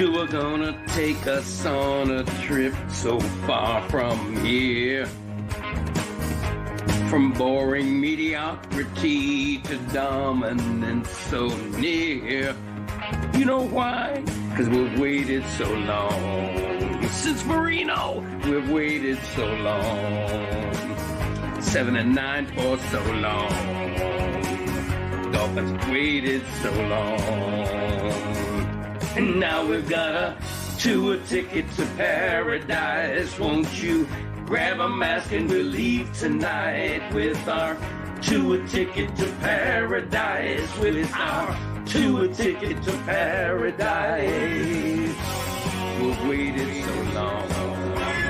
Tua gonna take us on a trip so far from here. From boring mediocrity to dominance so near. You know why? Because we've waited so long. Since Marino, we've waited so long. 7 and 9 for so long. Dolphins waited so long. And now we've got a Tua ticket to paradise. Won't you grab a mask and we'll leave tonight with our Tua ticket to paradise. With our Tua ticket to paradise. We've waited so long.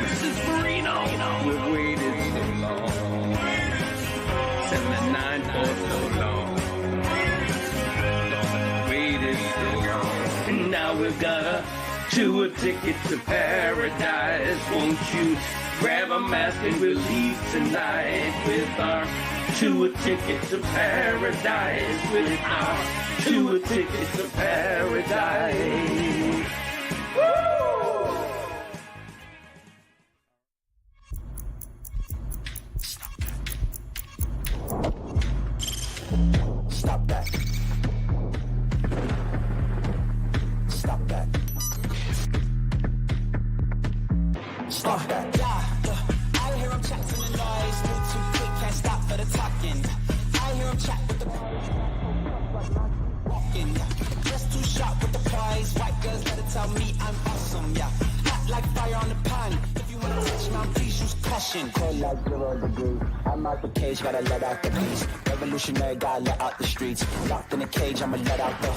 Mrs. Marino, we've waited so long. 7 and 9 for so long. We've waited so long. And now we've got a Tua ticket to paradise. Won't you grab a mask and we'll leave tonight with our Tua ticket to paradise. With our Tua ticket to paradise. Woo! Stop that. Stop that. Stop that. I hear him chat to the noise, move too quick, can't stop for the talking. I hear him chat with the walking. Just too sharp with the prize. White girls let it tell me I'm awesome. Yeah, hot like fire on the pan. If you wanna touch my please use caution. Cold like 0 degrees. I'm out the cage, gotta let out the beast. Revolutionary, gotta let out the streets. Locked in a cage, I'ma let out the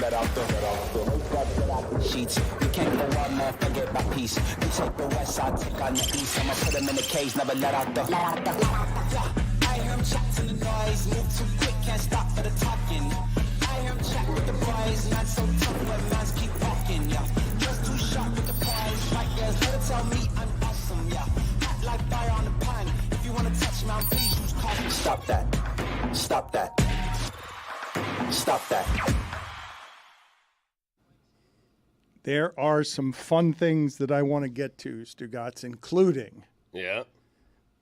sheets. You can't go out, man, forget my peace. You take the west side, take on the east. I'ma put him in the cage, never let out the. Yeah, I hear him chat to the noise, move too quick, can't stop for the talking. I hear him chat with the boys, not so tough when mans keep walking. Yeah, just too sharp with the prize. White girls, let it tell me I'm awesome. Yeah, hot like fire on the pan. If you wanna touch my please use caution. Stop that. Stop that. Stop that. There are some fun things that I want to get to, Stugotz, including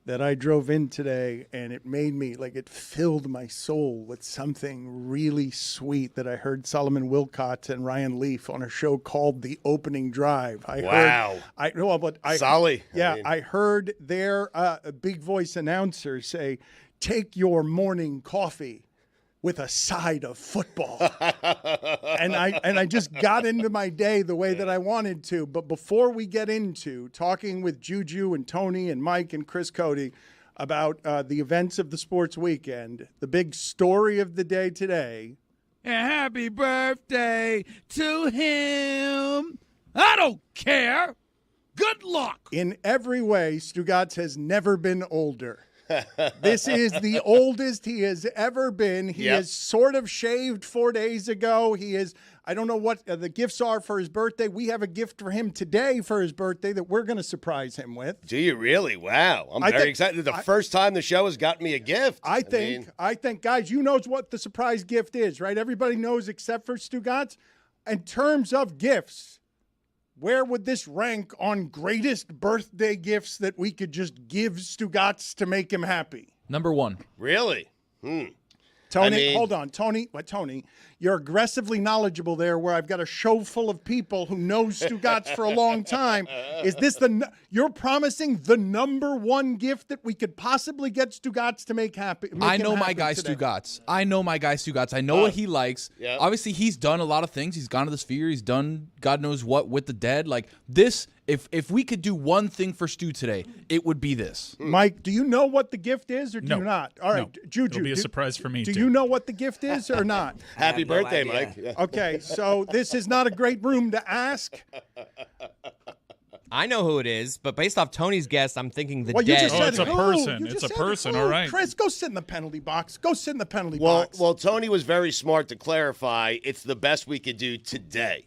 that I drove in today and it made me, like it filled my soul with something really sweet that I heard Solomon Wilcott and Ryan Leaf on a show called The Opening Drive. Solly. Yeah, I heard their big voice announcer say, "Take your morning coffee with a side of football." and I just got into my day the way that I wanted to. But before we get into talking with Juju and Tony and Mike and Chris Cody about the events of the sports weekend, the big story of the day today. And happy birthday to him. I don't care. Good luck. In every way, Stugotz has never been older. This is the oldest he has ever been. He has sort of shaved 4 days ago. He is, I don't know what the gifts are for his birthday. We have a gift for him today for his birthday that we're going to surprise him with. Do you really? Wow. I'm very excited. The first time the show has got me a gift. I think, guys, you know what the surprise gift is, right? Everybody knows except for Stugotz. In terms of gifts, where would this rank on greatest birthday gifts that we could just give Stugotz to make him happy? Number 1. Really? Tony, hold on. Tony, you're aggressively knowledgeable there where I've got a show full of people who know Stugotz for a long time. Is this you're promising the number one gift that we could possibly get Stugotz to make happy? I know my guy Stugotz. I know what he likes. Yeah. Obviously, he's done a lot of things. He's gone to the Sphere. He's done God knows what with the dead. Like this, if we could do one thing for Stu today, it would be this. Mike, do you know what the gift is or do you not? All right, no. Juju. It'll be a surprise for me, Do too. you know what the gift is or not? Happy birthday, idea. Mike. Yeah. Okay, so this is not a great room to ask. I know who it is, but based off Tony's guess, I'm thinking the Well, you dead. just said it's a who. person. You It's just a said person, who. all right. Chris, go sit in the penalty box. Go sit in the penalty box. Well, Tony was very smart to clarify it's the best we could do today.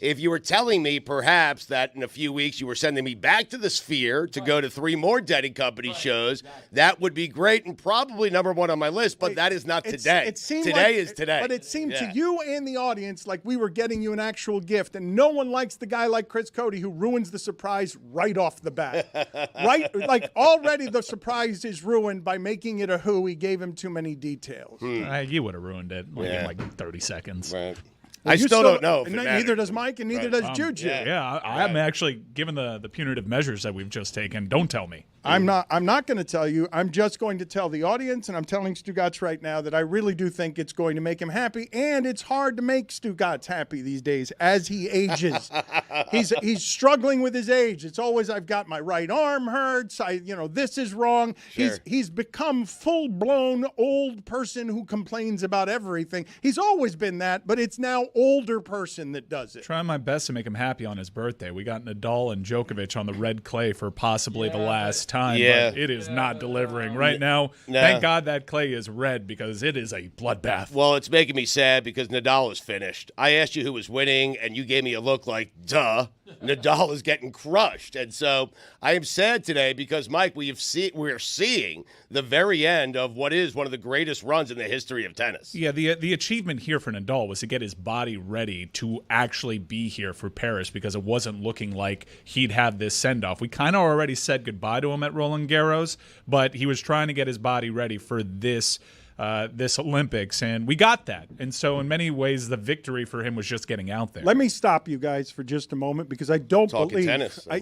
If you were telling me perhaps that in a few weeks you were sending me back to the Sphere to go to 3 more Denny Company shows, that would be great and probably number 1 on my list, but that is not today. Today is today. But it seemed to you and the audience like we were getting you an actual gift, and no one likes the guy like Chris Cody who ruins the surprise right off the bat. Right? Like already the surprise is ruined by making it a who. He gave him too many details. You would have ruined it in like 30 seconds. Right. Well, I still don't know. Neither does Mike, and neither does Juju. I'm actually, given the punitive measures that we've just taken, don't tell me. I'm not going to tell you. I'm just going to tell the audience, and I'm telling Stugotz right now that I really do think it's going to make him happy, and it's hard to make Stugotz happy these days as he ages. He's struggling with his age. It's always, I've got my right arm hurts. This is wrong. Sure. He's become full-blown old person who complains about everything. He's always been that, but it's now older person that does it. Trying my best to make him happy on his birthday. We got Nadal and Djokovic on the red clay for possibly the last time, but it is not delivering right now. No. Thank God that clay is red because it is a bloodbath. Well, it's making me sad because Nadal is finished. I asked you who was winning, and you gave me a look like, duh. Nadal is getting crushed. And so I am sad today because, Mike, we're seeing the very end of what is one of the greatest runs in the history of tennis. Yeah, the achievement here for Nadal was to get his body ready to actually be here for Paris because it wasn't looking like he'd have this send-off. We kind of already said goodbye to him at Roland Garros, but he was trying to get his body ready for this Olympics, and we got that. And so in many ways, the victory for him was just getting out there. Let me stop you guys for just a moment because I don't believe tennis. I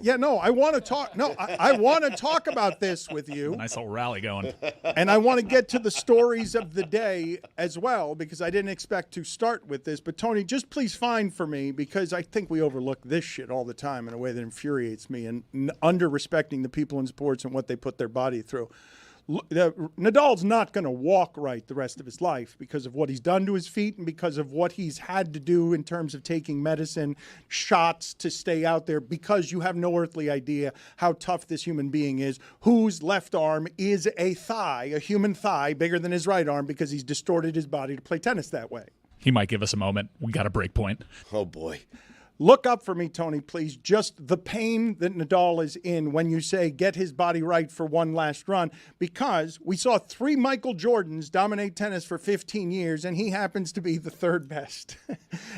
want to talk. No, I want to talk about this with you. Nice little rally going. And I want to get to the stories of the day as well because I didn't expect to start with this. But Tony, just please find for me because I think we overlook this shit all the time in a way that infuriates me and under-respecting the people in sports and what they put their body through. Nadal's not going to walk right the rest of his life because of what he's done to his feet and because of what he's had to do in terms of taking medicine, shots to stay out there because you have no earthly idea how tough this human being is, whose left arm is a human thigh bigger than his right arm because he's distorted his body to play tennis that way. He might give us a moment. We got a break point. Oh, boy. Look up for me, Tony, please. Just the pain that Nadal is in when you say get his body right for one last run, because we saw 3 Michael Jordans dominate tennis for 15 years, and he happens to be the 3rd best.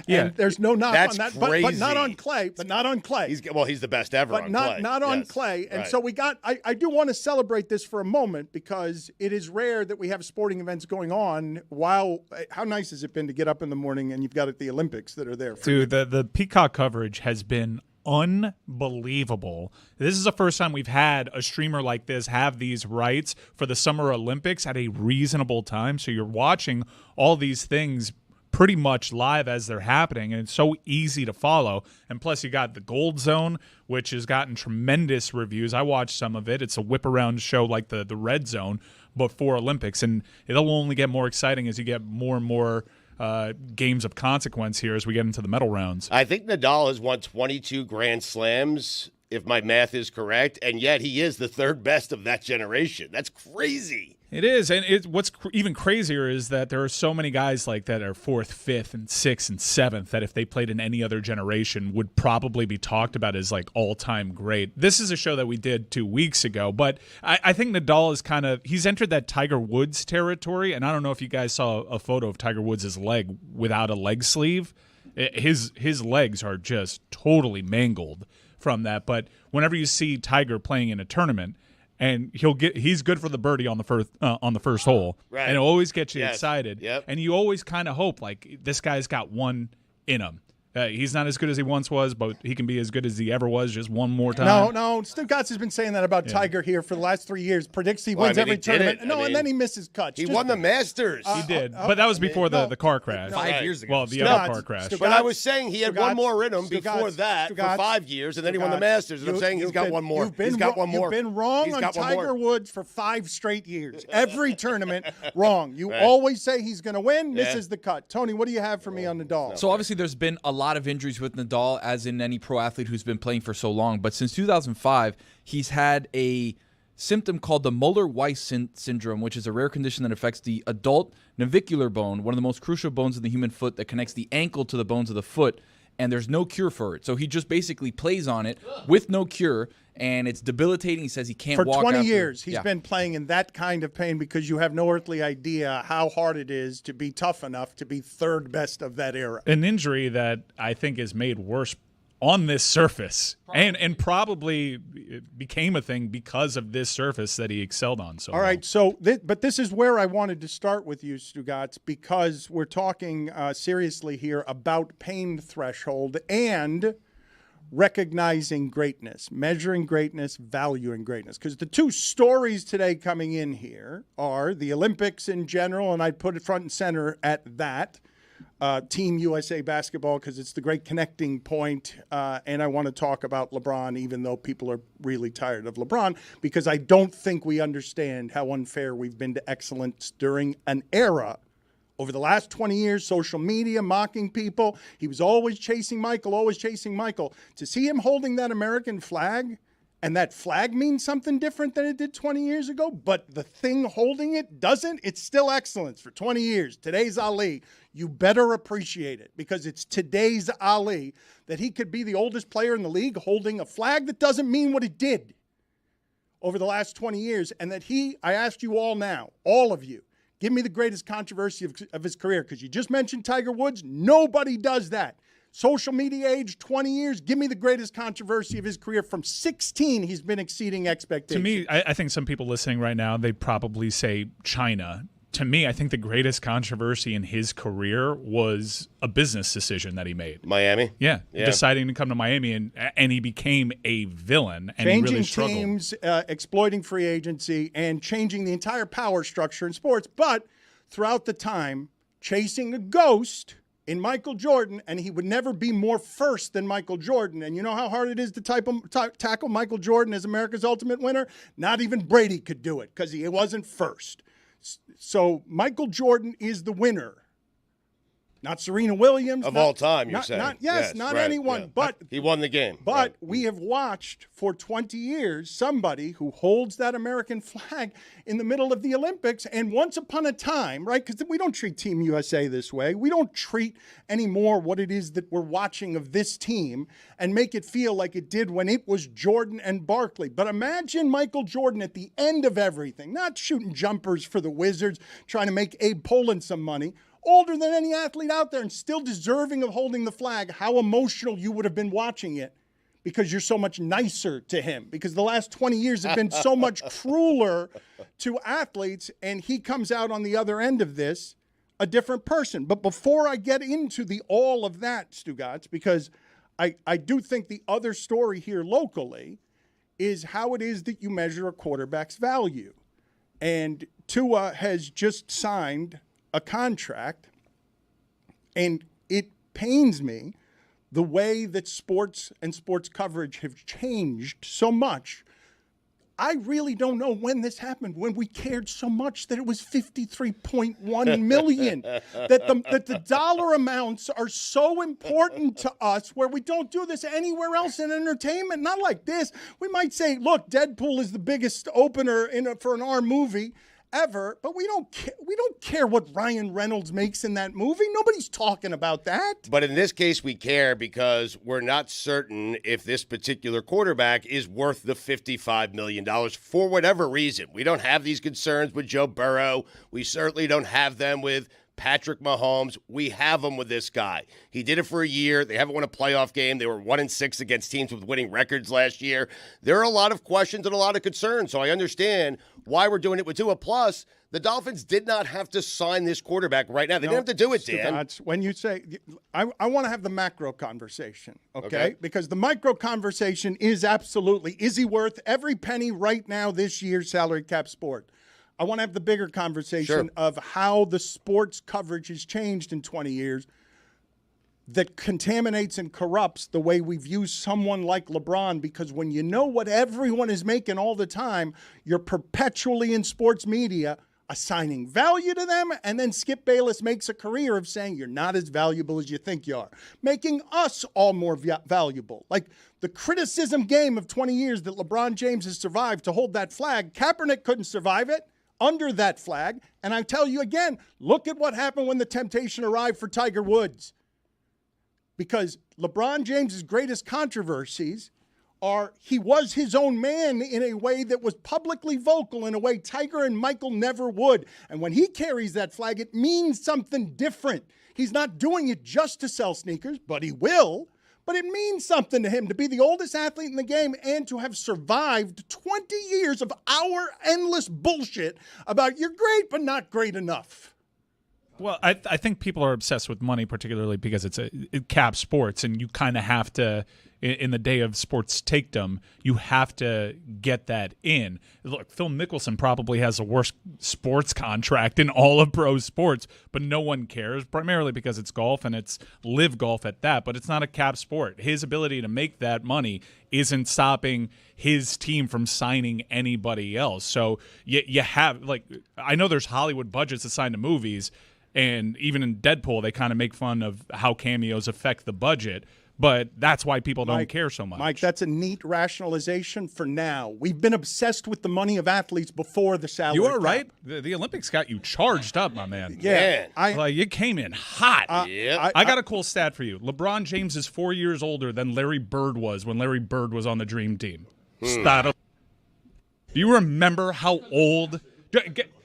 And there's no knock on that, but not on clay. But not on clay. He's the best ever on clay. But not on clay. And so we got. I do want to celebrate this for a moment because it is rare that we have sporting events going on. How nice has it been to get up in the morning and you've got the Olympics that are there? Dude, the Peacock coverage has been unbelievable. This is the first time we've had a streamer like this have these rights for the Summer Olympics at a reasonable time. So you're watching all these things pretty much live as they're happening, and it's so easy to follow. And plus, you got the Gold Zone, which has gotten tremendous reviews. I watched some of it. It's a whip-around show like the Red Zone, but for Olympics. And it'll only get more exciting as you get more and more games of consequence here as we get into the medal rounds. I think Nadal has won 22 Grand Slams, if my math is correct, and yet he is the 3rd best of that generation. That's crazy. It is, and what's even crazier is that there are so many guys like that are 4th, 5th, and 6th, and 7th that if they played in any other generation would probably be talked about as like all-time great. This is a show that we did 2 weeks ago, but I think Nadal is he's entered that Tiger Woods territory, and I don't know if you guys saw a photo of Tiger Woods' leg without a leg sleeve. His legs are just totally mangled from that, but whenever you see Tiger playing in a tournament, and he's good for the birdie on the first hole, right. And it always gets you excited. Yep. And you always kind of hope like this guy's got one in him. He's not as good as he once was, but he can be as good as he ever was just one more time. No. Stugotz has been saying that about Tiger here for the last 3 years. Predicts he wins every tournament. And then he misses cuts. He won the Masters. He did, but that was before the car crash. 5 years ago. Well, the other car crash. But I was saying he had one more in him before that for 5 years, and then he won the Masters. And I'm saying he's got one more. He's got one more. You've been wrong on Tiger Woods for 5 straight years. Every tournament, wrong. You always say he's going to win. Misses the cut. Tony, what do you have for me on Nadal? So obviously there's been a lot of injuries with Nadal, as in any pro athlete who's been playing for so long. But since 2005, he's had a symptom called the Mueller-Weiss syndrome, which is a rare condition that affects the adult navicular bone, one of the most crucial bones in the human foot that connects the ankle to the bones of the foot. and there's no cure for it. So he just basically plays on it with no cure, and it's debilitating. He says he can't walk for 20 after. years. He's been playing in that kind of pain because you have no earthly idea how hard it is to be tough enough to be third best of that era. An injury that I think is made worse on this surface, and probably it became a thing because of this surface that he excelled on. So all right, so but this is where I wanted to start with you, Stugotz, because we're talking seriously here about pain threshold and recognizing greatness, measuring greatness, valuing greatness. Because the two stories today coming in here are the Olympics in general, and I'd put it front and center at that. Team USA basketball, because it's the great connecting point, and I want to talk about LeBron, even though people are really tired of LeBron, because I don't think we understand how unfair we've been to excellence during an era over the last 20 years, social media, mocking people. He was always chasing Michael, always chasing Michael. To see him holding that American flag, and that flag means something different than it did 20 years ago, but the thing holding it doesn't, it's still excellence for 20 years. Today's Ali, you better appreciate it, because it's today's Ali that he could be the oldest player in the league holding a flag that doesn't mean what it did over the last 20 years, and that I asked you all now, all of you, give me the greatest controversy of his career, because you just mentioned Tiger Woods. Nobody does that. Social media age, 20 years, give me the greatest controversy of his career. From 16, he's been exceeding expectations. To me, I think some people listening right now, they probably say China. To me, I think the greatest controversy in his career was a business decision that he made. Miami? Yeah. Deciding to come to Miami, and he became a villain, and changing he really struggled. Teams, exploiting free agency, and changing the entire power structure in sports. But throughout the time, chasing a ghost in Michael Jordan, and he would never be more first than Michael Jordan. And you know how hard it is to tackle Michael Jordan as America's ultimate winner? Not even Brady could do it, because he wasn't first. So Michael Jordan is the winner. Not Serena Williams. Of all time, you're saying. Not right, anyone. yeah. But he won the game. But right. we have watched for 20 years somebody who holds that American flag in the middle of the Olympics. And once upon a time, right, because we don't treat Team USA this way. We don't treat anymore what it is that we're watching of this team and make it feel like it did when it was Jordan and Barkley. But imagine Michael Jordan at the end of everything, not shooting jumpers for the Wizards, trying to make Abe Pollin some money. Older than any athlete out there and still deserving of holding the flag, how emotional you would have been watching it, because you're so much nicer to him, because the last 20 years have been so much crueler to athletes, and he comes out on the other end of this a different person. But before I get into all of that, Stugotz, because I do think the other story here locally is how it is that you measure a quarterback's value. And Tua has just signed a contract, and it pains me the way that sports and sports coverage have changed so much. I really don't know when this happened, when we cared so much that it was $53.1 million, that the dollar amounts are so important to us, where we don't do this anywhere else in entertainment. Not like this. We might say, look, Deadpool is the biggest opener for an R movie ever, but we don't care what Ryan Reynolds makes in that movie. Nobody's talking about that. But in this case, we care because we're not certain if this particular quarterback is worth the $55 million for whatever reason. We don't have these concerns with Joe Burrow. We certainly don't have them with Patrick Mahomes. We have them with this guy. He did it for a year. They haven't won a playoff game. They were 1-6 against teams with winning records last year. There are a lot of questions and a lot of concerns, so I understand why we're doing it with Tua. Plus, the Dolphins did not have to sign this quarterback right now. They didn't have to do it, Dan. When you say, I want to have the macro conversation, okay? Because the micro conversation is absolutely, is he worth every penny right now this year's salary cap sport? I want to have the bigger conversation of how the sports coverage has changed in 20 years that contaminates and corrupts the way we view someone like LeBron, because when you know what everyone is making all the time, you're perpetually in sports media assigning value to them, and then Skip Bayless makes a career of saying you're not as valuable as you think you are, making us all more valuable. Like the criticism game of 20 years that LeBron James has survived to hold that flag, Kaepernick couldn't survive it under that flag. And I tell you again, look at what happened when the temptation arrived for Tiger Woods. because LeBron James's greatest controversies are he was his own man in a way that was publicly vocal in a way Tiger and Michael never would. And when he carries that flag, it means something different. He's not doing it just to sell sneakers, but he will. But it means something to him to be the oldest athlete in the game and to have survived 20 years of our endless bullshit about you're great but not great enough. Well, I think people are obsessed with money, particularly because it cap sports, and you kind of have to, in the day of sports takedom, you have to get that in. Look, Phil Mickelson probably has the worst sports contract in all of pro sports, but no one cares, primarily because it's golf, and it's live golf at that, but it's not a cap sport. His ability to make that money isn't stopping his team from signing anybody else. So you have, like, I know there's Hollywood budgets assigned to movies, and even in Deadpool, they kind of make fun of how cameos affect the budget. But that's why people don't care so much. Mike, that's a neat rationalization for now. We've been obsessed with the money of athletes before the salary You are cap. right. The Olympics got you charged up, my man. Yeah. Like, you came in hot. I got a cool stat for you. LeBron James is 4 years older than Larry Bird was when Larry Bird was on the Dream Team. Do you remember how old?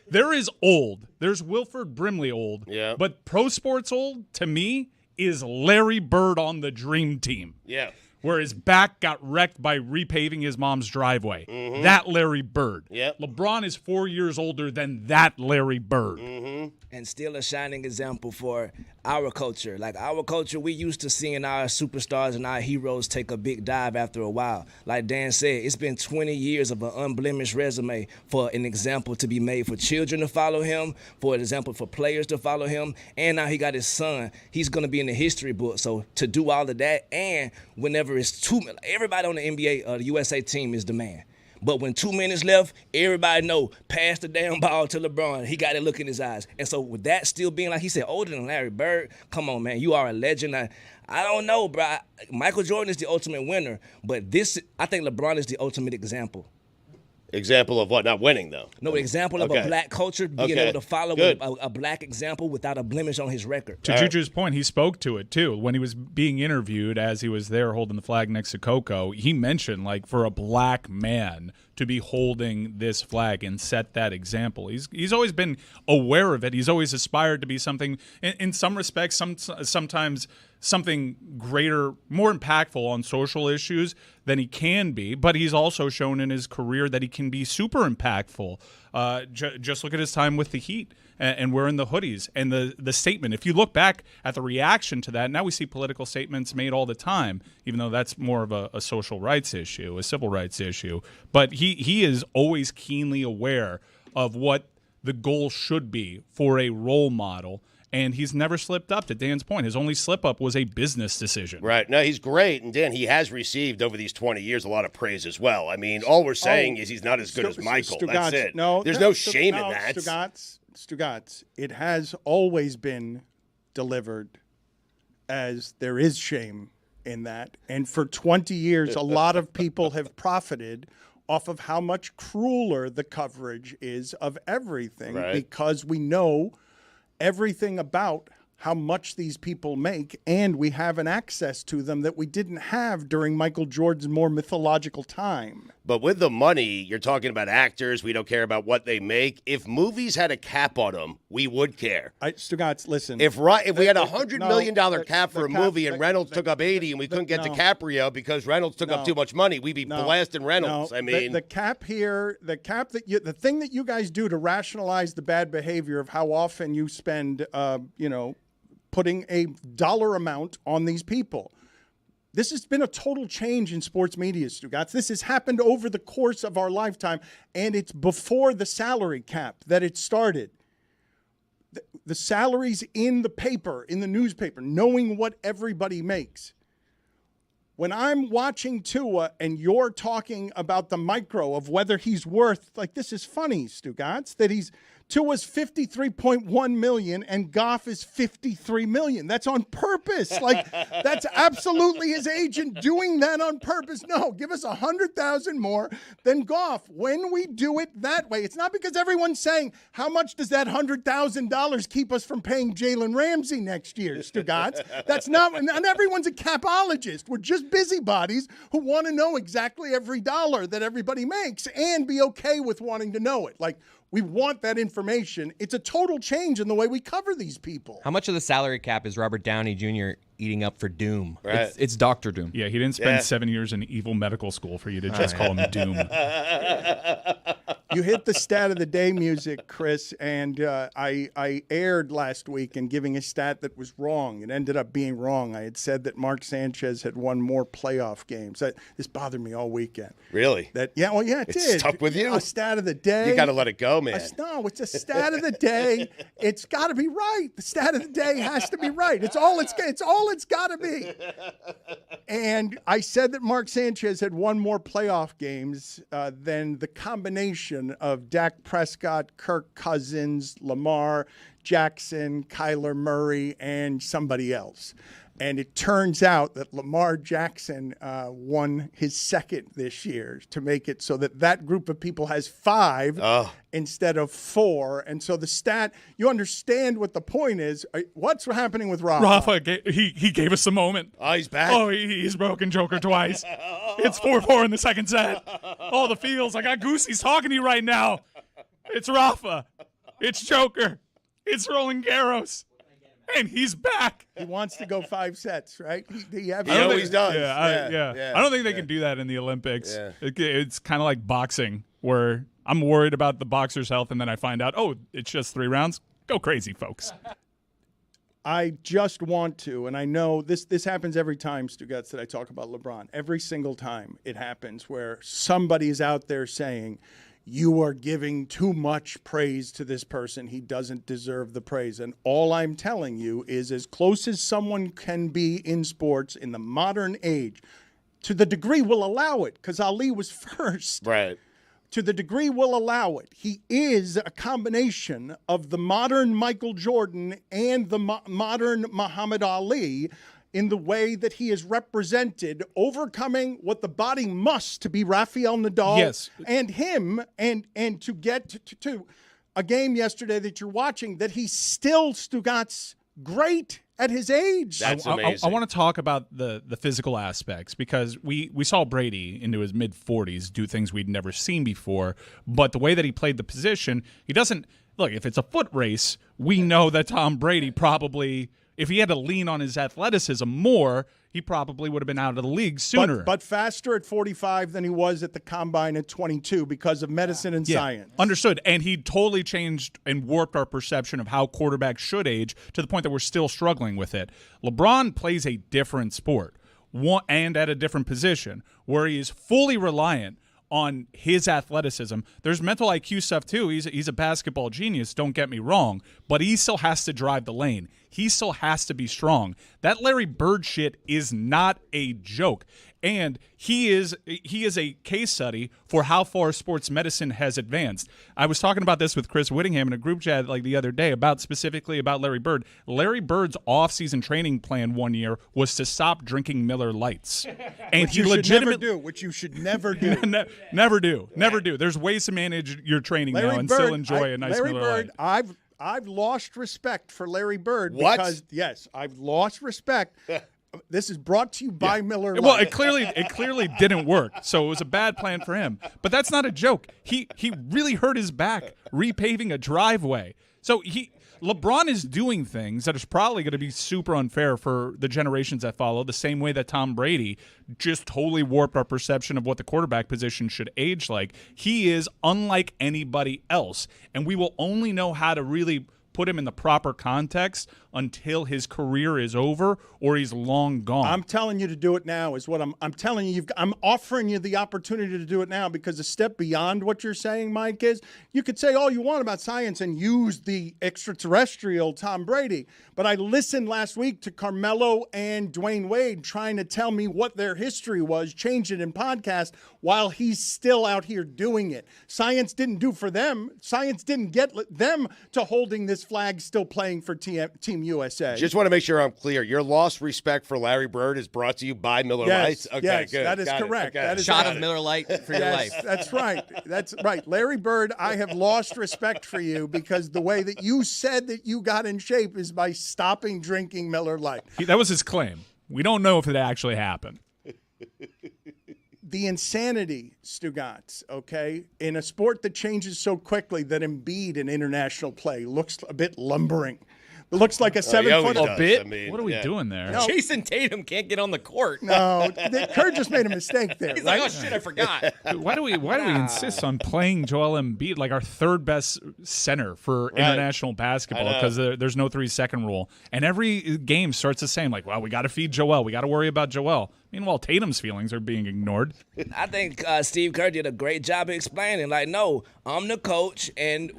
There is old. There's Wilford Brimley old. Yeah. But pro sports old, to me, is Larry Bird on the Dream Team. Yeah. Where his back got wrecked by repaving his mom's driveway. That Larry Bird. Yep. LeBron is 4 years older than that Larry Bird. And still a shining example for our culture. Like our culture, we used to seeing our superstars and our heroes take a big dive after a while. Like Dan said, it's been 20 years of an unblemished resume for an example to be made for children to follow him, for an example for players to follow him, and now he got his son. He's going to be in the history book. So to do all of that, and whenever it's everybody on the NBA, the USA team is the man. But when 2 minutes left, everybody know, pass the damn ball to LeBron. He got a look in his eyes. And so with that still being, like he said, older than Larry Bird, come on, man, you are a legend. I don't know, bro. Michael Jordan is the ultimate winner, but I think LeBron is the ultimate example. Example of what? Not winning, though. No, example of a black culture, being able to follow a black example without a blemish on his record. To Juju's point, he spoke to it, too. When he was being interviewed, as he was there holding the flag next to Coco, he mentioned, like, for a black man to be holding this flag and set that example. He's always been aware of it. He's always aspired to be something, in some respects, sometimes something greater, more impactful on social issues than he can be, but he's also shown in his career that he can be super impactful. Just look at his time with the Heat and wearing the hoodies and the statement. If you look back at the reaction to that, now we see political statements made all the time, even though that's more of a social rights issue, a civil rights issue. But he is always keenly aware of what the goal should be for a role model. And he's never slipped up, to Dan's point. His only slip-up was a business decision. Right. No, he's great. And, Dan, he has received, over these 20 years, a lot of praise as well. I mean, all we're saying is he's not as good as Michael. That's it. There's no shame in that. Stugotz, it has always been delivered as there is shame in that. And for 20 years, a lot of people have profited off of how much crueler the coverage is of everything because we know everything about how much these people make, and we have an access to them that we didn't have during Michael Jordan's more mythological time. But with the money, you're talking about actors. We don't care about what they make. If movies had a cap on them, we would care. Stugotz, listen. If we had a $100 million cap for a movie and Reynolds took up 80 and we couldn't get DiCaprio because Reynolds took up too much money, we'd be blasting Reynolds. I mean, the cap here, the thing that you guys do to rationalize the bad behavior of how often you spend, putting a dollar amount on these people. This has been a total change in sports media, Stugotz. This has happened over the course of our lifetime, and it's before the salary cap that it started. The salaries in the paper, in the newspaper, knowing what everybody makes. When I'm watching Tua and you're talking about the micro of whether he's worth, like, this is funny, Stugotz, that he's Tua's $53.1 million and Goff is $53 million. That's on purpose. Like, that's absolutely his agent doing that on purpose. No, give us $100,000 more than Goff. When we do it that way, it's not because everyone's saying, how much does that $100,000 keep us from paying Jalen Ramsey next year, Stugotz? That's not everyone's a capologist. We're just busybodies who want to know exactly every dollar that everybody makes and be okay with wanting to know it. Like, we want that information. It's a total change in the way we cover these people. How much of the salary cap is Robert Downey Jr. eating up for Doom? Right. It's Dr. Doom. Yeah, he didn't spend 7 years in evil medical school for you to just call him Doom. You hit the stat of the day music, Chris, and I erred last week in giving a stat that was wrong. It ended up being wrong. I had said that Mark Sanchez had won more playoff games. This bothered me all weekend. Really? It did. It stuck with you? A stat of the day. You got to let it go, man. No, it's a stat of the day. It's got to be right. The stat of the day has to be right. It's all it's got to be. And I said that Mark Sanchez had won more playoff games than the combination of Dak Prescott, Kirk Cousins, Lamar Jackson, Kyler Murray, and somebody else. And it turns out that Lamar Jackson won his second this year to make it so that group of people has 5 instead of 4. And so the stat, you understand what the point is. What's happening with Rafa? Rafa, he gave us a moment. Oh, he's back. Oh, he's broken Joker twice. It's 4-4 in the second set. All the feels. I got Goosey's talking to you right now. It's Rafa. It's Joker. It's Roland Garros. And he's back. He wants to go 5 sets, right? He always does. Yeah. I don't think they can do that in the Olympics. Yeah. It's kind of like boxing, where I'm worried about the boxer's health, and then I find out, it's just 3 rounds. Go crazy, folks. I just want to, and I know this happens every time, Stugotz, that I talk about LeBron. Every single time it happens where somebody is out there saying, you are giving too much praise to this person. He doesn't deserve the praise. And all I'm telling you is, as close as someone can be in sports in the modern age, to the degree we'll allow it, because Ali was first. Right. To the degree we'll allow it, he is a combination of the modern Michael Jordan and the modern Muhammad Ali, in the way that he is represented, overcoming what the body must to be Rafael Nadal and him, and to get to a game yesterday that you're watching that he's still, Stugotz, great at his age. That's amazing. I want to talk about the physical aspects, because we saw Brady into his mid-40s do things we'd never seen before, but the way that he played the position, he doesn't – look, if it's a foot race, we know that Tom Brady probably – if he had to lean on his athleticism more, he probably would have been out of the league sooner. But faster at 45 than he was at the combine at 22 because of medicine and science. Understood. And he totally changed and warped our perception of how quarterbacks should age, to the point that we're still struggling with it. LeBron plays a different sport, and at a different position, where he is fully reliant on his athleticism. There's mental IQ stuff too. He's a basketball genius, don't get me wrong, but he still has to drive the lane. He still has to be strong. That Larry Bird shit is not a joke. And he is a case study for how far sports medicine has advanced. I was talking about this with Chris Whittingham in a group chat like the other day, specifically about Larry Bird. Larry Bird's off-season training plan one year was to stop drinking Miller Lights. And which you should never do. Never do. There's ways to manage your training now and still enjoy a nice Larry Miller Bird, Light. I've lost respect for Larry Bird. What? Because, yes, I've lost respect. This is brought to you by Miller Lite. Well, it clearly didn't work, so it was a bad plan for him. But that's not a joke. He really hurt his back repaving a driveway. So LeBron is doing things that is probably going to be super unfair for the generations that follow, the same way that Tom Brady just totally warped our perception of what the quarterback position should age like. He is unlike anybody else, and we will only know how to really put him in the proper context until his career is over or he's long gone. I'm telling you to do it now is what I'm telling you. I'm offering you the opportunity to do it now, because a step beyond what you're saying, Mike, is you could say all you want about science and use the extraterrestrial Tom Brady. But I listened last week to Carmelo and Dwayne Wade trying to tell me what their history was, change it in podcast, while he's still out here doing it. Science didn't do for them. Science didn't get them to holding this flag, still playing for Team USA. Just want to make sure I'm clear. Your lost respect for Larry Bird is brought to you by Miller Lite? Okay, yes, good. that is Got correct. Okay. That is Shot right. of Miller Lite for your life. That's right. That's right. Larry Bird, I have lost respect for you because the way that you said that you got in shape is by stopping drinking Miller Lite. That was his claim. We don't know if it actually happened. The insanity, Stugotz, okay, in a sport that changes so quickly that Embiid in international play looks a bit lumbering. It looks like a 7-foot. does. Bit? I mean, What are we yeah. doing there? No. Jason Tatum can't get on the court. No, Kerr just made a mistake there. He's right? like, oh shit, I forgot. Dude, why do we insist on playing Joel Embiid like our third best center for international basketball? Because there's no 3-second rule, and every game starts the same. Like, well, we got to feed Joel. We got to worry about Joel. Meanwhile, Tatum's feelings are being ignored. I think Steve Kerr did a great job of explaining. Like, no, I'm the coach, and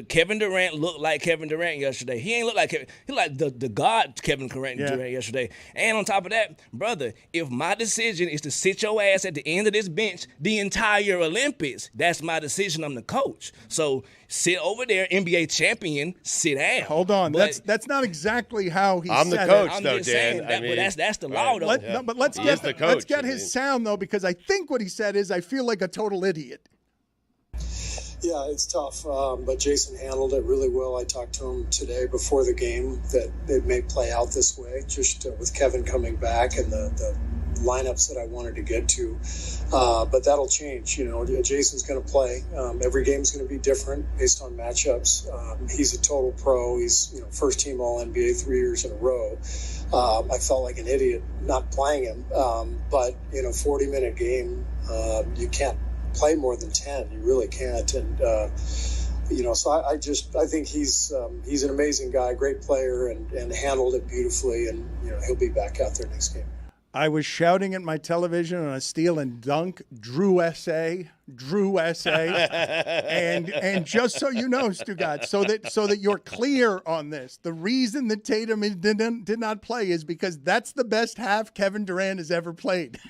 Kevin Durant looked like Kevin Durant yesterday. He ain't look like Kevin. He like the god Kevin Durant yesterday. And on top of that, brother, if my decision is to sit your ass at the end of this bench the entire Olympics, that's my decision. I'm the coach. So sit over there, NBA champion, sit down. Hold on, But that's not exactly how he I'm the said coach, it. I'm though, just Dan. saying that, but that's the law, though. But let's He get is the let's coach, get I his mean. sound though, because I think what he said is, I feel like a total idiot. Yeah, it's tough, but Jason handled it really well. I talked to him today before the game that it may play out this way, just with Kevin coming back and the lineups that I wanted to get to. But that'll change. You know, Jason's going to play. Every game's going to be different based on matchups. He's a total pro. He's first team All NBA 3 years in a row. I felt like an idiot not playing him. But 40-minute game, you can't play more than 10. You really can't. And so I think he's an amazing guy, great player, and handled it beautifully. And he'll be back out there next game. I was shouting at my television on a steal and dunk, Drew S.A., and just so you know, Stugotz, so that you're clear on this, the reason that Tatum did not play is because that's the best half Kevin Durant has ever played.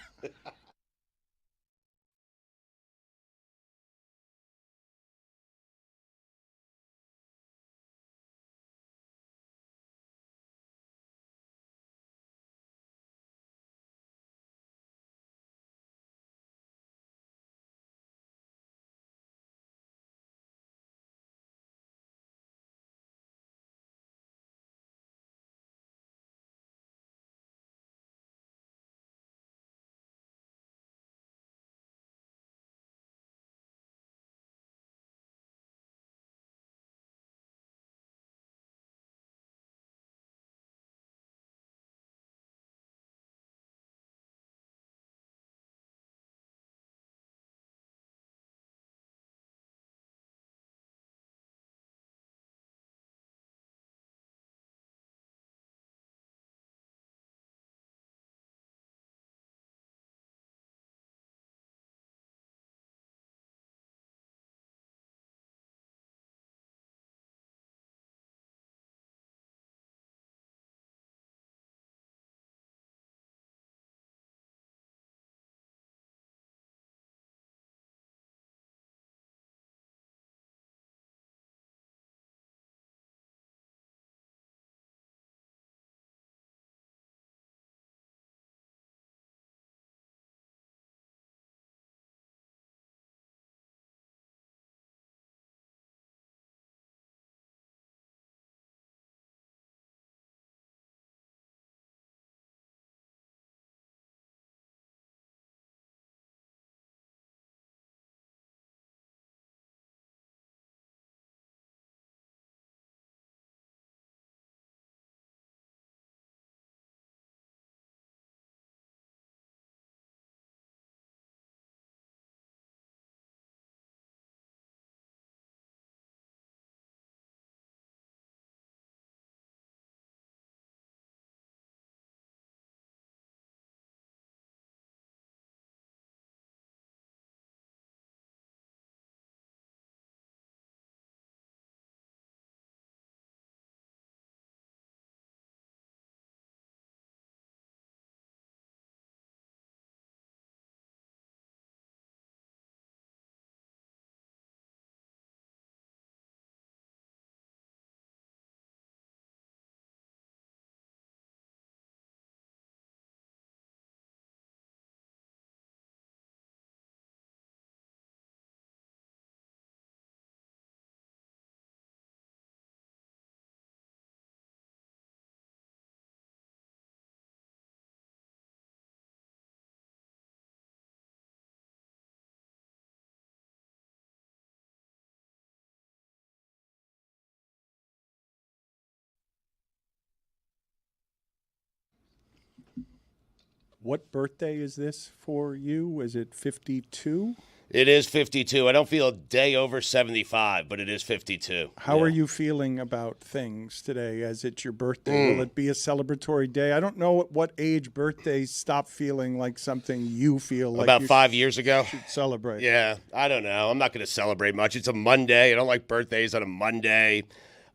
What birthday is this for you? Is it 52? It is 52. I don't feel a day over 75, but it is 52. How are you feeling about things today as it's your birthday? Will it be a celebratory day? I don't know at what age birthdays stop feeling like something you feel like about you 5 years ago. should celebrate. Yeah, I don't know. I'm not going to celebrate much. It's a Monday. I don't like birthdays on a Monday.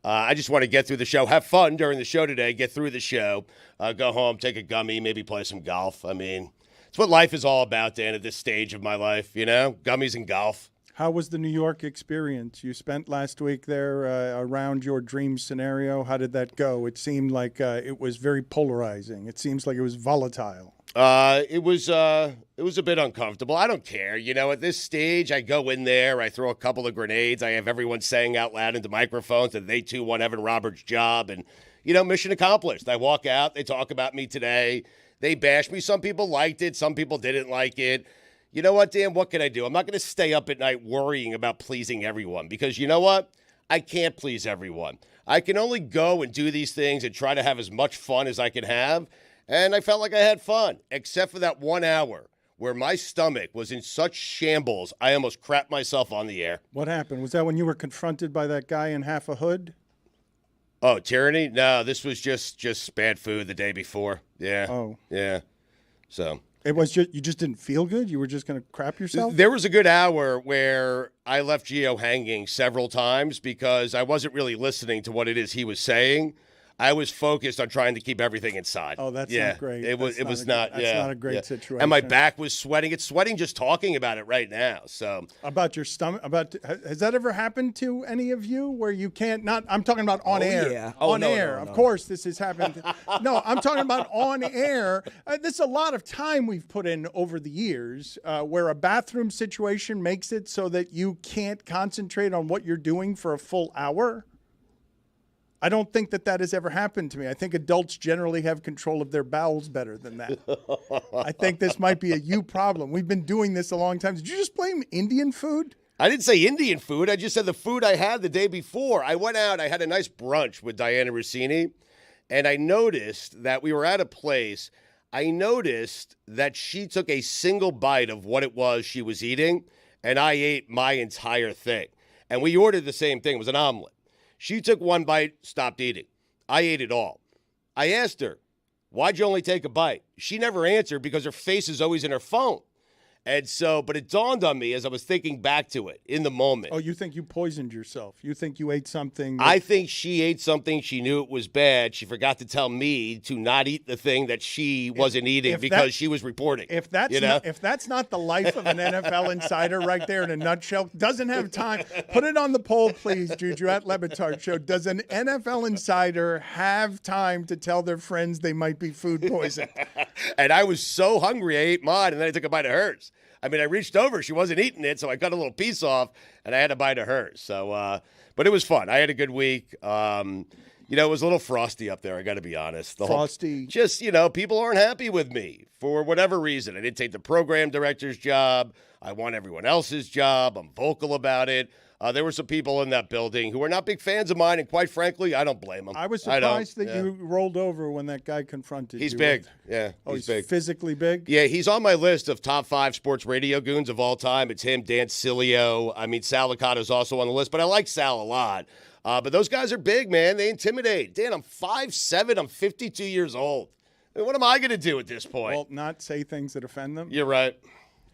I just want to get through the show, have fun during the show today, get through the show, go home, take a gummy, maybe play some golf. I mean, it's what life is all about, Dan, at this stage of my life, you know, gummies and golf. How was the New York experience? You spent last week there around your dream scenario. How did that go? It seemed like it was very polarizing. It seems like it was volatile. It was a bit uncomfortable. I don't care. You know, at this stage, I go in there, I throw a couple of grenades. I have everyone saying out loud into microphones that they too want Evan Roberts' job. And, you know, mission accomplished. I walk out. They talk about me today. They bash me. Some people liked it. Some people didn't like it. You know what, Dan? What can I do? I'm not going to stay up at night worrying about pleasing everyone because you know what? I can't please everyone. I can only go and do these things and try to have as much fun as I can have. And I felt like I had fun, except for that 1 hour where my stomach was in such shambles, I almost crapped myself on the air. What happened? Was that when you were confronted by that guy in half a hood? Oh, tyranny? No, this was just bad food the day before. Yeah. Oh. Yeah. So. It was just, you just didn't feel good? You were just going to crap yourself? There was a good hour where I left Gio hanging several times because I wasn't really listening to what it is he was saying. I was focused on trying to keep everything inside. Oh, that's not great. It was not. That's not a great situation. And my back was sweating. It's sweating just talking about it right now. So about your stomach. Has that ever happened to any of you where you can't? Not. I'm talking about on air. Yeah. On air. No. Of course, this has happened. No, I'm talking about on air. There's a lot of time we've put in over the years where a bathroom situation makes it so that you can't concentrate on what you're doing for a full hour. I don't think that has ever happened to me. I think adults generally have control of their bowels better than that. I think this might be a you problem. We've been doing this a long time. Did you just blame Indian food? I didn't say Indian food. I just said the food I had the day before. I went out. I had a nice brunch with Diana Rossini, and I noticed that we were at a place. I noticed that she took a single bite of what it was she was eating, and I ate my entire thing. And we ordered the same thing. It was an omelet. She took one bite, stopped eating. I ate it all. I asked her, why'd you only take a bite? She never answered because her face is always in her phone. And so, but it dawned on me as I was thinking back to it in the moment. Oh, you think you poisoned yourself? You think you ate something? I think she ate something. She knew it was bad. She forgot to tell me to not eat the thing that she wasn't eating because she was reporting. If that's not the life of an NFL insider right there in a nutshell, doesn't have time. Put it on the poll, please, Juju, at Le Batard Show. Does an NFL insider have time to tell their friends they might be food poisoned? And I was so hungry, I ate mine, and then I took a bite of hers. I mean, I reached over. She wasn't eating it, so I cut a little piece off, and I had a bite of hers. So, but it was fun. I had a good week. You know, it was a little frosty up there, I got to be honest. Frosty. Just, you know, people aren't happy with me for whatever reason. I didn't take the program director's job. I want everyone else's job. I'm vocal about it. There were some people in that building who are not big fans of mine, and quite frankly, I don't blame them. I was surprised that you rolled over when that guy confronted you. He's big. Yeah, he's big. Physically big? Yeah, he's on my list of top 5 sports radio goons of all time. It's him, Dan Cilio. I mean, Sal Licato's also on the list, but I like Sal a lot. But those guys are big, man. They intimidate. Dan, I'm 5'7". I'm 52 years old. I mean, what am I going to do at this point? Well, not say things that offend them? You're right.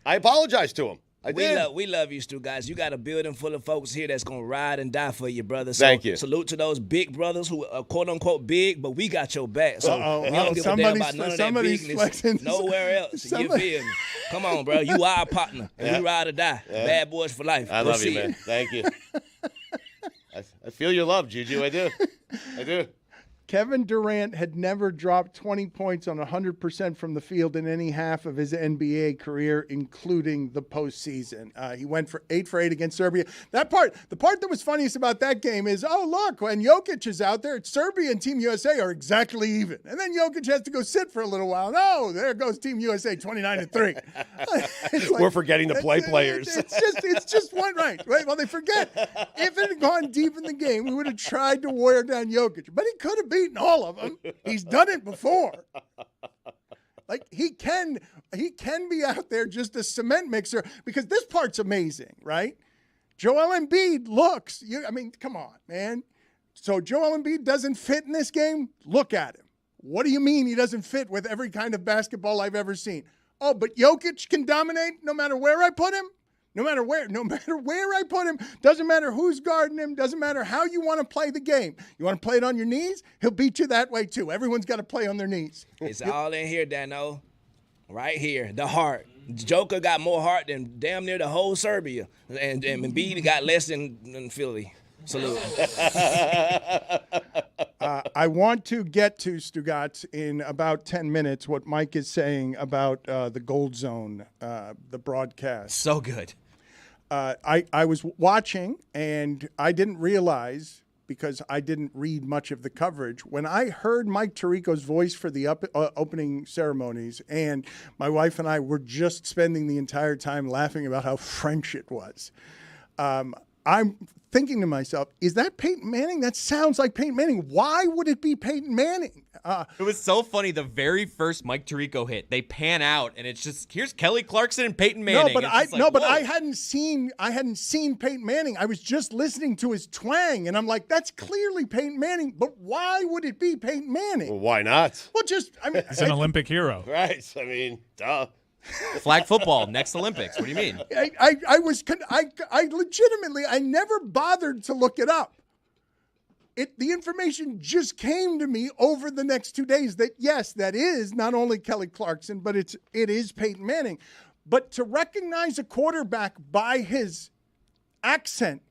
I apologize to him. We love you, Stu, guys. You got a building full of folks here that's going to ride and die for you, brother. So Thank you. Salute to those big brothers who are quote-unquote big, but we got your back. So we don't give a damn about none of that bigness nowhere else. You feel me? Come on, bro. You are our partner. And we ride or die. Yeah. Bad boys for life. I love you, man. Thank you. I feel your love, Juju. I do. I do. Kevin Durant had never dropped 20 points on 100% from the field in any half of his NBA career, including the postseason. He went for 8 for 8 against Serbia. The part that was funniest about that game is, oh, look, when Jokic is out there, Serbia and Team USA are exactly even. And then Jokic has to go sit for a little while. No, there goes Team USA 29-3. Like, we're forgetting to play players. It's just one right. Well, they forget. If it had gone deep in the game, we would have tried to wear down Jokic. But he could have beaten all of them. He's done it before. Like he can be out there just a cement mixer, because this part's amazing, right? Joel Embiid looks. I mean, come on, man. So Joel Embiid doesn't fit in this game? Look at him. What do you mean he doesn't fit with every kind of basketball I've ever seen? Oh, but Jokic can dominate no matter where I put him? No matter where I put him, doesn't matter who's guarding him, doesn't matter how you want to play the game. You want to play it on your knees? He'll beat you that way too. Everyone's got to play on their knees. It's all in here, Dano. Right here, the heart. Joker got more heart than damn near the whole Serbia. And Embiid got less than Philly. Salute. I want to get to Stugotz in about 10 minutes, what Mike is saying about the Gold Zone, the broadcast. So good. I was watching, and I didn't realize, because I didn't read much of the coverage, when I heard Mike Tirico's voice for the opening ceremonies, and my wife and I were just spending the entire time laughing about how French it was. I'm thinking to myself, is that Peyton Manning? That sounds like Peyton Manning. Why would it be Peyton Manning? It was so funny. The very first Mike Tirico hit, they pan out, and it's just, here's Kelly Clarkson and Peyton Manning. But I hadn't seen Peyton Manning. I was just listening to his twang, and I'm like, that's clearly Peyton Manning. But why would it be Peyton Manning? Well, why not? Well, he's an Olympic hero, right? I mean, duh. Flag football, next Olympics. What do you mean? I legitimately, I never bothered to look it up. The information just came to me over the next 2 days that, yes, that is not only Kelly Clarkson, but it is Peyton Manning. But to recognize a quarterback by his accent,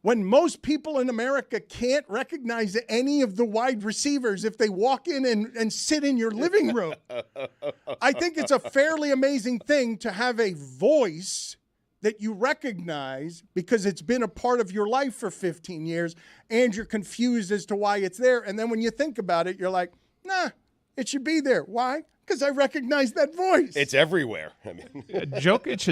when most people in America can't recognize any of the wide receivers if they walk in and sit in your living room, I think it's a fairly amazing thing to have a voice that you recognize because it's been a part of your life for 15 years, and you're confused as to why it's there. And then when you think about it, you're like, nah, it should be there. Why? Because I recognize that voice. It's everywhere. I mean, Djokovic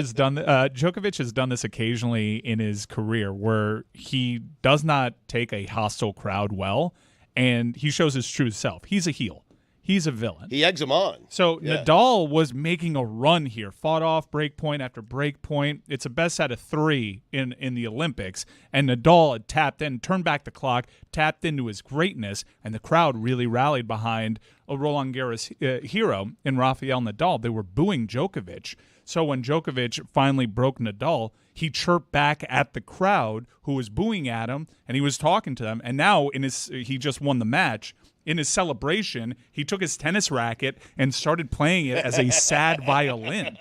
has done this occasionally in his career, where he does not take a hostile crowd well, and he shows his true self. He's a heel. He's a villain. He eggs him on. So Nadal was making a run here, fought off break point after break point. It's a best out of 3 in the Olympics, and Nadal had tapped in, turned back the clock, tapped into his greatness, and the crowd really rallied behind a Roland Garros hero in Rafael Nadal. They were booing Djokovic. So when Djokovic finally broke Nadal, he chirped back at the crowd who was booing at him, and he was talking to them. And now he just won the match. In his celebration, he took his tennis racket and started playing it as a sad violin.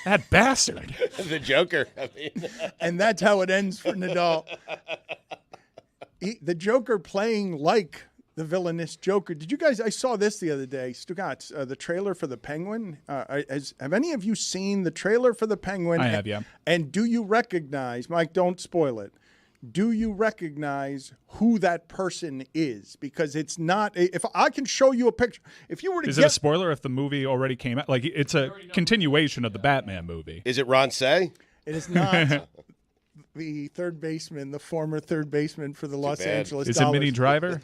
That bastard. The Joker. I mean. And that's how it ends for Nadal. The Joker playing like the villainous Joker. Did you guys, I saw this the other day, Stugotz, the trailer for The Penguin. Have any of you seen the trailer for The Penguin? I have, yeah. And do you recognize, Mike, don't spoil it, do you recognize who that person is? Because it's not, if I can show you a picture, if you were to Is it a spoiler if the movie already came out? Like, it's a continuation of the Batman movie. Is it Ron Say? It is not. The third baseman, the former third baseman for the Los Angeles Is Dollars. it Minnie Driver?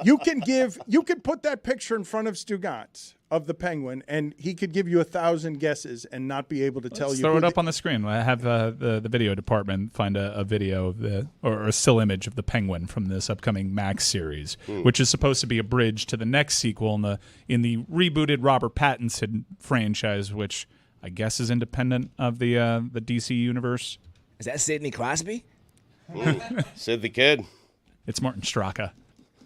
You could put that picture in front of Stugotz of the Penguin, and he could give you 1,000 guesses and not be able to tell you. Throw it up on the screen. I have the video department find a video of or a still image of the Penguin from this upcoming Max series, which is supposed to be a bridge to the next sequel in the rebooted Robert Pattinson franchise, which I guess is independent of the DC universe. Is that Sidney Crosby? Sid the Kid. It's Martin Straka.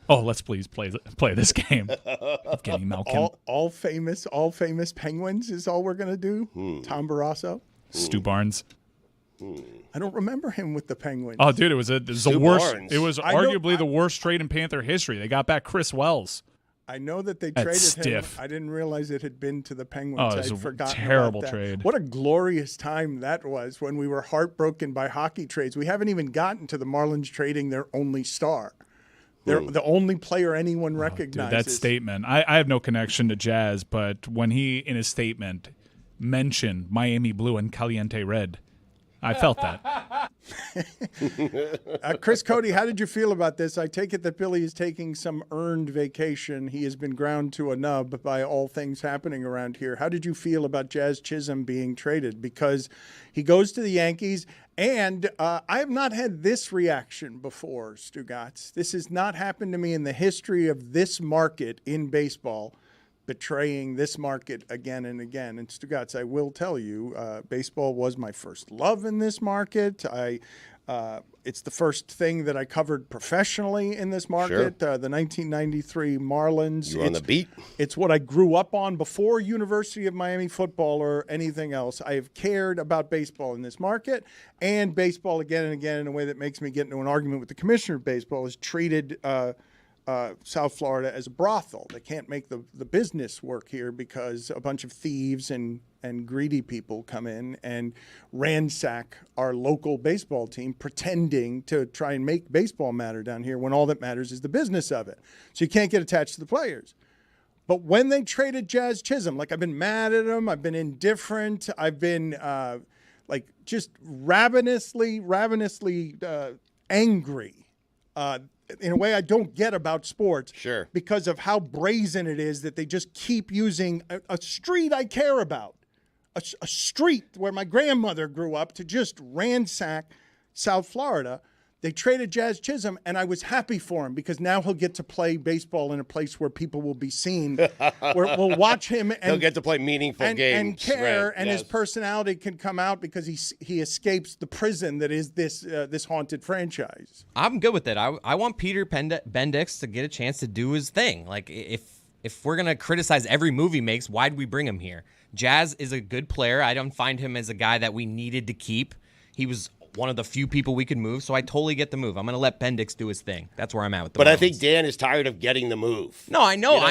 Oh, let's please play this game of getting Malkin. All famous Penguins is all we're gonna do. Tom Barrasso, Stu Barnes. I don't remember him with the Penguins. Oh, dude, it was the worst. Barnes. It was arguably the worst trade in Panther history. They got back Chris Wells. I know that they That's traded him. stiff. I didn't realize it had been to the Penguins. Oh, it was I'd a forgotten terrible about that. trade. What a glorious time that was when we were heartbroken by hockey trades. We haven't even gotten to the Marlins trading their only star. They're the only player anyone recognizes. Dude, that statement. I have no connection to Jazz, but when he, in his statement, mentioned Miami Blue and Caliente Red, I felt that. Chris Cody, how did you feel about this? I take it that Billy is taking some earned vacation. He has been ground to a nub by all things happening around here. How did you feel about Jazz Chism being traded? Because he goes to the Yankees, and I have not had this reaction before, Stugotz. This has not happened to me in the history of this market in baseball, betraying this market again and again. And Stugotz, I will tell you, baseball was my first love in this market. It's the first thing that I covered professionally in this market. Sure. The 1993 Marlins. You were on the beat. It's what I grew up on before University of Miami football or anything else. I have cared about baseball in this market, and baseball again and again in a way that makes me get into an argument with the commissioner of baseball is treated South Florida as a brothel. They can't make the business work here because a bunch of thieves and greedy people come in and ransack our local baseball team, pretending to try and make baseball matter down here when all that matters is the business of it. So you can't get attached to the players. But when they traded Jazz Chism, like, I've been mad at them, I've been indifferent, I've been just ravenously angry. In a way I don't get about sports. Sure. Because of how brazen it is that they just keep using a street I care about, a street where my grandmother grew up, to just ransack South Florida. They traded Jazz Chism, and I was happy for him because now he'll get to play baseball in a place where people will be seen, where we'll watch him. And he'll get to play meaningful games. And care, right. and his personality can come out because he escapes the prison that is this haunted franchise. I'm good with it. I want Peter Bendix to get a chance to do his thing. Like, if we're going to criticize every move he makes, why'd we bring him here? Jazz is a good player. I don't find him as a guy that we needed to keep. He was one of the few people we could move, so I totally get the move. I'm going to let Bendix do his thing. That's where I'm at with the Marlins. I think Dan is tired of getting the move. No, I know. You know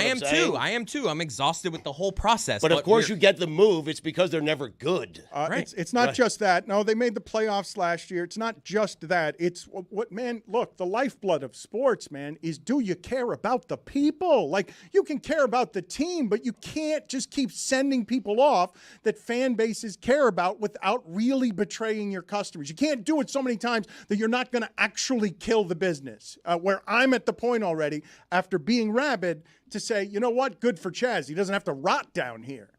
I am too. I'm exhausted with the whole process. But of course you get the move. It's because they're never good. Right. It's not just that. No, they made the playoffs last year. It's not just that. It's look, the lifeblood of sports, man, is, do you care about the people? Like, you can care about the team, but you can't just keep sending people off that fan bases care about without really betraying your customers. You can't do it so many times that you're not going to actually kill the business. Where I'm at the point already, after being rabid, to say, you know what, good for Chaz. He doesn't have to rot down here.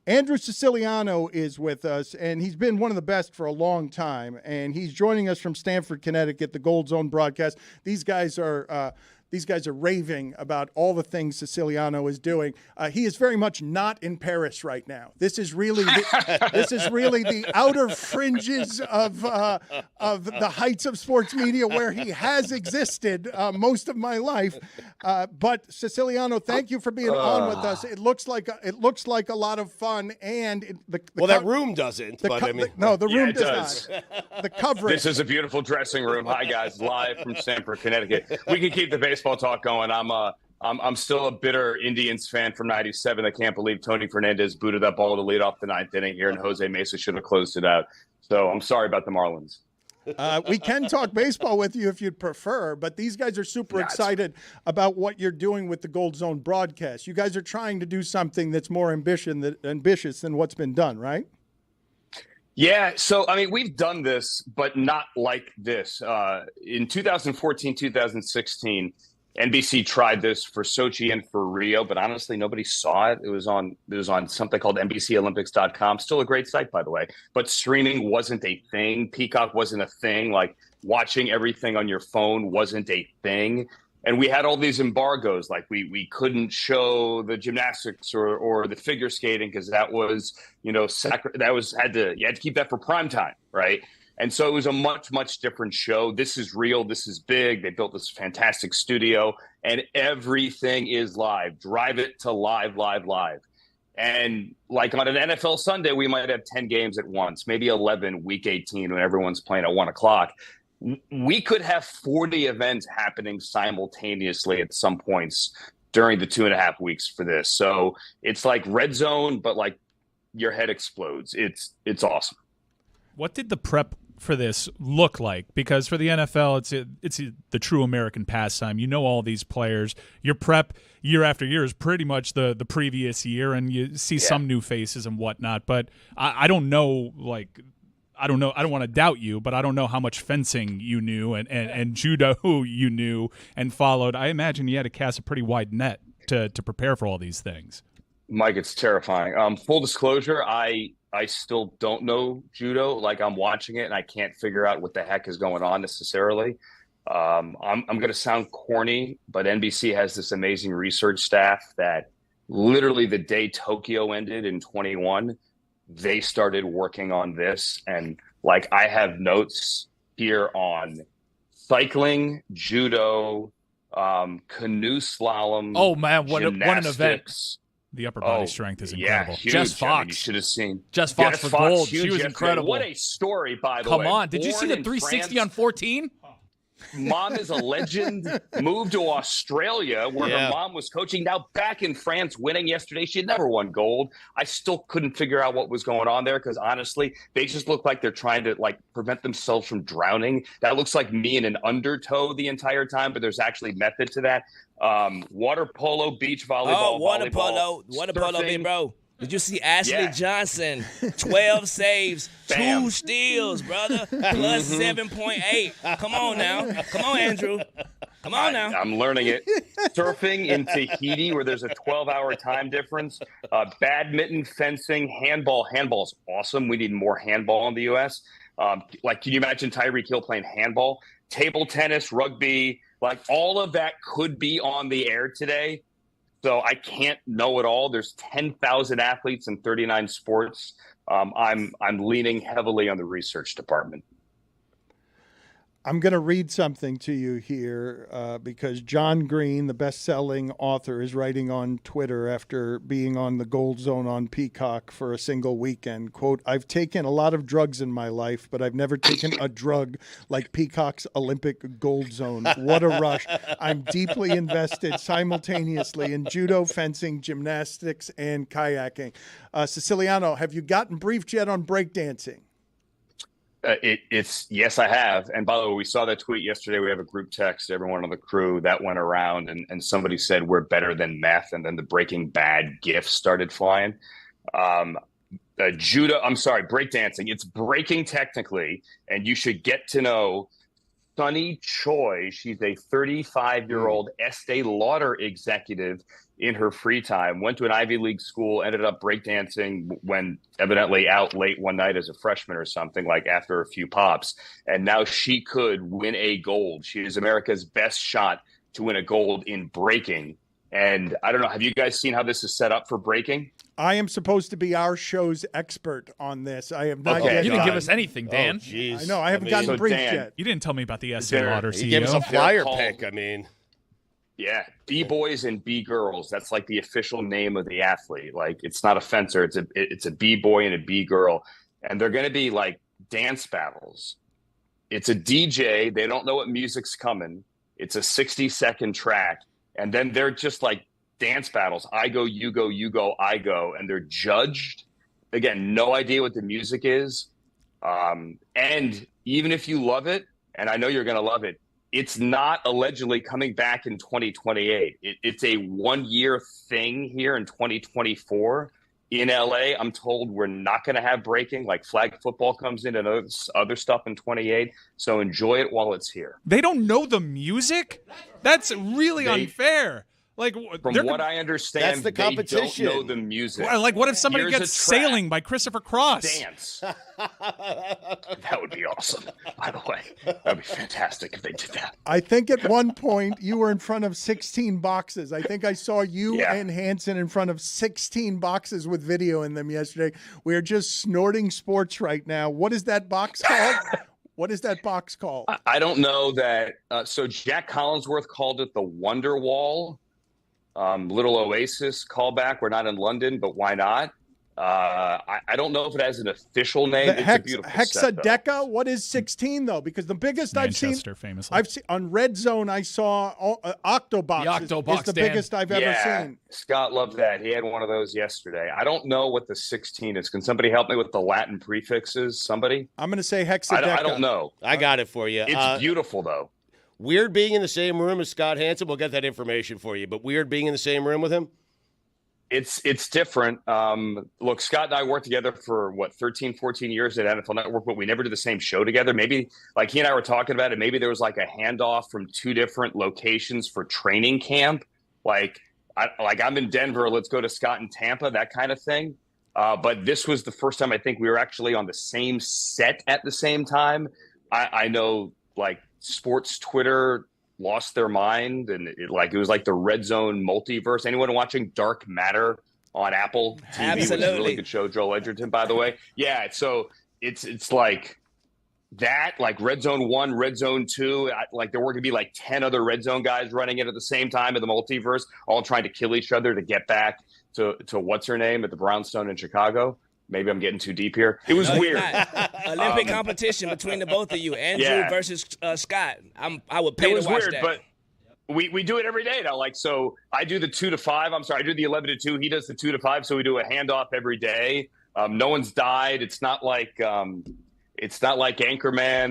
Andrew Siciliano is with us, and he's been one of the best for a long time, and he's joining us from Stamford, Connecticut, the Gold Zone broadcast. These guys are raving about all the things Siciliano is doing. He is very much not in Paris right now. This is really the outer fringes of the heights of sports media where he has existed most of my life. But Siciliano, thank you for being on with us. It looks like a lot of fun, and that room doesn't. The room does not. The coverage. This is a beautiful dressing room. Hi guys, live from Stamford, Connecticut. We can keep the baseball talk going. I'm still a bitter Indians fan from '97. I can't believe Tony Fernandez booted that ball to lead off the ninth inning here, and Jose Mesa should have closed it out. So I'm sorry about the Marlins. We can talk baseball with you if you'd prefer, but these guys are super excited about what you're doing with the Gold Zone broadcast. You guys are trying to do something that's more ambitious than what's been done, right? Yeah, so, I mean, we've done this, but not like this. In 2014, 2016, NBC tried this for Sochi and for Rio, but honestly, nobody saw it. It was on something called NBCOlympics.com. Still a great site, by the way. But streaming wasn't a thing. Peacock wasn't a thing. Like, watching everything on your phone wasn't a thing. And we had all these embargoes, like we couldn't show the gymnastics or the figure skating because that was, you had to keep that for prime time, right? And so it was a much, much different show. This is real. This is big. They built this fantastic studio, and everything is live. Drive it to live. And like on an NFL Sunday, we might have 10 games at once, maybe 11 week 18 when everyone's playing at 1 o'clock. We could have 40 events happening simultaneously at some points during the 2.5 weeks for this. So it's like Red Zone, but like your head explodes. It's awesome. What did the prep for this look like? Because for the NFL, it's the true American pastime. You know all these players. Your prep year after year is pretty much the previous year, and you see some new faces and whatnot. But I don't know, like, I don't know. I don't want to doubt you, but I don't know how much fencing you knew and judo you knew and followed. I imagine you had to cast a pretty wide net to prepare for all these things. Mike, it's terrifying. Full disclosure, I still don't know judo. Like, I'm watching it and I can't figure out what the heck is going on necessarily. I'm going to sound corny, but NBC has this amazing research staff that literally the day Tokyo ended in 21, they started working on this. And like, I have notes here on cycling, judo, canoe slalom. Oh man, what an event! gymnastics. The upper body strength is incredible. Yeah, huge. Jess Fox. I mean, you should have seen Jess Fox for gold. huge She was yesterday. incredible. What a story, by the way. Come on. Did you see the Born in 360 France. on 14? Mom is a legend. Moved to Australia where Yeah. her mom was coaching. Now back in France, winning yesterday. She had never won gold. I still couldn't figure out what was going on there because honestly, they just look like they're trying to like prevent themselves from drowning. That looks like me in an undertow the entire time, but there's actually method to that. Water polo, beach volleyball, water volleyball, polo, big surfing. bro. Did you see Ashley Yeah. Johnson? 12 saves, Bam. 2 steals, brother. Plus 7.8. Come on now. Come on, Andrew. Come on now. I'm learning it. Surfing in Tahiti, where there's a 12-hour time difference. Badminton, fencing, handball. Handball's awesome. We need more handball in the U.S. Like, can you imagine Tyreek Hill playing handball? Table tennis, rugby, like all of that could be on the air today. So I can't know it all. There's 10,000 athletes in 39 sports. I'm leaning heavily on the research department. I'm going to read something to you here because John Green, the best-selling author, is writing on Twitter after being on the Gold Zone on Peacock for a single weekend. Quote, I've taken a lot of drugs in my life, but I've never taken a drug like Peacock's Olympic Gold Zone. What a rush. I'm deeply invested simultaneously in judo, fencing, gymnastics, and kayaking. Siciliano, have you gotten briefed yet on breakdancing? It's yes, I have. And by the way, we saw that tweet yesterday. We have a group text, everyone on the crew that went around, and somebody said we're better than meth, and then the Breaking Bad gif started flying. Breakdancing. It's breaking technically, and you should get to know Sunny Choi. She's a 35-year-old Estee Lauder executive in her free time, went to an Ivy League school, ended up breakdancing when evidently out late one night as a freshman or something, like after a few pops. And now she could win a gold. She is America's best shot to win a gold in breaking. And I don't know, have you guys seen how this is set up for breaking? I am supposed to be our show's expert on this. I have not yet. You didn't give us anything, Dan. Oh, jeez. I know. I haven't gotten briefed Dan, yet. You didn't tell me about the Estee Lauder He gave us CEO. a flyer called- pick. I mean, Yeah, B-boys and B-girls. That's like the official name of the athlete. Like, it's not a fencer. It's a B-boy and a B-girl. And they're going to be like dance battles. It's a DJ. They don't know what music's coming. It's a 60-second track. And then they're just like dance battles. I go, you go, I go. And they're judged. Again, no idea what the music is. And even if you love it, and I know you're going to love it, it's not allegedly coming back in 2028. It's a one-year thing here in 2024. In LA, I'm told we're not going to have breaking. Like, flag football comes in and other stuff in 28. So enjoy it while it's here. They don't know the music? That's really unfair. Like, From what I understand, That's the competition. They don't know the music. Like, what if somebody Here's gets a track. Sailing by Christopher Cross? Dance. That would be awesome, by the way. That would be fantastic if they did that. I think at one point you were in front of 16 boxes. I think I saw you Yeah. and Hanson in front of 16 boxes with video in them yesterday. We are just snorting sports right now. What is that box called? What is that box called? I don't know that. So Jack Collinsworth called it the Wonder Wall. Little Oasis callback. We're not in London, but why not? I don't know if it has an official name. The It's a beautiful set, though. hexadeca. What is 16 though? Because the biggest Manchester, famously. I've seen on Red Zone. I saw Octobox. The Octobox, is the Dan. biggest I've ever seen. Scott loved that. He had one of those yesterday. I don't know what the 16 is. Can somebody help me with the Latin prefixes? Somebody? I'm going to say hexadeca. I don't know. I got it for you. It's beautiful, though. Weird being in the same room as Scott Hansen. We'll get that information for you. But weird being in the same room with him? It's different. Look, Scott and I worked together for 13, 14 years at NFL Network, but we never did the same show together. Maybe like he and I were talking about it. Maybe there was like a handoff from two different locations for training camp. I'm in Denver. Let's go to Scott in Tampa, that kind of thing. But this was the first time I think we were actually on the same set at the same time. I know like sports Twitter lost their mind, and it was like the Red Zone multiverse. Anyone watching Dark Matter on Apple TV? Absolutely. Which is a really good show. Joel Edgerton, by the way. Yeah, so it's like that, like Red Zone 1, Red Zone 2. Like there were going to be like 10 other Red Zone guys running it at the same time in the multiverse, all trying to kill each other to get back to what's her name at the Brownstone in Chicago. Maybe I'm getting too deep here. It was weird. Olympic competition between the both of you, Andrew versus Scott. I would pay to watch that. But we do it every day now. Like, so I do the 2 to 5. I'm sorry, I do the 11 to 2. He does the 2 to 5. So we do a handoff every day. No one's died. It's not like Anchorman.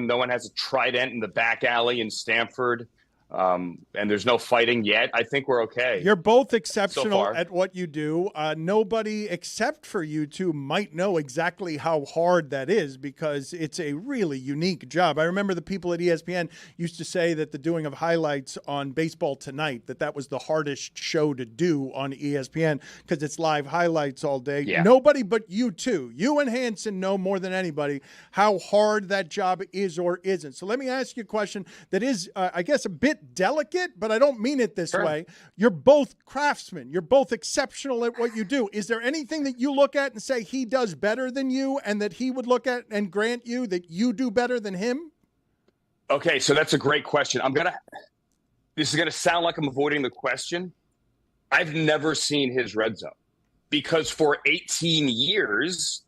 No one has a trident in the back alley in Stanford. And there's no fighting yet. I think we're okay. You're both exceptional at what you do. Nobody except for you two might know exactly how hard that is because it's a really unique job. I remember the people at ESPN used to say that the doing of highlights on Baseball Tonight, that was the hardest show to do on ESPN because it's live highlights all day. Yeah. Nobody but you two, you and Hanson, know more than anybody how hard that job is or isn't. So let me ask you a question that is, I guess, a bit delicate, but I don't mean it this way. You're both craftsmen. You're both exceptional at what you do. Is there anything that you look at and say he does better than you and that he would look at and grant you that you do better than him? Okay, so that's a great question. This is going to sound like I'm avoiding the question. I've never seen his red zone because for 18 years,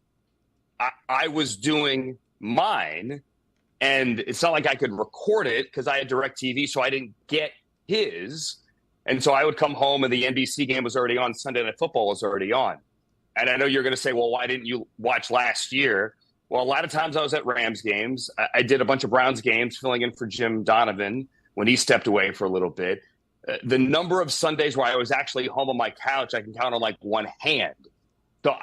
I was doing mine. And it's not like I could record it because I had DirecTV, so I didn't get his. And so I would come home and the NBC game was already on. Sunday Night Football was already on. And I know you're going to say, well, why didn't you watch last year? Well, a lot of times I was at Rams games. I did a bunch of Browns games filling in for Jim Donovan when he stepped away for a little bit. The number of Sundays where I was actually home on my couch, I can count on like one hand. So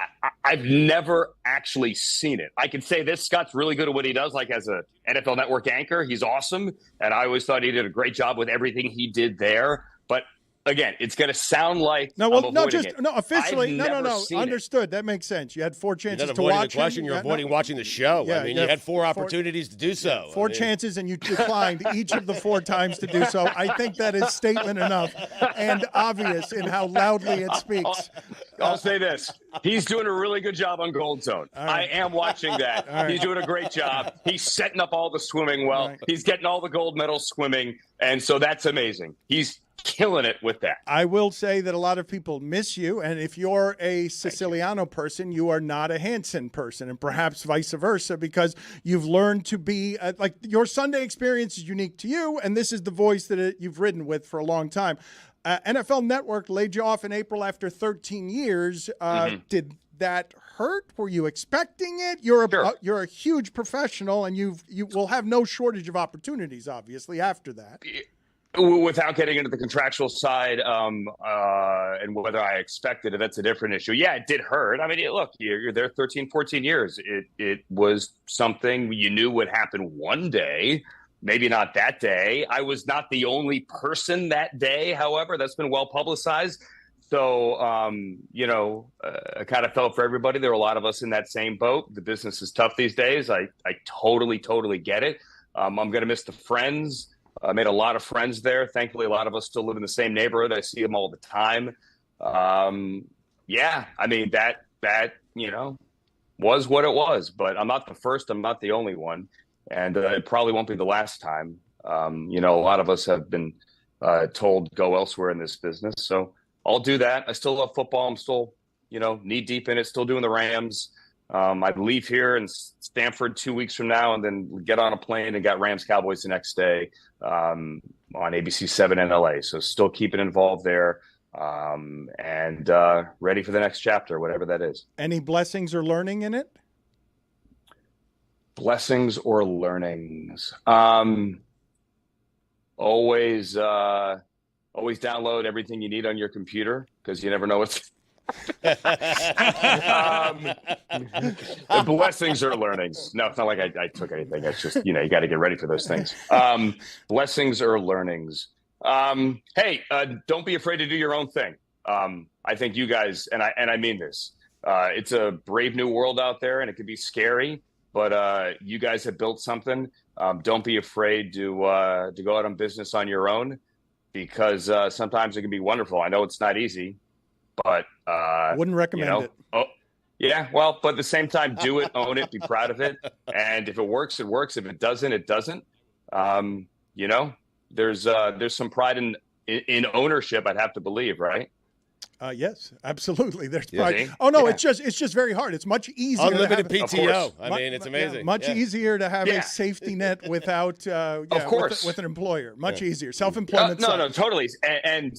I've never actually seen it. I can say this, Scott's really good at what he does, like as a NFL Network anchor. He's awesome. And I always thought he did a great job with everything he did there. But again, it's going to sound like officially. No. Understood. That makes sense. You had 4 chances to watch the question. You're avoiding watching the show. Yeah, you had 4 opportunities to do so. 4 chances, and you declined each of the 4 times to do so. I think that is statement enough and obvious in how loudly it speaks. I'll say this. He's doing a really good job on Gold Zone. Right. I am watching that. Right. He's doing a great job. He's setting up all the swimming well. Right. He's getting all the gold medals swimming. And so that's amazing. He's killing it with that. I will say that a lot of people miss you, and if you're a Siciliano person, you are not a Hanson person, and perhaps vice versa, because you've learned to be like your Sunday experience is unique to you, and this is the voice that you've ridden with for a long time. NFL Network laid you off in April after 13 years. Did that hurt? Were you expecting it? You're a huge professional, and you will have no shortage of opportunities, obviously, after that. Without getting into the contractual side and whether I expected it, that's a different issue. Yeah, it did hurt. I mean, look, you're there 13, 14 years. It was something you knew would happen one day, maybe not that day. I was not the only person that day, however. That's been well publicized. So, I kind of felt for everybody. There were a lot of us in that same boat. The business is tough these days. I totally get it. I'm going to miss the friends. I made a lot of friends there. Thankfully, a lot of us still live in the same neighborhood. I see them all the time. I mean, that was what it was. But I'm not the first. I'm not the only one. And it probably won't be the last time. A lot of us have been told go elsewhere in this business. So I'll do that. I still love football. I'm still, knee deep in it, still doing the Rams. I leave here in Stanford 2 weeks from now and then get on a plane and got Rams Cowboys the next day on ABC 7 in LA. So still keeping involved there and ready for the next chapter, whatever that is. Any blessings or learning in it? Blessings or learnings? Always download everything you need on your computer because you never know Blessings or learnings. No, it's not like I took anything. It's just, you got to get ready for those things. Blessings or learnings. Hey, don't be afraid to do your own thing. I think you guys, and I mean this, it's a brave new world out there, and it can be scary, but you guys have built something. Don't be afraid to go out on business on your own, because sometimes it can be wonderful. I know it's not easy, but wouldn't recommend it. Oh, yeah. Well, but at the same time, do it, own it, be proud of it, and if it works, it works. If it doesn't, it doesn't. There's some pride in ownership. I'd have to believe, right? Yes, absolutely. There's pride. Oh no, it's just very hard. It's much easier. Unlimited PTO. I mean, it's amazing. Much easier to have a safety net without, of course, with an employer. Much easier. Self-employment. No, totally. And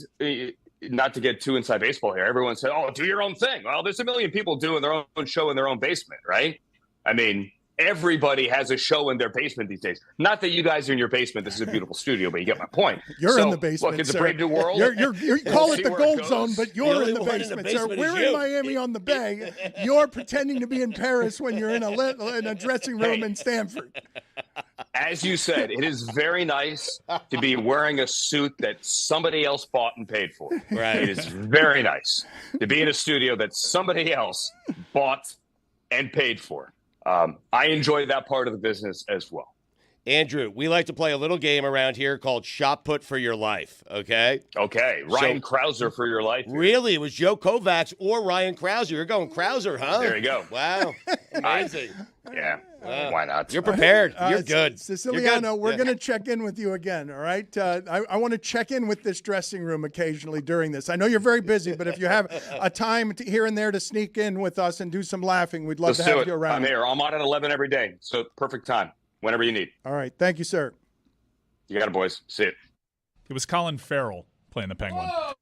not to get too inside baseball here. Everyone said, "Oh, do your own thing." Well, there's a million people doing their own show in their own basement, right? I mean, everybody has a show in their basement these days. Not that you guys are in your basement. This is a beautiful studio, but you get my point. You're in the basement. Look, it's a brave new world. You call it the gold zone, but you're in the basement, sir. We're in Miami on the Bay. You're pretending to be in Paris when you're in a dressing room in Stanford. As you said, it is very nice to be wearing a suit that somebody else bought and paid for. Right. It is very nice to be in a studio that somebody else bought and paid for. I enjoy that part of the business as well. Andrew, we like to play a little game around here called Shot Put for Your Life, okay? Okay. Ryan Krauser for your life. Here. Really? It was Joe Kovacs or Ryan Krauser. You're going Krauser, huh? There you go. Wow. Amazing. Yeah. Why not? You're prepared. You're good. Siciliano, we're going to check in with you again, all right? I want to check in with this dressing room occasionally during this. I know you're very busy, but if you have a time here and there to sneak in with us and do some laughing, we'd love to have you around. I'm here. I'm on at 11 every day, so perfect time. Whenever you need. All right. Thank you, sir. You got it, boys. See it. It was Colin Farrell playing the Penguin. Whoa!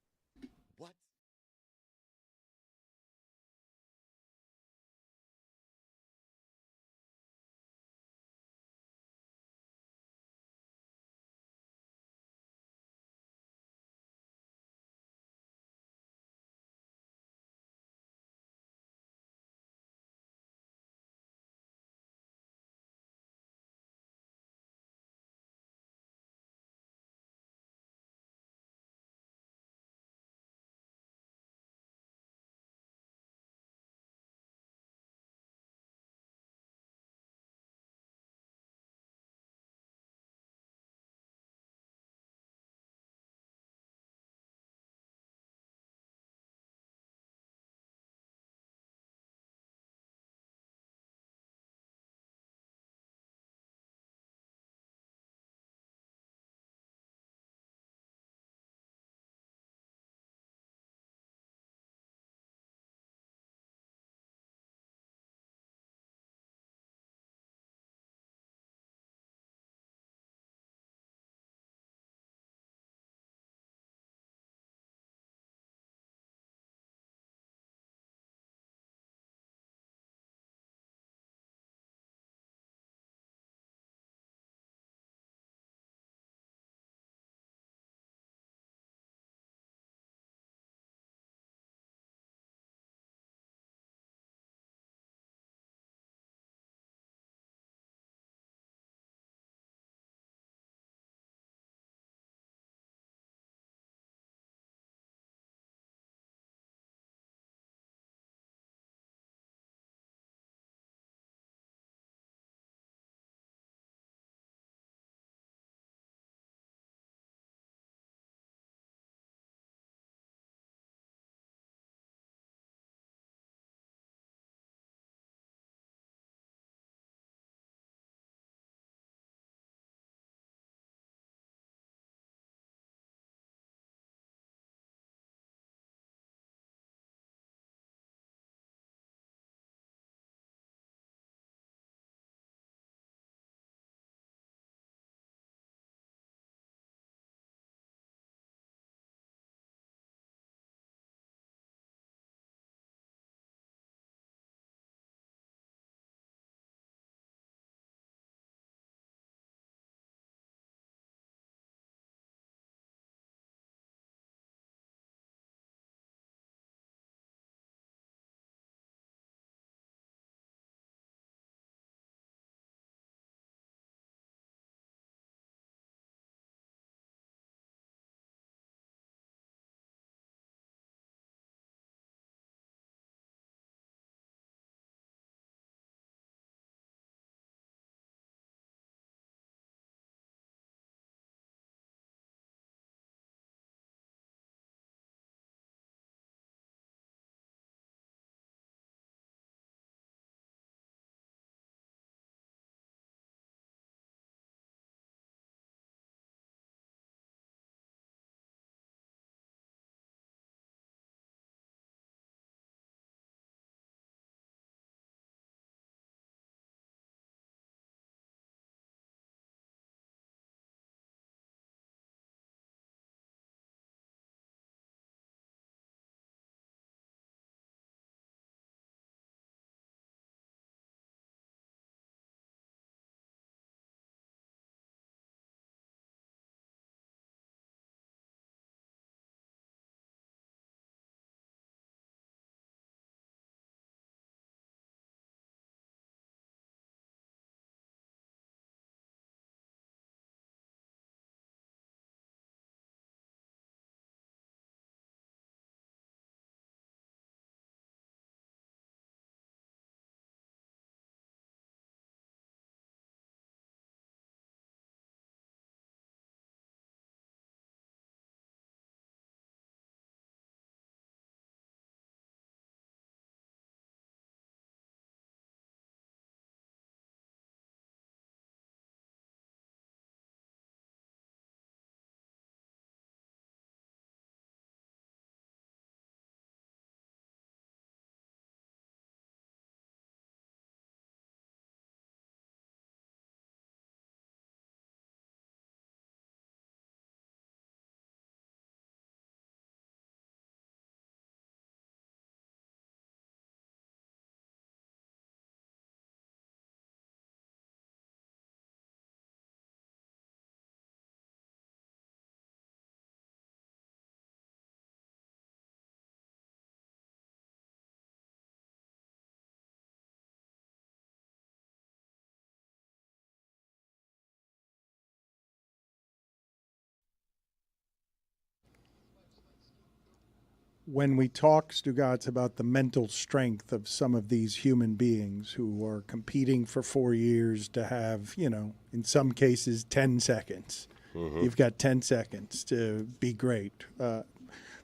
when we talk, Stugotz, about the mental strength of some of these human beings who are competing for 4 years to have, in some cases, 10 seconds. Mm-hmm. You've got 10 seconds to be great.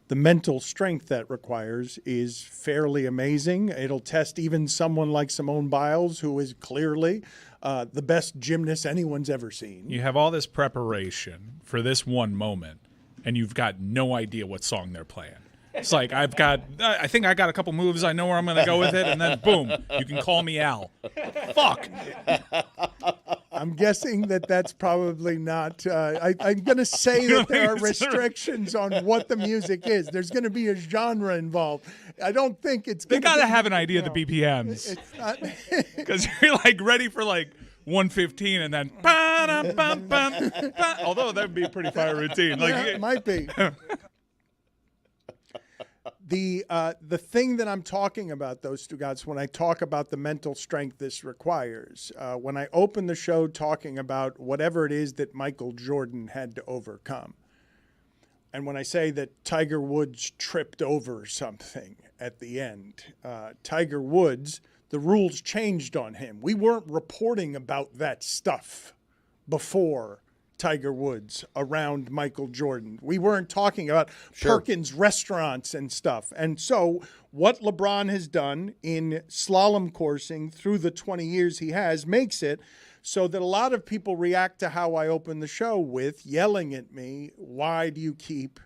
The mental strength that requires is fairly amazing. It'll test even someone like Simone Biles, who is clearly the best gymnast anyone's ever seen. You have all this preparation for this one moment, and you've got no idea what song they're playing. It's like, I think I got a couple moves. I know where I'm going to go with it. And then, boom, you can call me Al. Fuck. I'm guessing that's probably not. I'm going to say that there are restrictions on what the music is. There's going to be a genre involved. I don't think it's. They got to have an idea of the BPMs. It's not. Because you're ready for 115 and then. Although that would be a pretty fire routine. It might be. The thing that I'm talking about, though, Stugotz, when I talk about the mental strength this requires, when I open the show talking about whatever it is that Michael Jordan had to overcome, and when I say that Tiger Woods tripped over something at the end, Tiger Woods, the rules changed on him. We weren't reporting about that stuff before Tiger Woods around Michael Jordan. We weren't talking about Perkins restaurants and stuff. And so what LeBron has done in slalom coursing through the 20 years he has makes it so that a lot of people react to how I open the show with yelling at me, why do you keep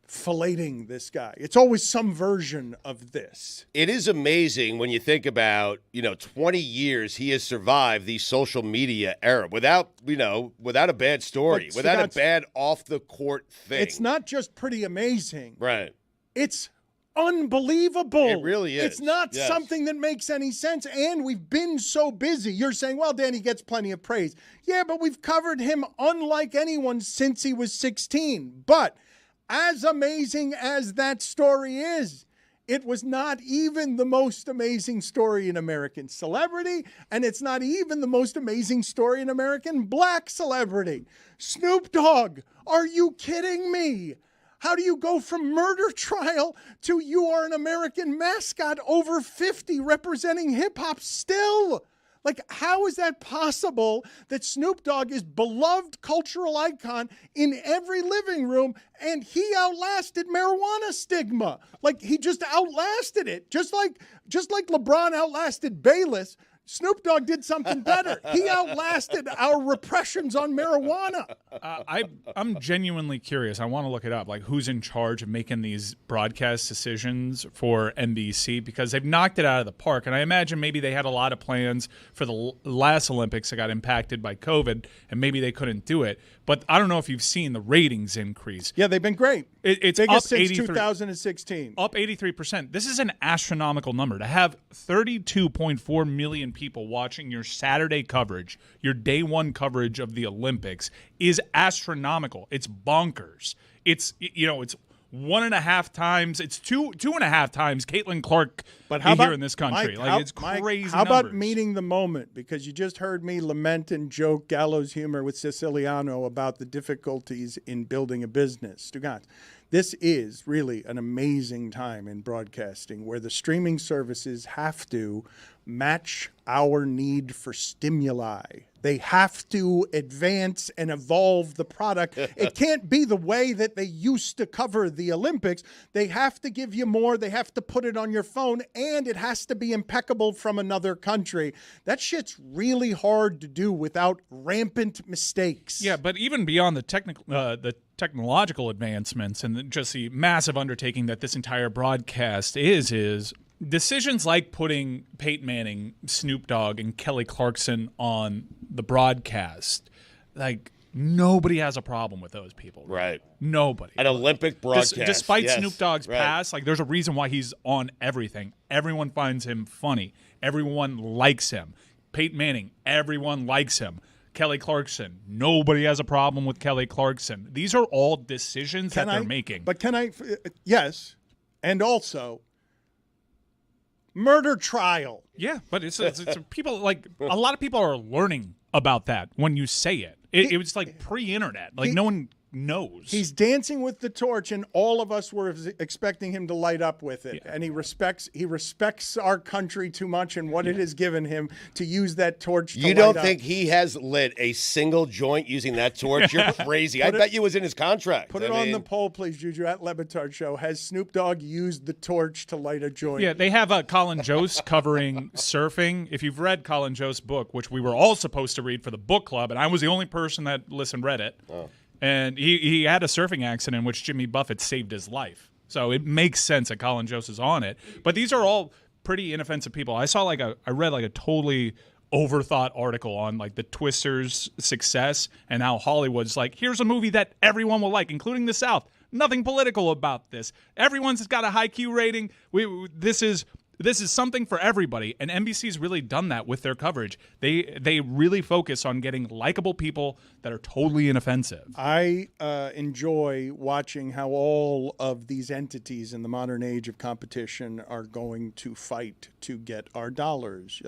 filleting this guy? It's always some version of this. It is amazing when you think about, 20 years he has survived the social media era without a bad story, without a bad off the court thing. It's not just pretty amazing. Right. It's unbelievable. It really is. It's not something that makes any sense. And we've been so busy. You're saying, well, Danny gets plenty of praise. Yeah, but we've covered him unlike anyone since he was 16. But as amazing as that story is, it was not even the most amazing story in American celebrity, and it's not even the most amazing story in American black celebrity. Snoop Dogg, are you kidding me? How do you go from murder trial to you are an American mascot over 50 representing hip-hop still? How is that possible that Snoop Dogg is beloved cultural icon in every living room and he outlasted marijuana stigma? He just outlasted it. Just like LeBron outlasted Bayless, Snoop Dogg did something better. He outlasted our repressions on marijuana. I'm genuinely curious. I want to look it up. Who's in charge of making these broadcast decisions for NBC? Because they've knocked it out of the park. And I imagine maybe they had a lot of plans for the last Olympics that got impacted by COVID, and maybe they couldn't do it. But I don't know if you've seen the ratings increase. Yeah, they've been great. It's biggest up since 83, 2016. Up 83%. This is an astronomical number. To have 32.4 million people watching your Saturday coverage, your day one coverage of the Olympics, is astronomical. It's bonkers. It's 1.5 times. It's 2.5 times Caitlin Clark here in this country. It's crazy. How about meeting the moment? Because you just heard me lament and joke gallows humor with Siciliano about the difficulties in building a business. Stugotz, this is really an amazing time in broadcasting where the streaming services have to match our need for stimuli. They have to advance and evolve the product. It can't be the way that they used to cover the Olympics. They have to give you more. They have to put it on your phone, and it has to be impeccable from another country. That shit's really hard to do without rampant mistakes. Yeah, but even beyond the technological advancements and just the massive undertaking that this entire broadcast is decisions like putting Peyton Manning, Snoop Dogg, and Kelly Clarkson on the broadcast, nobody has a problem with those people. Right. Nobody. An Olympic broadcast. Despite Snoop Dogg's past, there's a reason why he's on everything. Everyone finds him funny. Everyone likes him. Peyton Manning, everyone likes him. Kelly Clarkson, nobody has a problem with Kelly Clarkson. These are all decisions that they're making. But yes, and also murder trial. Yeah, but it's people a lot of people are learning about that when you say it. It was pre-internet. No one knows. He's dancing with the torch, and all of us were expecting him to light up with it. And he respects our country too much and what it has given him to use that torch. You don't think he has lit a single joint using that torch? You're crazy. I bet you it was in his contract. Put it on the poll, please, Juju, at Le Batard Show. Has Snoop Dogg used the torch to light a joint? Yeah, they have Colin Jost covering surfing. If you've read Colin Jost's book, which we were all supposed to read for the book club, and I was the only person that read it. Oh. And he had a surfing accident in which Jimmy Buffett saved his life. So it makes sense that Colin Jost is on it. But these are all pretty inoffensive people. I read a totally overthought article on like the Twisters' success and how Hollywood's like, here's a movie that everyone will like, including the South. Nothing political about this. Everyone's got a high Q rating. This is something for everybody, and NBC's really done that with their coverage. They really focus on getting likable people that are totally inoffensive. I enjoy watching how all of these entities in the modern age of competition are going to fight to get our dollars.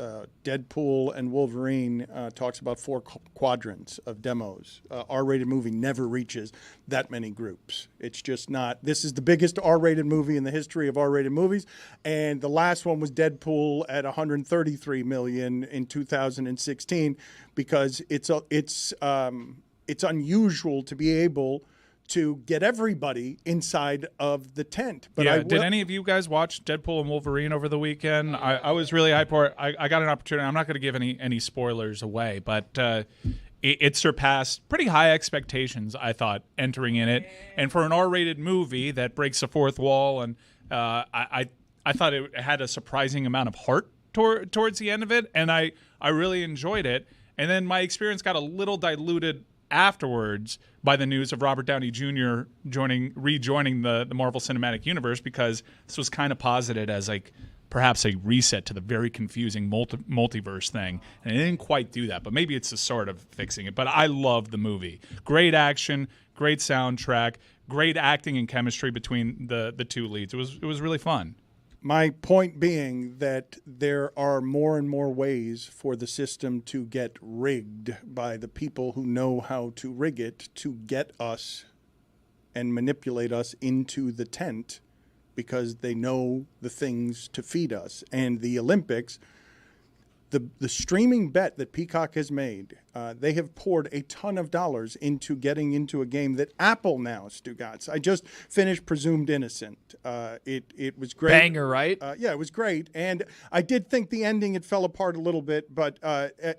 Deadpool and Wolverine talks about 4 quadrants of demos. R-rated movie never reaches that many groups. It's just not. This is the biggest R-rated movie in the history of R-rated movies, and the last one was Deadpool at $133 million in 2016 because it's unusual to be able to get everybody inside of the tent. But did any of you guys watch Deadpool and Wolverine over the weekend? I was really hyped for it. I got an opportunity. I'm not going to give any spoilers away, but it surpassed pretty high expectations, I thought, entering in it. And for an R-rated movie that breaks the fourth wall, and I thought it had a surprising amount of heart towards the end of it, and I really enjoyed it. And then my experience got a little diluted afterwards by the news of Robert Downey Jr. rejoining the Marvel Cinematic Universe, because this was kind of posited as like perhaps a reset to the very confusing multiverse thing, and it didn't quite do that. But maybe it's the sort of fixing it. But I love the movie. Great action, great soundtrack, great acting and chemistry between the two leads. It was really fun. My point being that there are more and more ways for the system to get rigged by the people who know how to rig it to get us and manipulate us into the tent because they know the things to feed us. And the Olympics, the streaming bet that Peacock has made, they have poured a ton of dollars into getting into a game that Apple now, Stugotz. I just finished Presumed Innocent. It was great. Banger, right? Yeah, it was great. And I did think the ending, it fell apart a little bit, but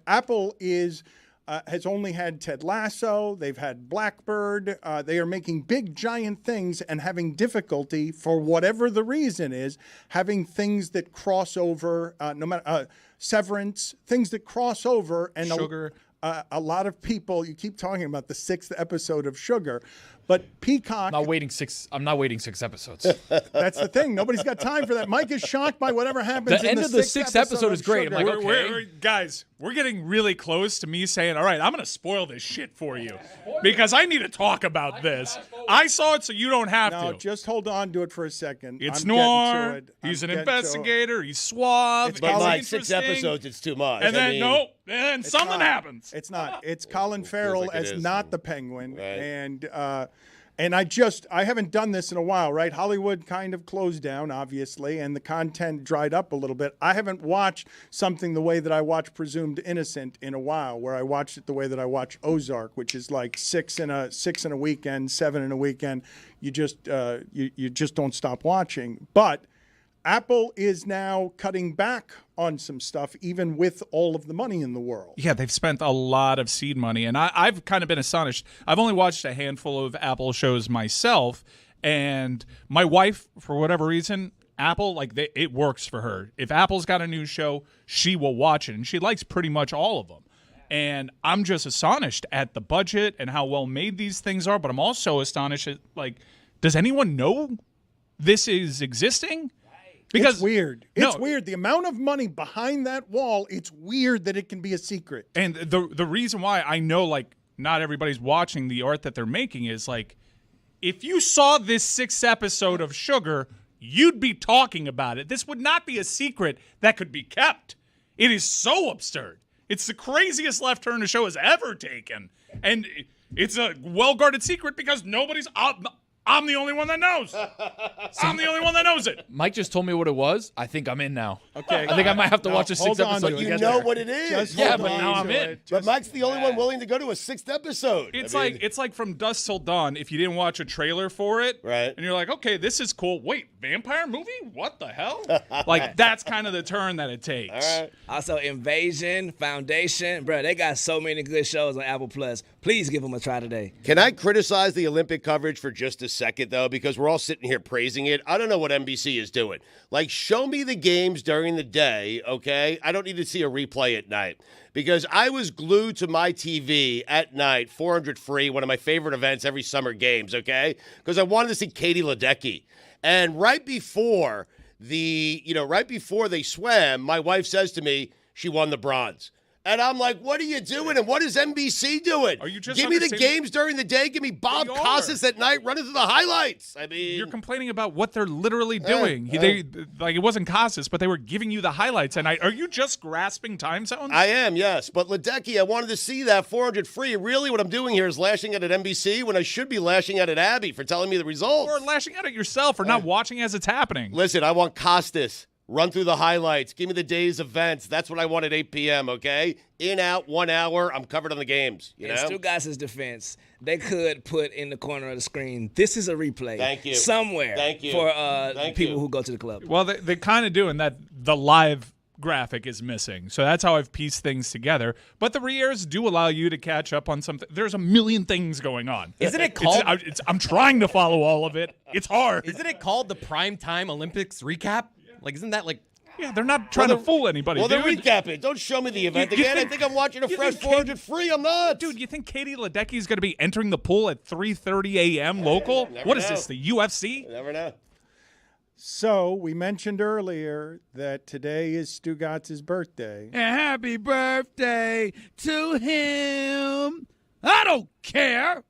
Apple has only had Ted Lasso. They've had Blackbird. They are making big, giant things and having difficulty, for whatever the reason is, having things that cross over, no matter Severance, things that cross over. And Sugar. A lot of people, you keep talking about the 6th episode of Sugar, but Peacock. I'm not waiting 6 episodes. That's the thing. Nobody's got time for that. Mike is shocked by whatever happens. The end of the 6th episode is great. I'm like, okay. Guys, we're getting really close to me saying, all right, I'm going to spoil this shit for you because I need to talk about this. I saw it, so you don't have to. No, just hold on to it for a second. It's noir. He's an investigator. He's suave. But like 6 episodes, it's too much. And then something happens. It's not. It's Colin Farrell like as not the Penguin. Right. And I haven't done this in a while, right? Hollywood kind of closed down, obviously, and the content dried up a little bit. I haven't watched something the way that I watch Presumed Innocent in a while, where I watched it the way that I watch Ozark, which is like 6 in a weekend, 7 in a weekend. You just don't stop watching. But Apple is now cutting back on some stuff, even with all of the money in the world. Yeah, they've spent a lot of seed money, and I've kind of been astonished. I've only watched a handful of Apple shows myself, and my wife, for whatever reason, Apple, it works for her. If Apple's got a new show, she will watch it, and she likes pretty much all of them. And I'm just astonished at the budget and how well made these things are, but I'm also astonished at, does anyone know this is existing? Because it's weird. It's weird. The amount of money behind that wall, it's weird that it can be a secret. And the reason why I know, not everybody's watching the art that they're making is, if you saw this 6th episode of Sugar, you'd be talking about it. This would not be a secret that could be kept. It is so absurd. It's the craziest left turn the show has ever taken. And It's a well-guarded secret because nobody's. I'm the only one that knows. I'm the only one that knows it. Mike just told me what it was. I think I'm in now. Okay. I think I might have to watch a sixth episode. But you know what it is. Yeah, but now I'm in. But Mike's the only one willing to go to a sixth episode. It's like From Dusk Till Dawn. If you didn't watch a trailer for it, right, and you're like, okay, this is cool. Wait, vampire movie? What the hell? Like that's kind of the turn that it takes. All right. Also, Invasion, Foundation, bro. They got so many good shows on Apple Plus. Please give them a try today. Can I criticize the Olympic coverage for just a second, though? Because we're all sitting here praising it. I don't know what NBC is doing. Like, show me the games during the day, okay? I don't need to see a replay at night. Because I was glued to my TV at night, 400 free, one of my favorite events every summer games, okay? Because I wanted to see Katie Ledecky. And right before they swam, my wife says to me, she won the bronze. And I'm like, what are you doing? And what is NBC doing? Are you just give me the games during the day. Give me Bob Costas at night running through the highlights. I mean, you're complaining about what they're literally doing. It wasn't Costas, but they were giving you the highlights. And are you just grasping time zones? I am, yes. But Ledecky, I wanted to see that 400 free. Really, what I'm doing here is lashing out at NBC when I should be lashing out at Abby for telling me the results. Or lashing out at yourself for not watching as it's happening. Listen, I want Costas. Run through the highlights. Give me the day's events. That's what I want at 8 p.m., okay? In, out, 1 hour. I'm covered on the games. You know? In Stugotz' defense, they could put in the corner of the screen, this is a replay. Thank you. Somewhere. Thank you. For Thank people you. who go to the club. Well, they're kind of doing that. The live graphic is missing. So that's how I've pieced things together. But the re-airs do allow you to catch up on something. There's a million things going on. Isn't it called? I'm trying to follow all of it. It's hard. Isn't it called the Primetime Olympics recap? Like, isn't that like... Yeah, they're not trying to fool anybody. Well, dude. they're recapping. Don't show me the event again. I think I'm watching a fresh 400 free. I'm not. Dude, you think Katie Ledecky is going to be entering the pool at 3:30 a.m. local? What is this, the UFC? You never know. So we mentioned earlier that today is Stugotz' birthday. Happy birthday to him. I don't care.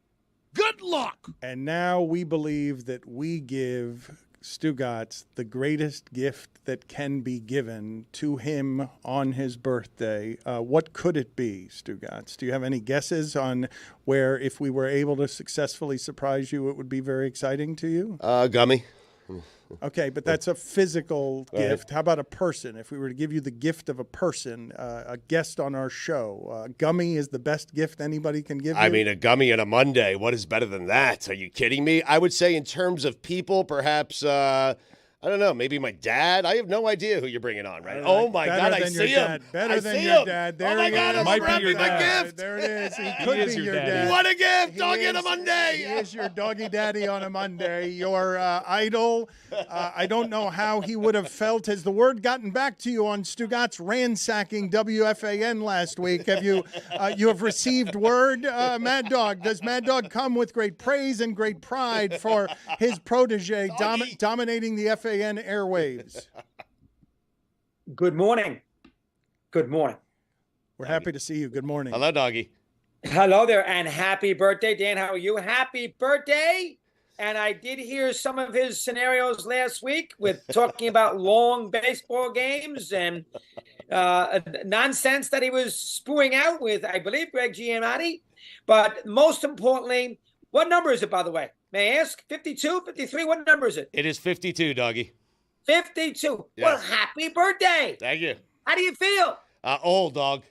Good luck. And now we believe that we give Stugotz the greatest gift that can be given to him on his birthday. What could it be, Stugotz? Do you have any guesses on where, if we were able to successfully surprise you, it would be very exciting to you? Gummy. Okay, but that's a physical gift. How about a person? If we were to give you the gift of a person, a guest on our show, gummy is the best gift anybody can give you? I mean, a gummy on a Monday. What is better than that? Are you kidding me? I would say in terms of people, perhaps, I don't know, maybe my dad. I have no idea who you're bringing on, right? Oh, my God, I see him. Better than your dad. There oh, my God, I'm wrapping my gift. There it is. He could be your dad. What a gift. Doggy on a Monday. He is your doggy daddy on a Monday. Your idol. I don't know how he would have felt. Has the word gotten back to you on Stugotz ransacking WFAN last week? Have you have received word, Mad Dog? Does Mad Dog come with great praise and great pride for his protege dominating the FAN airwaves? Good morning. Good morning. We're happy to see you. Good morning. Hello, Doggy. Hello there, and happy birthday, Dan. How are you? Happy birthday. And I did hear some of his scenarios last week with talking about long baseball games and nonsense that he was spewing out with, I believe, Greg G.O.A.T. But most importantly, what number is it, by the way? May I ask? 52, 53? What number is it? It is 52, Doggy. 52. Yes. Well, happy birthday. Thank you. How do you feel? Old, dog.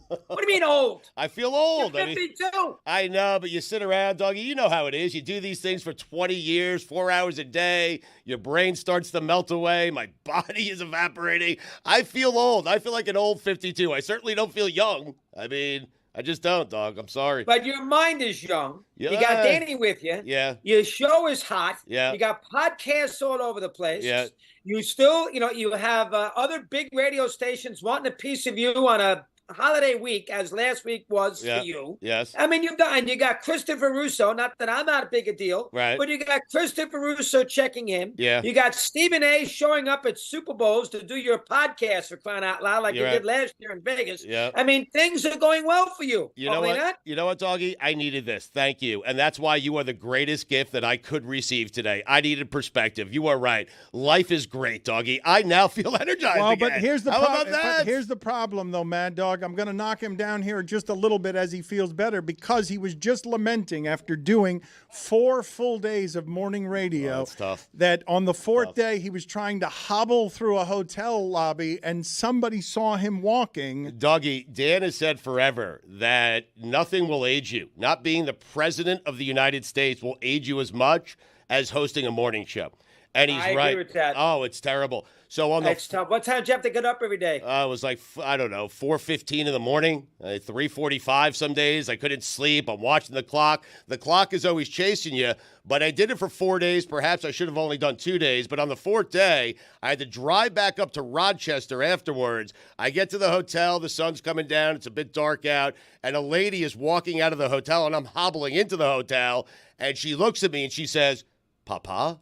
What do you mean old? I feel old. You're 52. I know, but you sit around, Doggy. You know how it is. You do these things for 20 years, 4 hours a day. Your brain starts to melt away. My body is evaporating. I feel old. I feel like an old 52. I certainly don't feel young. I mean, I just don't, dog. I'm sorry. But your mind is young. Yeah. You got Danny with you. Yeah. Your show is hot. Yeah. You got podcasts all over the place. Yeah. You still, you have other big radio stations wanting a piece of you on a holiday week, as last week was for you. Yes. I mean, you got Christopher Russo, not that I'm not a big a deal, right? But you got Christopher Russo checking in. Yeah. You got Stephen A. showing up at Super Bowls to do your podcast, for crying out loud, like you did last year in Vegas. Yeah. I mean, things are going well for you. You know what? You know what, Doggy? I needed this. Thank you. And that's why you are the greatest gift that I could receive today. I needed perspective. You are right. Life is great, Doggy. I now feel energized again. But here's the How about that? Here's the problem, though, Mad Dog. Dog. I'm going to knock him down here just a little bit as he feels better, because he was just lamenting after doing 4 full days of morning radio. That's tough. That on the 4th day, he was trying to hobble through a hotel lobby and somebody saw him walking. Doggy, Dan has said forever that nothing will age you. Not being the president of the United States will age you as much as hosting a morning show. And he's I right. agree with that. Oh, it's terrible. So on It's tough. What time did you have to get up every day? it was like, I don't know, 4:15 in the morning, 3:45 some days. I couldn't sleep. I'm watching the clock. The clock is always chasing you. But I did it for 4 days. Perhaps I should have only done 2 days. But on the 4th day, I had to drive back up to Rochester afterwards. I get to the hotel. The sun's coming down. It's a bit dark out. And a lady is walking out of the hotel, and I'm hobbling into the hotel. And she looks at me, and she says, Papa?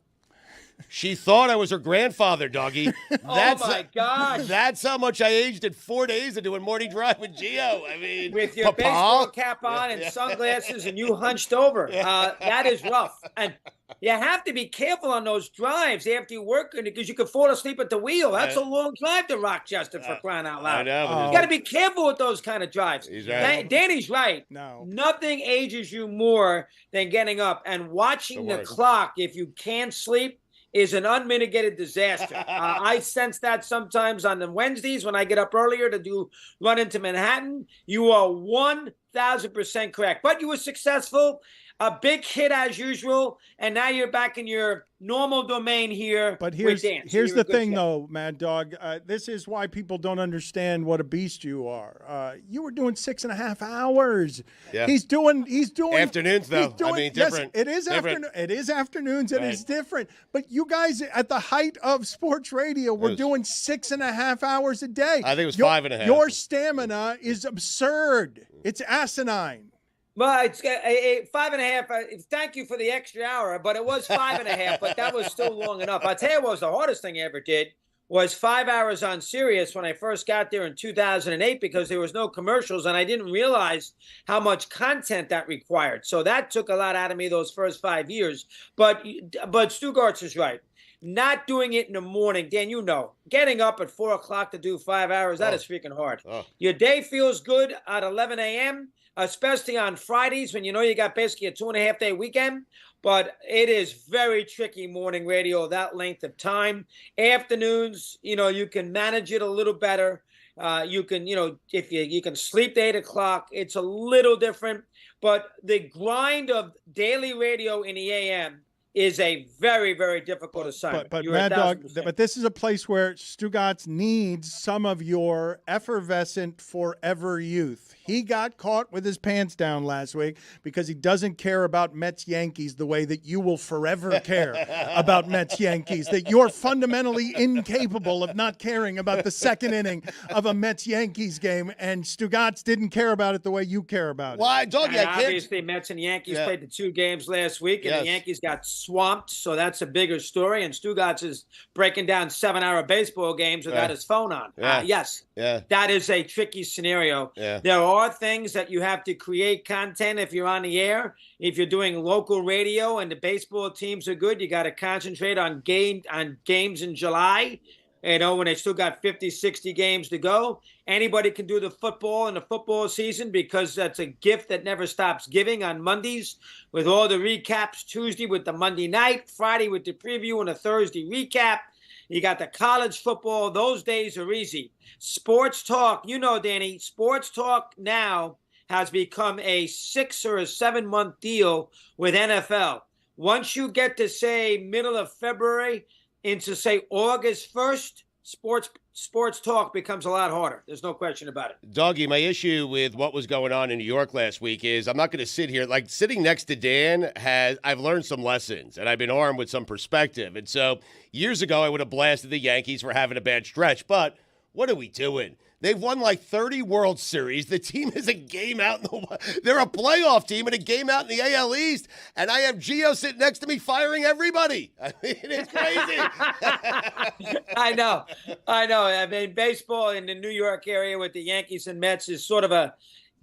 She thought I was her grandfather, Doggy. Oh, my gosh. That's how much I aged in 4 days of doing morning drive with Gio. I mean, With your Papa? baseball cap on and sunglasses and you hunched over. That is rough. And you have to be careful on those drives after you work, because you could fall asleep at the wheel. That's a long drive to Rochester, for crying out loud. I know. You got to be careful with those kind of drives. He's right. Danny's right. No. Nothing ages you more than getting up and watching the clock. If you can't sleep, is an unmitigated disaster. I sense that sometimes on the Wednesdays when I get up earlier to run into Manhattan. You are 1,000% correct. But you were successful. A big hit as usual, and now you're back in your normal domain here. But here's the thing, though, Mad Dog. This is why people don't understand what a beast you are. You were doing 6.5 hours. Yeah. He's doing afternoons, though. Different. Yes, it is afternoon. It is afternoons, and it's different. But you guys, at the height of sports radio, were doing 6.5 hours a day. I think it was 5.5. Your stamina is absurd. It's asinine. Well, it's 5.5. Thank you for the extra hour, but it was 5.5. But that was still long enough. I'll tell you what was the hardest thing I ever did was 5 hours on Sirius when I first got there in 2008, because there was no commercials and I didn't realize how much content that required. So that took a lot out of me those first 5 years. But Stugotz is right. Not doing it in the morning, Dan, getting up at 4 o'clock to do 5 hours, that is freaking hard. Your day feels good at 11 a.m., especially on Fridays when you got basically a 2.5 day weekend. But it is very tricky morning radio, that length of time. Afternoons, you can manage it a little better. You can, if you can sleep to 8 o'clock, it's a little different. But the grind of daily radio in the AM is a very, very difficult assignment. But Mad Dog, but this is a place where Stugotz needs some of your effervescent forever youth. He got caught with his pants down last week because he doesn't care about Mets-Yankees the way that you will forever care about Mets-Yankees, that you're fundamentally incapable of not caring about the second inning of a Mets-Yankees game, and Stugotz didn't care about it the way you care about it. Why, Doggy? I can't. Obviously, Mets and Yankees played the 2 games last week, and the Yankees got swamped, so that's a bigger story. And Stugotz is breaking down 7-hour baseball games without his phone on. Yes, that is a tricky scenario. There are things that you have to create content if you're on the air. If you're doing local radio and the baseball teams are good, you got to concentrate on games in July. When they still got 50, 60 games to go. Anybody can do the football in the football season because that's a gift that never stops giving on Mondays with all the recaps, Tuesday with the Monday night, Friday with the preview, and a Thursday recap. You got the college football. Those days are easy. Sports talk, Danny, sports talk now has become a 6 or a 7 month deal with NFL. Once you get to, say, middle of February, into, say, August 1st, sports talk becomes a lot harder. There's no question about it. Doggy, my issue with what was going on in New York last week is I'm not going to sit here. Like, sitting next to Dan, I've learned some lessons, and I've been armed with some perspective. And so years ago, I would have blasted the Yankees for having a bad stretch. But what are we doing? They've won like 30 World Series. The team is a game out. They're a playoff team and a game out in the AL East. And I have Gio sitting next to me firing everybody. I mean, it's crazy. I know. I mean, baseball in the New York area with the Yankees and Mets is sort of a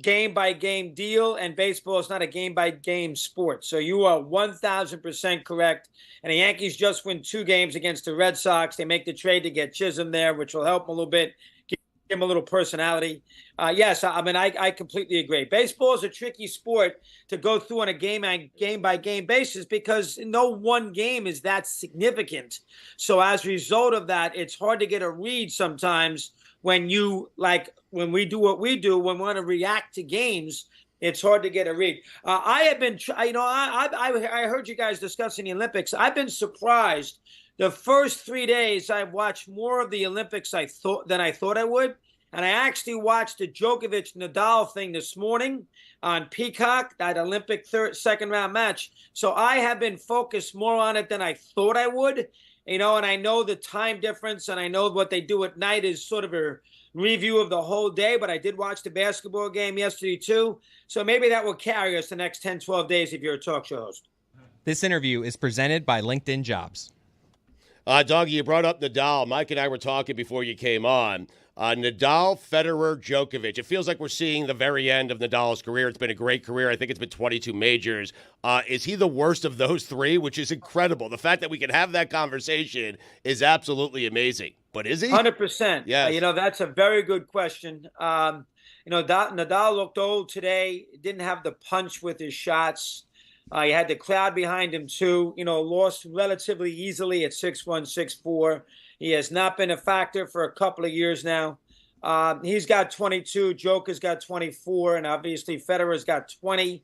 game-by-game deal, and baseball is not a game-by-game sport. So you are 1,000% correct. And the Yankees just win 2 games against the Red Sox. They make the trade to get Chism there, which will help them a little bit. Give him a little personality. Yes, I mean, I completely agree. Baseball is a tricky sport to go through on a game-by-game basis because no one game is that significant. So as a result of that, it's hard to get a read sometimes when we do what we do, when we want to react to games. It's hard to get a read. I have been, I heard you guys discussing the Olympics. I've been surprised. The first 3 days, I've watched more of the Olympics than I thought I would. And I actually watched the Djokovic-Nadal thing this morning on Peacock, that Olympic second-round match. So I have been focused more on it than I thought I would. And I know the time difference, and I know what they do at night is sort of a review of the whole day. But I did watch the basketball game yesterday, too. So maybe that will carry us the next 10, 12 days if you're a talk show host. This interview is presented by LinkedIn Jobs. Doggy, you brought up Nadal. Mike and I were talking before you came on. Nadal, Federer, Djokovic. It feels like we're seeing the very end of Nadal's career. It's been a great career. I think it's been 22 majors. Is he the worst of those three, which is incredible? The fact that we can have that conversation is absolutely amazing. But is he? 100%. Yes. That's a very good question. Nadal looked old today. Didn't have the punch with his shots. He had the crowd behind him, too. Lost relatively easily at 6-1, 6-4. He has not been a factor for a couple of years now. He's got 22. Joker's got 24. And obviously, Federer's got 20.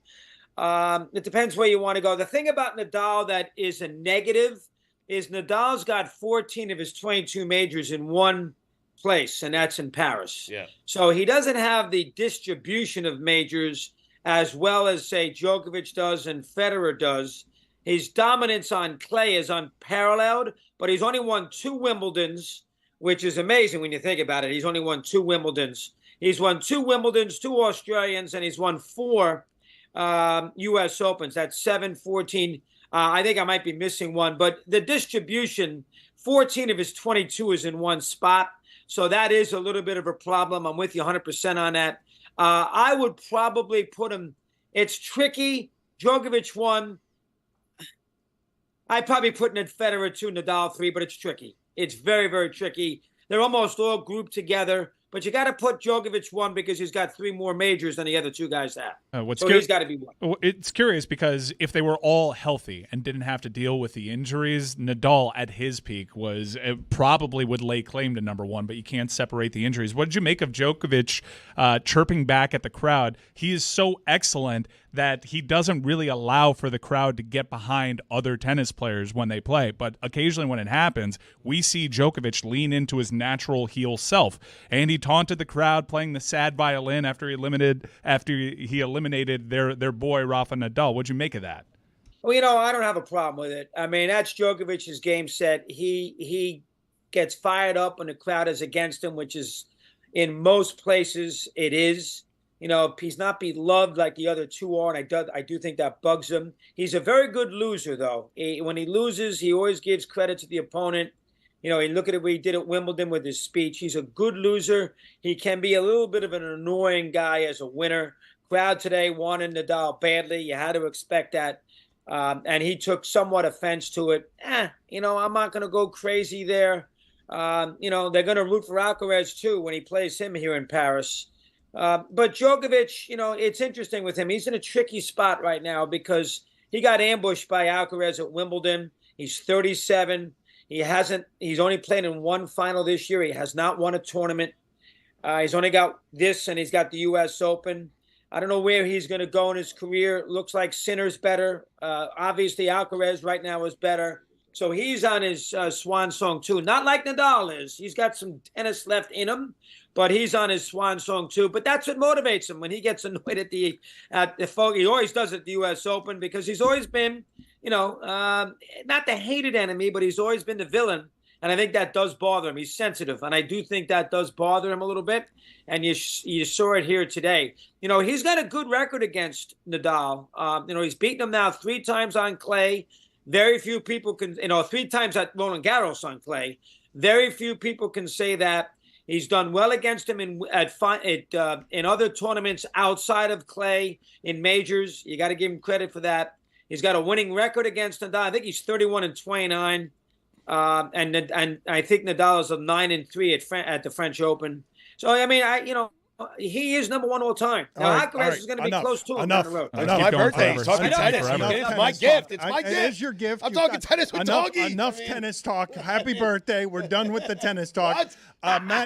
It depends where you want to go. The thing about Nadal that is a negative is Nadal's got 14 of his 22 majors in one place, and that's in Paris. Yeah. So he doesn't have the distribution of majors as well as, say, Djokovic does and Federer does. His dominance on clay is unparalleled, but he's only won 2 Wimbledons, which is amazing when you think about it. He's only won 2 Wimbledons. He's won 2 Wimbledons, 2 Australians, and he's won 4 U.S. Opens. That's 7, 14. I think I might be missing one, but the distribution, 14 of his 22 is in one spot. So that is a little bit of a problem. I'm with you 100% on that. I would probably put him, it's tricky. Djokovic 1. I'd probably put in Federer 2, Nadal 3, but it's tricky. It's very, very tricky. They're almost all grouped together, but you got to put Djokovic 1 because he's got 3 more majors than the other 2 guys have. He's got to be 1. It's curious because if they were all healthy and didn't have to deal with the injuries, Nadal at his peak was probably would lay claim to number 1, but you can't separate the injuries. What did you make of Djokovic chirping back at the crowd? He is so excellent that he doesn't really allow for the crowd to get behind other tennis players when they play. But occasionally when it happens, we see Djokovic lean into his natural heel self. And he taunted the crowd playing the sad violin after he eliminated their boy Rafa Nadal. What'd you make of that? Well, I don't have a problem with it. I mean, that's Djokovic's game set. He gets fired up when the crowd is against him, which is in most places it is. He's not beloved like the other 2 are, and I do think that bugs him. He's a very good loser, though. When he loses, he always gives credit to the opponent. Look at what he did at Wimbledon with his speech. He's a good loser. He can be a little bit of an annoying guy as a winner. Crowd today wanted Nadal badly. You had to expect that. And he took somewhat offense to it. I'm not going to go crazy there. They're going to root for Alcaraz, too, when he plays him here in Paris. But Djokovic, it's interesting with him. He's in a tricky spot right now because he got ambushed by Alcaraz at Wimbledon. He's 37. He's only played in 1 final this year. He has not won a tournament. He's only got this, and he's got the U.S. Open. I don't know where he's going to go in his career. Looks like Sinner's better. Obviously, Alcaraz right now is better. So he's on his swan song, too. Not like Nadal is. He's got some tennis left in him, but he's on his swan song, too. But that's what motivates him when he gets annoyed at the he always does it at the U.S. Open because he's always been, not the hated enemy, but he's always been the villain. And I think that does bother him. He's sensitive. And I do think that does bother him a little bit. And you saw it here today. He's got a good record against Nadal. He's beaten him now 3 times on clay. Very few people can, 3 times at Roland Garros on clay. Very few people can say that. He's done well against him in other tournaments outside of clay, in majors. You got to give him credit for that. He's got a winning record against Nadal. I think he's 31-29. And I think Nadal is a 9-3 at the French Open. So, I mean, he is number one all time. Now, Alcaraz is going to be close to him down the road. It's my birthday. He's talking tennis. It's my gift. It's my gift. It is your gift. I'm talking tennis with Doggy. Enough tennis talk. Happy birthday. We're done with the tennis talk.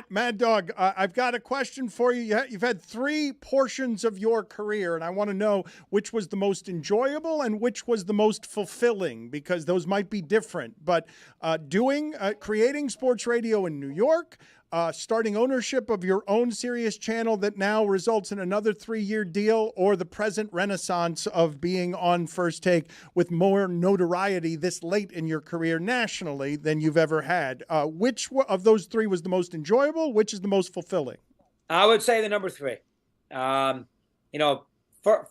Mad Dog, I've got a question for you. You've had 3 portions of your career, and I want to know which was the most enjoyable and which was the most fulfilling, because those might be different. But creating sports radio in New York, starting ownership of your own Sirius channel that now results in another 3-year deal, or the present renaissance of being on First Take with more notoriety this late in your career nationally than you've ever had. Which of those 3 was the most enjoyable? Which is the most fulfilling? I would say the number 3.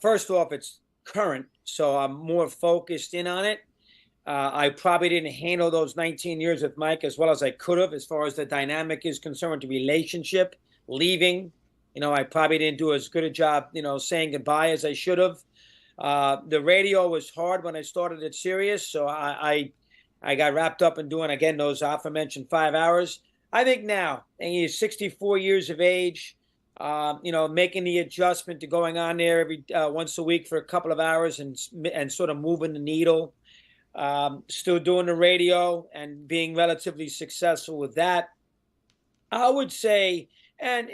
First off, it's current, so I'm more focused in on it. I probably didn't handle those 19 years with Mike as well as I could have, as far as the dynamic is concerned, the relationship, leaving. I probably didn't do as good a job, saying goodbye as I should have. The radio was hard when I started at Sirius, so I got wrapped up in doing, again, those aforementioned 5 hours. I think now, and he's 64 years of age, making the adjustment to going on there every once a week for a couple of hours and sort of moving the needle. Still doing the radio and being relatively successful with that. I would say, and,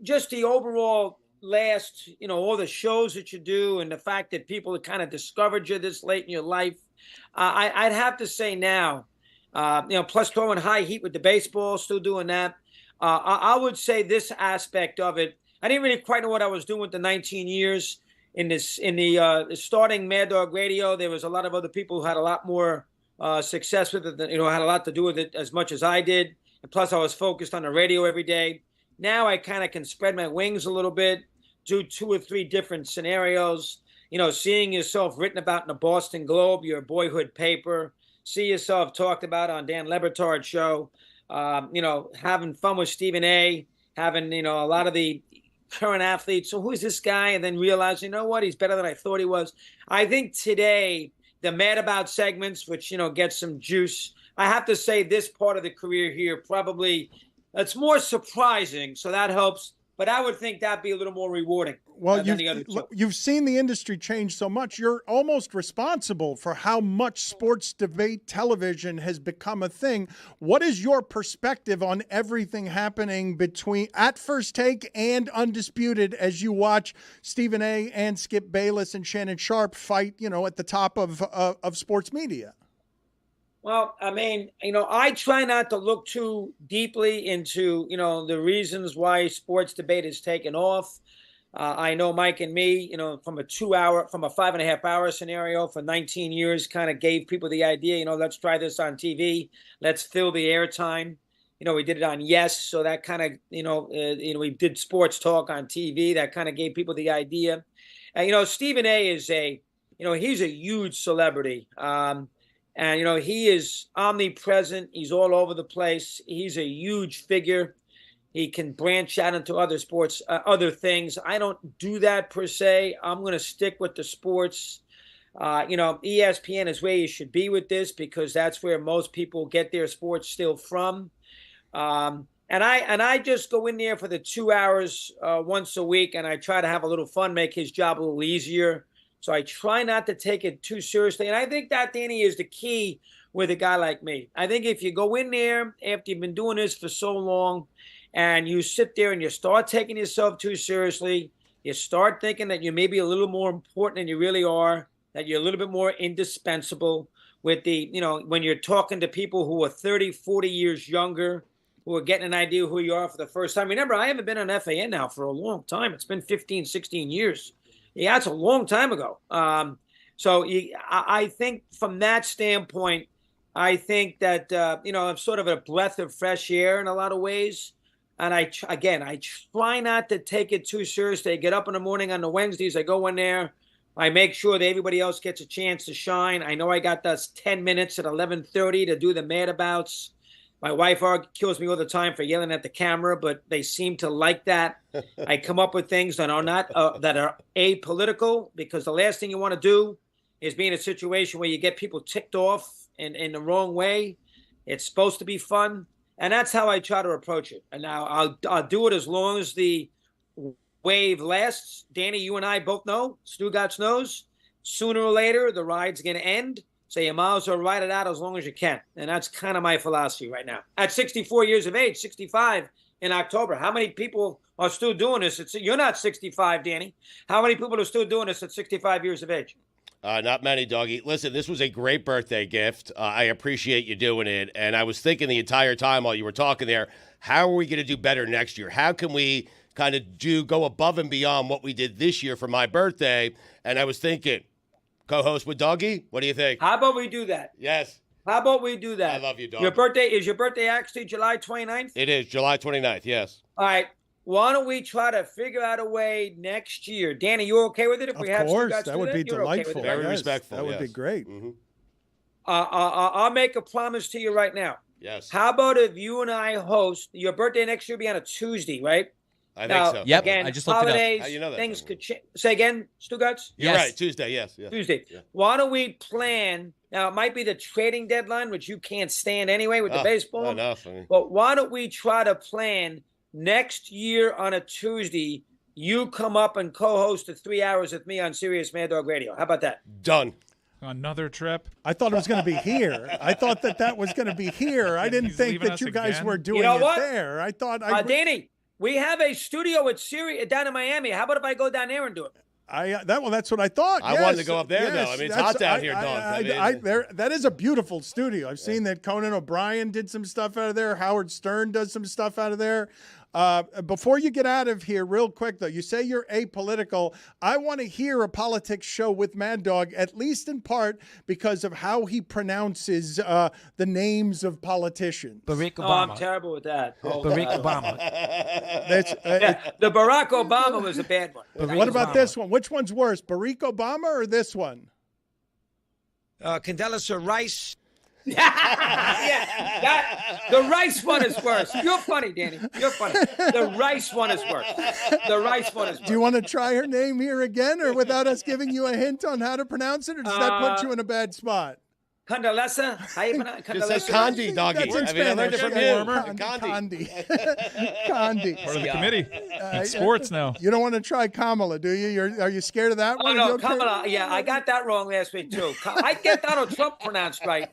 just the overall last, all the shows that you do and the fact that people have kind of discovered you this late in your life, I'd have to say now, plus throwing high heat with the baseball, still doing that. I would say this aspect of it, I didn't really quite know what I was doing with the 19 years. In the starting Mad Dog Radio, there was a lot of other people who had a lot more success with it, had a lot to do with it as much as I did. And plus, I was focused on the radio every day. Now I kind of can spread my wings a little bit, do 2 or 3 different scenarios. Seeing yourself written about in the Boston Globe, your boyhood paper. See yourself talked about on Dan Le Batard Show. Having fun with Stephen A. Having a lot of the current athletes. So who's this guy? And then realize, he's better than I thought he was. I think today, the Mad About segments, which, gets some juice. I have to say this part of the career here, probably it's more surprising. So that helps. But I would think that'd be a little more rewarding. Well, than the other 2. You've seen the industry change so much. You're almost responsible for how much sports debate television has become a thing. What is your perspective on everything happening at First Take and Undisputed as you watch Stephen A. and Skip Bayless and Shannon Sharp fight, at the top of sports media? Well, I mean, I try not to look too deeply into, the reasons why sports debate has taken off. I know Mike and me, from a 5.5 hour scenario for 19 years, kind of gave people the idea, let's try this on TV. Let's fill the airtime. We did it on Yes. So that kind of, we did sports talk on TV. That kind of gave people the idea. And, Stephen A. is he's a huge celebrity. And, he is omnipresent. He's all over the place. He's a huge figure. He can branch out into other sports, other things. I don't do that per se. I'm going to stick with the sports. ESPN is where you should be with this because that's where most people get their sports still from. And I just go in there for the 2 hours once a week, and I try to have a little fun, make his job a little easier. So I try not to take it too seriously. And I think that, Danny, is the key with a guy like me. I think if you go in there after you've been doing this for so long and you sit there and you start taking yourself too seriously, you start thinking that you're maybe a little more important than you really are, that you're a little bit more indispensable with when you're talking to people who are 30, 40 years younger, who are getting an idea who you are for the first time. Remember, I haven't been on FAN now for a long time. It's been 15, 16 years. Yeah, it's a long time ago. I think from that standpoint, I think that, I'm sort of a breath of fresh air in a lot of ways. And I try not to take it too seriously. I get up in the morning on the Wednesdays. I go in there. I make sure that everybody else gets a chance to shine. I know I got those 10 minutes at 11:30 to do the Mad Abouts. My wife kills me all the time for yelling at the camera, but they seem to like that. I come up with things that are not that are apolitical, because the last thing you want to do is be in a situation where you get people ticked off in the wrong way. It's supposed to be fun. And that's how I try to approach it. And now I'll do it as long as the wave lasts. Danny, you and I both know, StuGots knows, sooner or later the ride's going to end. So you might as well ride it out as long as you can. And that's kind of my philosophy right now. At 64 years of age, 65 in October, how many people are still doing this? You're not 65, Danny. How many people are still doing this at 65 years of age? Not many, doggy. Listen, this was a great birthday gift. I appreciate you doing it. And I was thinking the entire time while you were talking there, how are we going to do better next year? How can we kind of go above and beyond what we did this year for my birthday? And I was thinking, co-host with Doggy, what do you think? How about we do that? Yes. How about we do that? I love you, Doggy. Is your birthday actually July 29th? It is, July 29th, yes. All right. Why don't we try to figure out a way next year? Danny, you okay with it if we have StuGots? Of course, that would be delightful. Very respectful. That would be great. Mm-hmm. I'll make a promise to you right now. Yes. How about if you and I host, your birthday next year will be on a Tuesday, right? I think so. Yep, Again, I just looked holidays, it up. How you know that? Things could change. Say again, StuGots? You're Yes. right, Tuesday, yes. Tuesday. Yeah. Why don't we plan? Now, it might be the trading deadline, which you can't stand anyway with the baseball. Enough. I mean. But why don't we try to plan next year on a Tuesday, you come up and co-host the 3 hours with me on Sirius Mad Dog Radio. How about that? Done. Another trip. I thought it was going to be here. I thought that was going to be here. I didn't think leaving that us you guys again? were doing You know it what? there. I thought Danny, we have a studio at Sirius down in Miami. How about if I go down there and do it? That's what I thought. I wanted to go up there, though. I mean, it's hot down here, dog. That is a beautiful studio. I've seen that Conan O'Brien did some stuff out of there. Howard Stern does some stuff out of there. Before you get out of here, real quick, though, you say you're apolitical. I want to hear a politics show with Mad Dog, at least in part because of how he pronounces the names of politicians. Barack Oh, Obama. I'm terrible with that. Barack Obama. The Barack Obama was a bad one. What about this one? Which one's worse, Barack Obama or this one? Condoleezza Rice. The rice one is worse. You're funny, Danny. You're funny. The rice one is worse. The rice one is worse. Do you want to try her name here again, or without us giving you a hint on how to pronounce it, or does that put you in a bad spot? Condoleezza? How you pronounce Just say Condi, doggy. That's in I learned it from you. Condi. Condi. Part of the committee. It's sports now. You don't want to try Kamala, do you? Are you scared of that Oh, one? no, You okay? Kamala. Yeah, I got that wrong last week, too. I get Donald Trump pronounced right.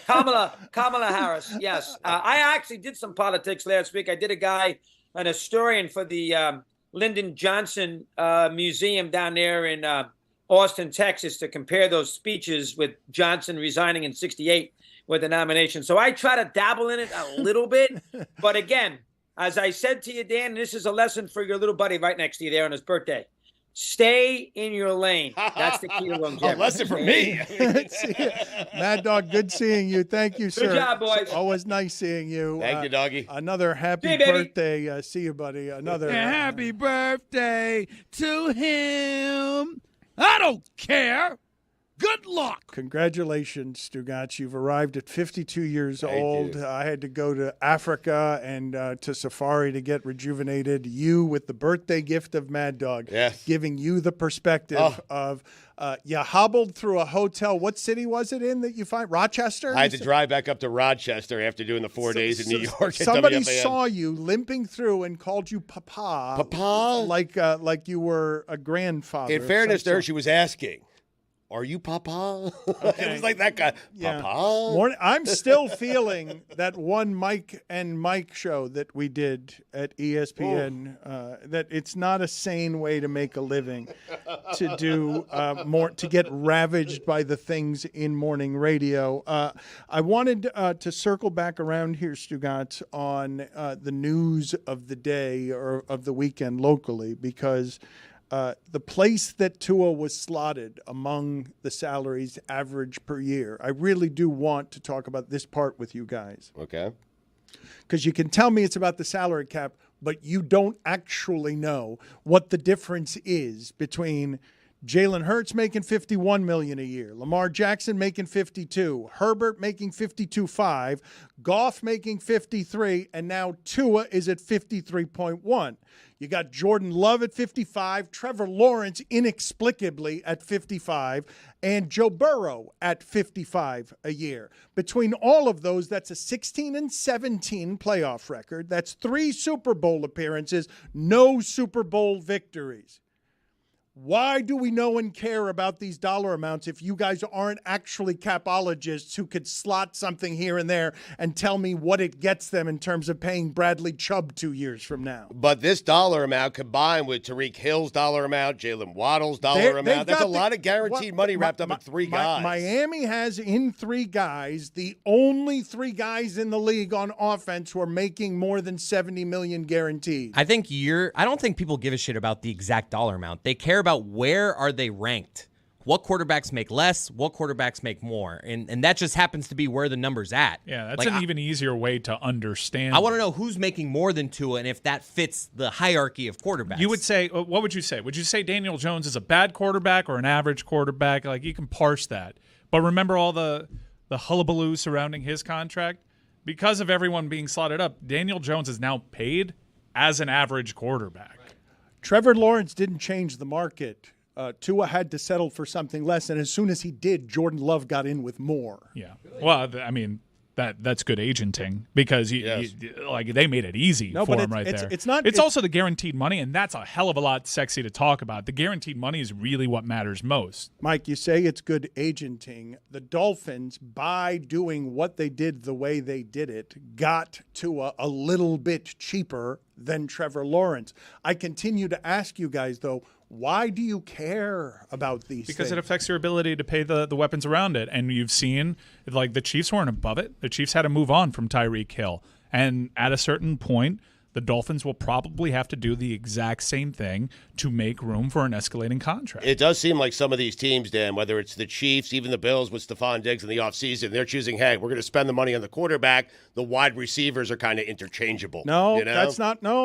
Kamala Harris, yes. I actually did some politics last week. I did an historian for the Lyndon Johnson Museum down there in Austin, Texas, to compare those speeches with Johnson resigning in 1968 with the nomination. So I try to dabble in it a little bit. But again, as I said to you, Dan, and this is a lesson for your little buddy right next to you there on his birthday. Stay in your lane. That's the key to longevity. A lesson for me. Mad Dog, good seeing you. Thank you, sir. Good job, boys. It's always nice seeing you. Thank you, doggy. Another happy See you, baby. birthday. See you, buddy. Another Happy birthday to him. I don't care. Good luck. Congratulations, Stugotz. You've arrived at 52 years Thank old. you. I had to go to Africa and to Safari to get rejuvenated. You with the birthday gift of Mad Dog, Yes. giving you the perspective of you hobbled through a hotel. What city was it in that you find? Rochester? I had to drive back up to Rochester after doing the 4 days in New York. at Somebody WFAN. saw you limping through and called you Papa. Papa? Like you were a grandfather. In of fairness some to her, sort. she was asking, "Are you Papa?" It was like that guy. Yeah. Papa? I'm still feeling that one Mike and Mike show that we did at ESPN, that it's not a sane way to make a living, to do to get ravaged by the things in morning radio. I wanted to circle back around here, Stugotz, on the news of the day or of the weekend locally, because the place that Tua was slotted among the salaries average per year. I really do want to talk about this part with you guys. Okay. Because you can tell me it's about the salary cap, but you don't actually know what the difference is between Jalen Hurts making $51 million a year. Lamar Jackson making $52. Herbert making $52.5. Goff making $53. And now Tua is at $53.1. You got Jordan Love at $55. Trevor Lawrence inexplicably at $55. And Joe Burrow at $55 a year. Between all of those, that's a 16-17 playoff record. That's 3 Super Bowl appearances, no Super Bowl victories. Why do we know and care about these dollar amounts if you guys aren't actually capologists who could slot something here and there and tell me what it gets them in terms of paying Bradley Chubb 2 years from now? But this dollar amount combined with Tyreek Hill's dollar amount, Jalen Waddle's dollar amount, that's a lot of guaranteed money wrapped up in 3 guys. Miami has in 3 guys the only 3 guys in the league on offense who are making more than $70 million guaranteed. I don't think people give a shit about the exact dollar amount. They care about where are they ranked. What quarterbacks make less, what quarterbacks make more. And that just happens to be where the number's at. Yeah, that's an even easier way to understand. I want to know who's making more than Tua and if that fits the hierarchy of quarterbacks. You would say, what would you say? Would you say Daniel Jones is a bad quarterback or an average quarterback? Like, you can parse that. But remember all the hullabaloo surrounding his contract? Because of everyone being slotted up, Daniel Jones is now paid as an average quarterback. Trevor Lawrence didn't change the market. Tua had to settle for something less, and as soon as he did, Jordan Love got in with more. Yeah. Well, I mean, that's good agenting because they made it easy for him right there. It's also the guaranteed money, and that's a hell of a lot sexy to talk about. The guaranteed money is really what matters most. Mike, you say it's good agenting. The Dolphins, by doing what they did the way they did it, got Tua a little bit cheaper than Trevor Lawrence. I continue to ask you guys, though, why do you care about these Because things? it affects your ability to pay the weapons around it. And you've seen, like, the Chiefs weren't above it. The Chiefs had to move on from Tyreek Hill. And at a certain point, the Dolphins will probably have to do the exact same thing to make room for an escalating contract. It does seem like some of these teams, Dan, whether it's the Chiefs, even the Bills with Stephon Diggs in the offseason, they're choosing, hey, we're going to spend the money on the quarterback. The wide receivers are kind of interchalgeable.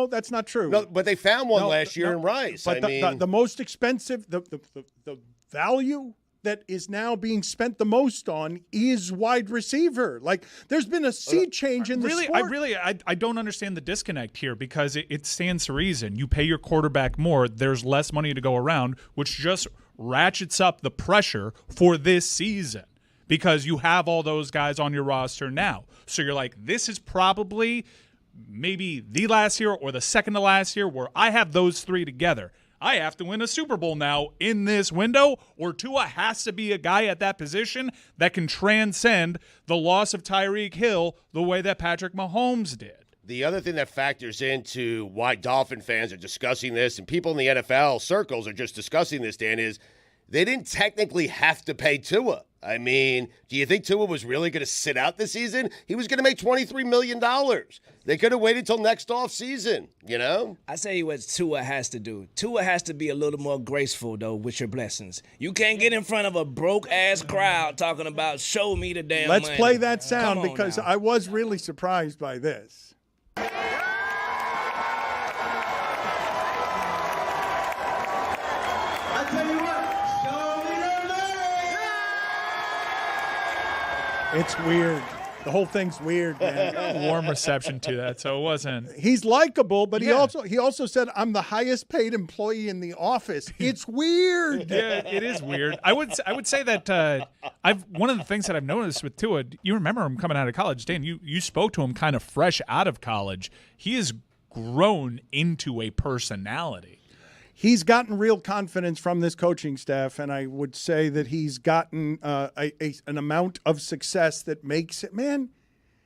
That's not true. No, but they found one last year in Rice. But the most expensive, the value that is now being spent the most on is wide receiver. Like, there's been a sea change in the sport. I don't understand the disconnect here because it stands to reason. You pay your quarterback more, there's less money to go around, which just ratchets up the pressure for this season because you have all those guys on your roster now. So you're like, this is probably maybe the last year or the second to last year where I have those 3 together. I have to win a Super Bowl now in this window, or Tua has to be a guy at that position that can transcend the loss of Tyreek Hill the way that Patrick Mahomes did. The other thing that factors into why Dolphin fans are discussing this, and people in the NFL circles are just discussing this, Dan, is they didn't technically have to pay Tua. I mean, do you think Tua was really going to sit out this season? He was going to make $23 million. They could have waited till next offseason, you know? I tell you what Tua has to do. Tua has to be a little more graceful, though, with your blessings. You can't get in front of a broke-ass crowd talking about show me the damn Let's money. play that sound because now. I was really surprised by this. I tell you what, show me the money. It's weird. The whole thing's weird, man. Warm reception to that, so it wasn't. He's likable, but he also said, "I'm the highest paid employee in the office." It's weird. Yeah, it is weird. I would say that one of the things that I've noticed with Tua, you remember him coming out of college, Dan. You spoke to him kind of fresh out of college. He has grown into a personality. He's gotten real confidence from this coaching staff, and I would say that he's gotten an amount of success that makes it, man,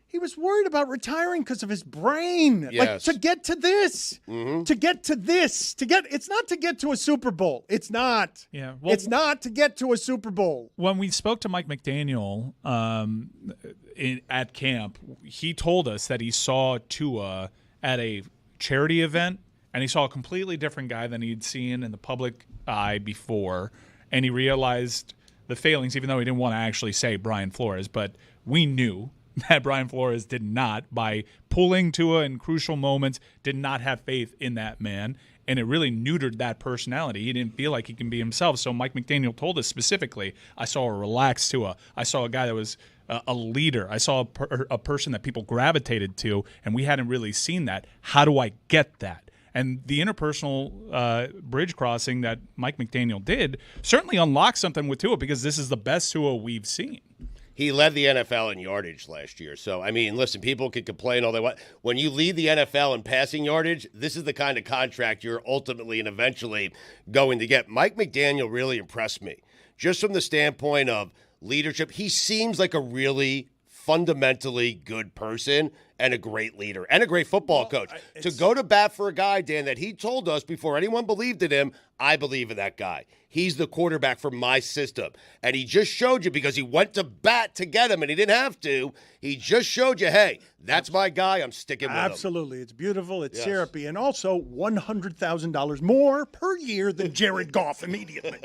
he was worried about retiring because of his brain. Yes. Like, to get to this, it's not to get to a Super Bowl. It's not. Yeah, well, it's not to get to a Super Bowl. When we spoke to Mike McDaniel at camp, he told us that he saw Tua at a charity event, and he saw a completely different guy than he'd seen in the public eye before, and he realized the failings, even though he didn't want to actually say Brian Flores, but we knew that Brian Flores did not, by pulling Tua in crucial moments, did not have faith in that man. and it really neutered that personality. He didn't feel like he can be himself. So Mike McDaniel told us specifically, I saw a relaxed Tua. I saw a guy that was a leader. I saw a person that people gravitated to, and we hadn't really seen that. How do I get that? And the interpersonal bridge crossing that Mike McDaniel did certainly unlocked something with Tua, because this is the best Tua we've seen. He led the NFL in yardage last year. So, I mean, listen, people can complain all they want. When you lead the NFL in passing yardage, this is the kind of contract you're ultimately and eventually going to get. Mike McDaniel really impressed me, just from the standpoint of leadership. He seems like a really fundamentally good person and a great leader and a great football coach. To go to bat for a guy, Dan, that he told us before anyone believed in him, I believe in that guy. He's the quarterback for my system. And he just showed you, because he went to bat to get him and he didn't have to. He just showed you, hey, that's my guy. I'm sticking with him. Absolutely. It's beautiful. It's syrupy. And also $100,000 more per year than Jared Goff immediately.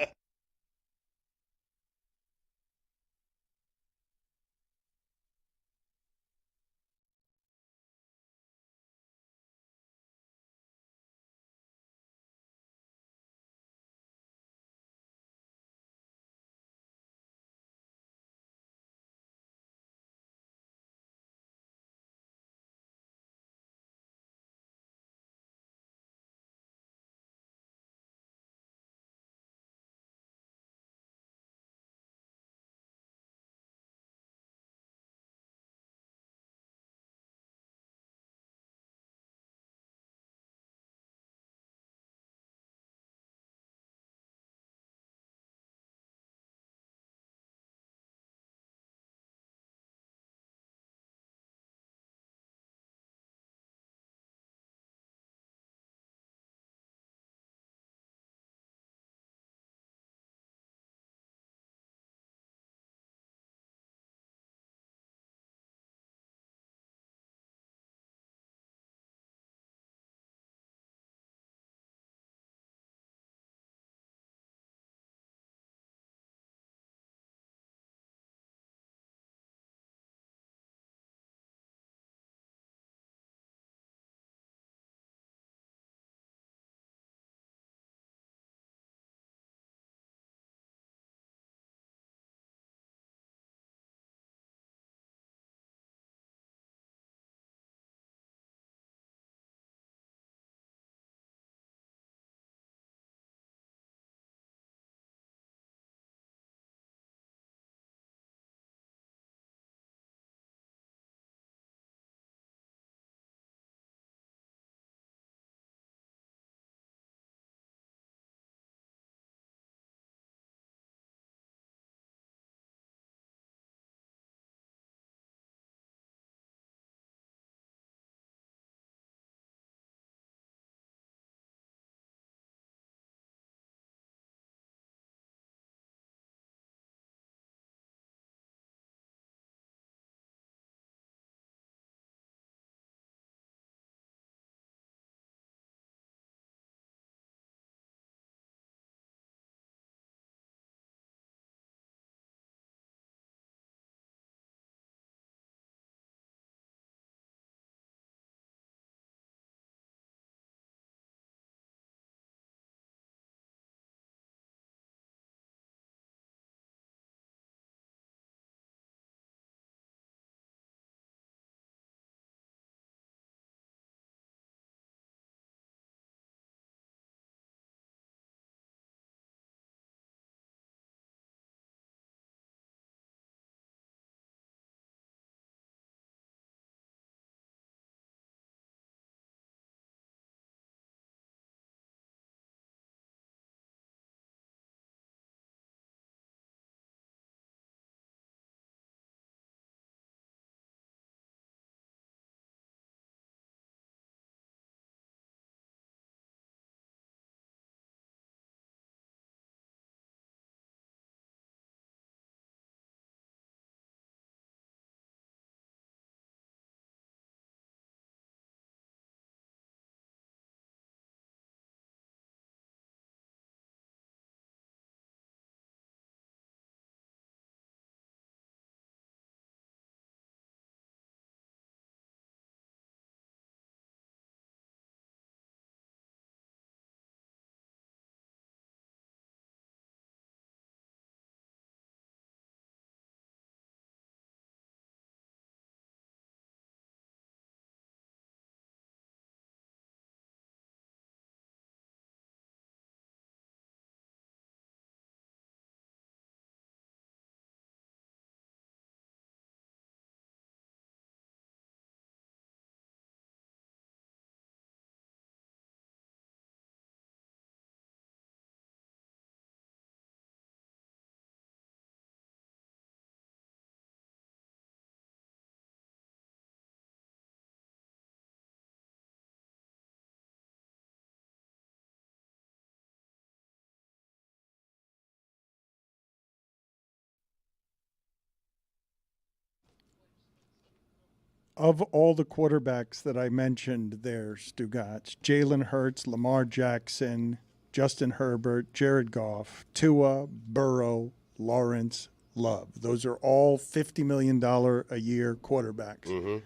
Of all the quarterbacks that I mentioned there, Stugotz, Jalen Hurts, Lamar Jackson, Justin Herbert, Jared Goff, Tua, Burrow, Lawrence, Love. Those are all $50 million a year quarterbacks. Mm-hmm.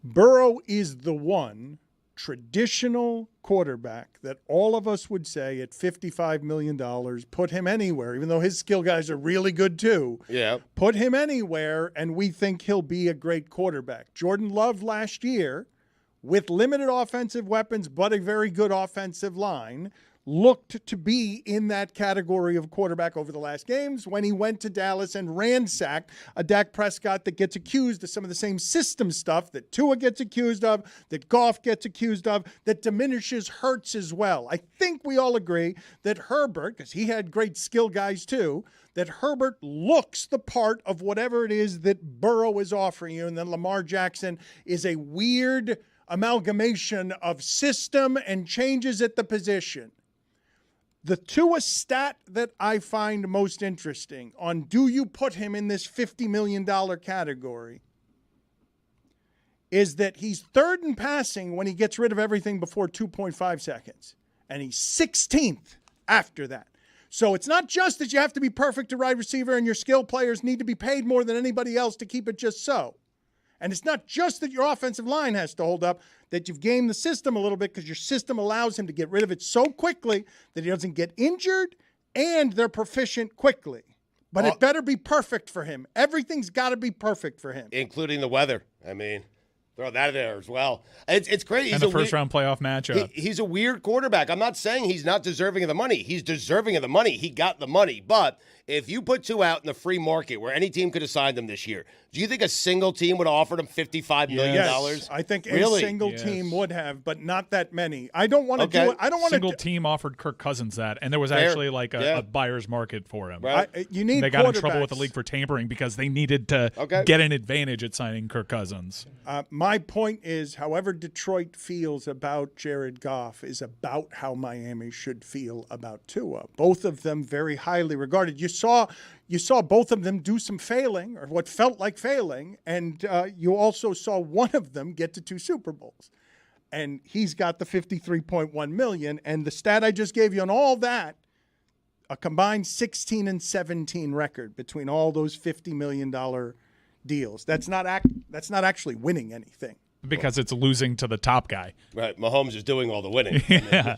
Burrow is the one traditional quarterback that all of us would say at $55 million, put him anywhere, even though his skill guys are really good too. Yeah. Put him anywhere, and we think he'll be a great quarterback. Jordan Love last year, with limited offensive weapons but a very good offensive line, looked to be in that category of quarterback over the last games when he went to Dallas and ransacked a Dak Prescott that gets accused of some of the same system stuff that Tua gets accused of, that Goff gets accused of, that diminishes Hurts as well. I think we all agree that Herbert, because he had great skill guys too, that Herbert looks the part of whatever it is that Burrow is offering you, and then Lamar Jackson is a weird amalgamation of system and changes at the position. The Tua stat that I find most interesting on do you put him in this $50 million category is that he's third in passing when he gets rid of everything before 2.5 seconds. And he's 16th after that. So it's not just that you have to be perfect to wide receiver and your skill players need to be paid more than anybody else to keep it just so. And it's not just that your offensive line has to hold up, that you've gamed the system a little bit because your system allows him to get rid of it so quickly that he doesn't get injured and they're proficient quickly. But it better be perfect for him. Everything's got to be perfect for him. Including the weather. I mean, throw that in there as well. It's crazy. And the first-round playoff matchup. He's a weird quarterback. I'm not saying he's not deserving of the money. He's deserving of the money. He got the money. But if you put Tua out in the free market where any team could have signed him this year, do you think a single team would have offered him $55 million? Yes, I think a single team would have, but not that many. I don't want to do it. I don't want to. Single team offered Kirk Cousins that, and there was actually like a buyer's market for him. Right. You need. They got in trouble with the league for tampering because they needed to get an advantage at signing Kirk Cousins. My point is, however Detroit feels about Jared Goff is about how Miami should feel about Tua. Both of them very highly regarded. You saw both of them do some failing, or what felt like failing, and you also saw one of them get to 2 Super Bowls. And he's got the $53.1 million, and the stat I just gave you on all that, a combined 16-17 record between all those $50 million deals. That's not actually winning anything. Because it's losing to the top guy. Right. Mahomes is doing all the winning. Yeah.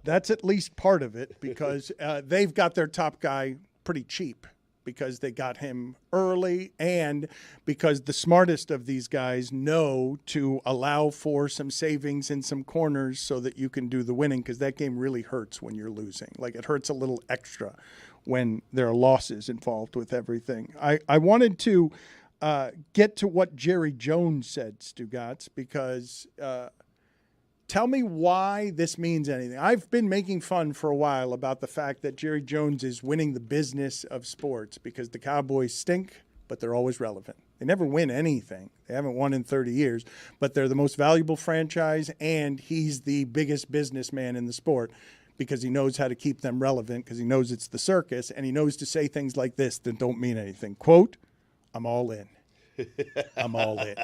That's at least part of it because they've got their top guy pretty cheap because they got him early and because the smartest of these guys know to allow for some savings in some corners so that you can do the winning because that game really hurts when you're losing. Like it hurts a little extra when there are losses involved with everything. I wanted to get to what Jerry Jones said, Stugotz, because tell me why this means anything. I've been making fun for a while about the fact that Jerry Jones is winning the business of sports because the Cowboys stink, but they're always relevant. They never win anything. They haven't won in 30 years, but they're the most valuable franchise, and he's the biggest businessman in the sport because he knows how to keep them relevant because he knows it's the circus, and he knows to say things like this that don't mean anything. Quote, I'm all in. I'm all in.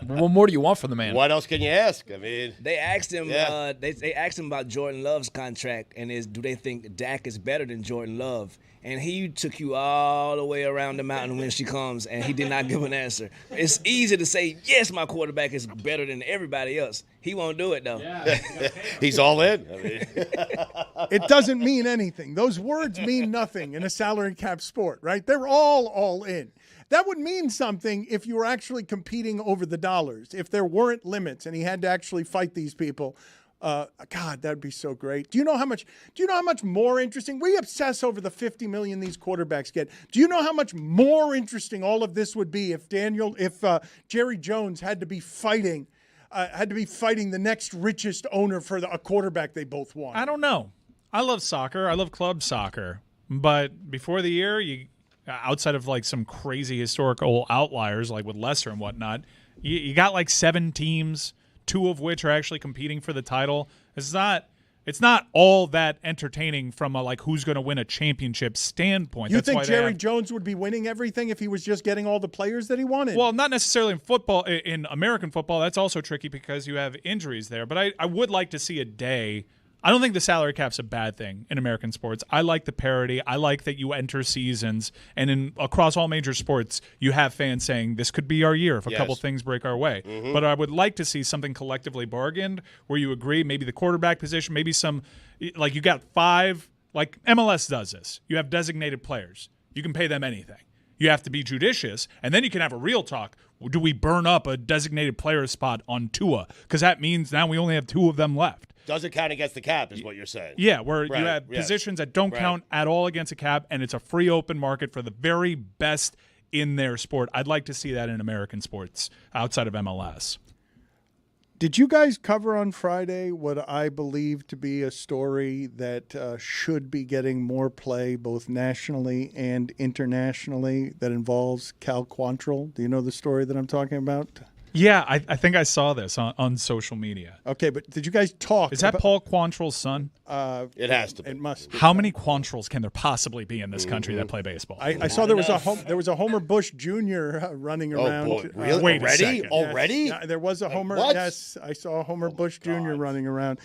What more do you want from the man? What else can you ask? I mean, they asked him. They asked him about Jordan Love's contract and do they think Dak is better than Jordan Love? And he took you all the way around the mountain when she comes, and he did not give an answer. It's easy to say yes, my quarterback is better than everybody else. He won't do it though. Yeah. He's all in. I mean. It doesn't mean anything. Those words mean nothing in a salary cap sport, right? They're all in. That would mean something if you were actually competing over the dollars, if there weren't limits and he had to actually fight these people. God, that'd be so great. Do you know how much more interesting? We obsess over the $50 million these quarterbacks get. Do you know how much more interesting all of this would be if Jerry Jones had to be fighting the next richest owner for a quarterback they both want? I don't know. I love soccer. I love club soccer. But before the year, outside of like some crazy historical outliers like with Leicester and whatnot, you got like 7 teams, 2 of which are actually competing for the title. It's not It's not all that entertaining from a who's going to win a championship standpoint. You think Jerry Jones would be winning everything if he was just getting all the players that he wanted? Well, not necessarily in football. In American football, that's also tricky because you have injuries there. But I would like to see a day. I don't think the salary cap's a bad thing in American sports. I like the parity. I like that you enter seasons, and across all major sports, you have fans saying this could be our year if a couple things break our way. Mm-hmm. But I would like to see something collectively bargained where you agree, maybe the quarterback position, maybe some you got 5, like MLS does this. You have designated players. You can pay them anything. You have to be judicious, and then you can have a real talk. Do we burn up a designated player spot on Tua? Because that means now we only have 2 of them left. Doesn't count against the cap is what you're saying. Yeah, where you have positions that don't count at all against a cap, and it's a free open market for the very best in their sport. I'd like to see that in American sports outside of MLS. Did you guys cover on Friday what I believe to be a story that should be getting more play both nationally and internationally that involves Cal Quantrill? Do you know the story that I'm talking about? Yeah, I think I saw this on social media. Okay, but did you guys talk? Is that Paul Quantrill's son? It has to be. It must be. How many Quantrills can there possibly be in this country that play baseball? I saw there was a Homer Bush Jr. Running around. Oh, boy. Really? Wait a second. Already? Yes. There was a Homer. What? Yes, I saw a Homer Bush Jr. running around.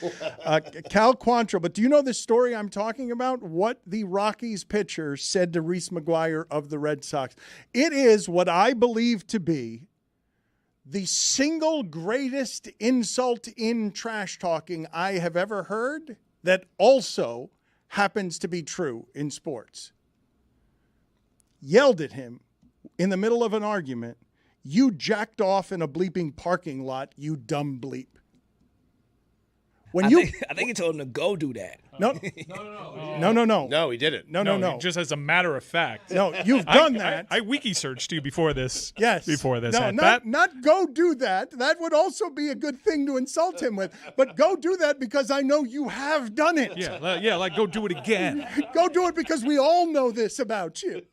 Cal Quantrill. But do you know the story I'm talking about? What the Rockies pitcher said to Reese McGuire of the Red Sox. It is what I believe to be the single greatest insult in trash talking I have ever heard that also happens to be true in sports. Yelled at him in the middle of an argument, "You jacked off in a bleeping parking lot, you dumb bleep." I think he told him to go do that. No, No, he didn't. No. Just as a matter of fact. No, you've done that. I wiki searched you before this. Yes. Before this. No, not go do that. That would also be a good thing to insult him with. But go do that because I know you have done it. Yeah, like go do it again. Go do it because we all know this about you.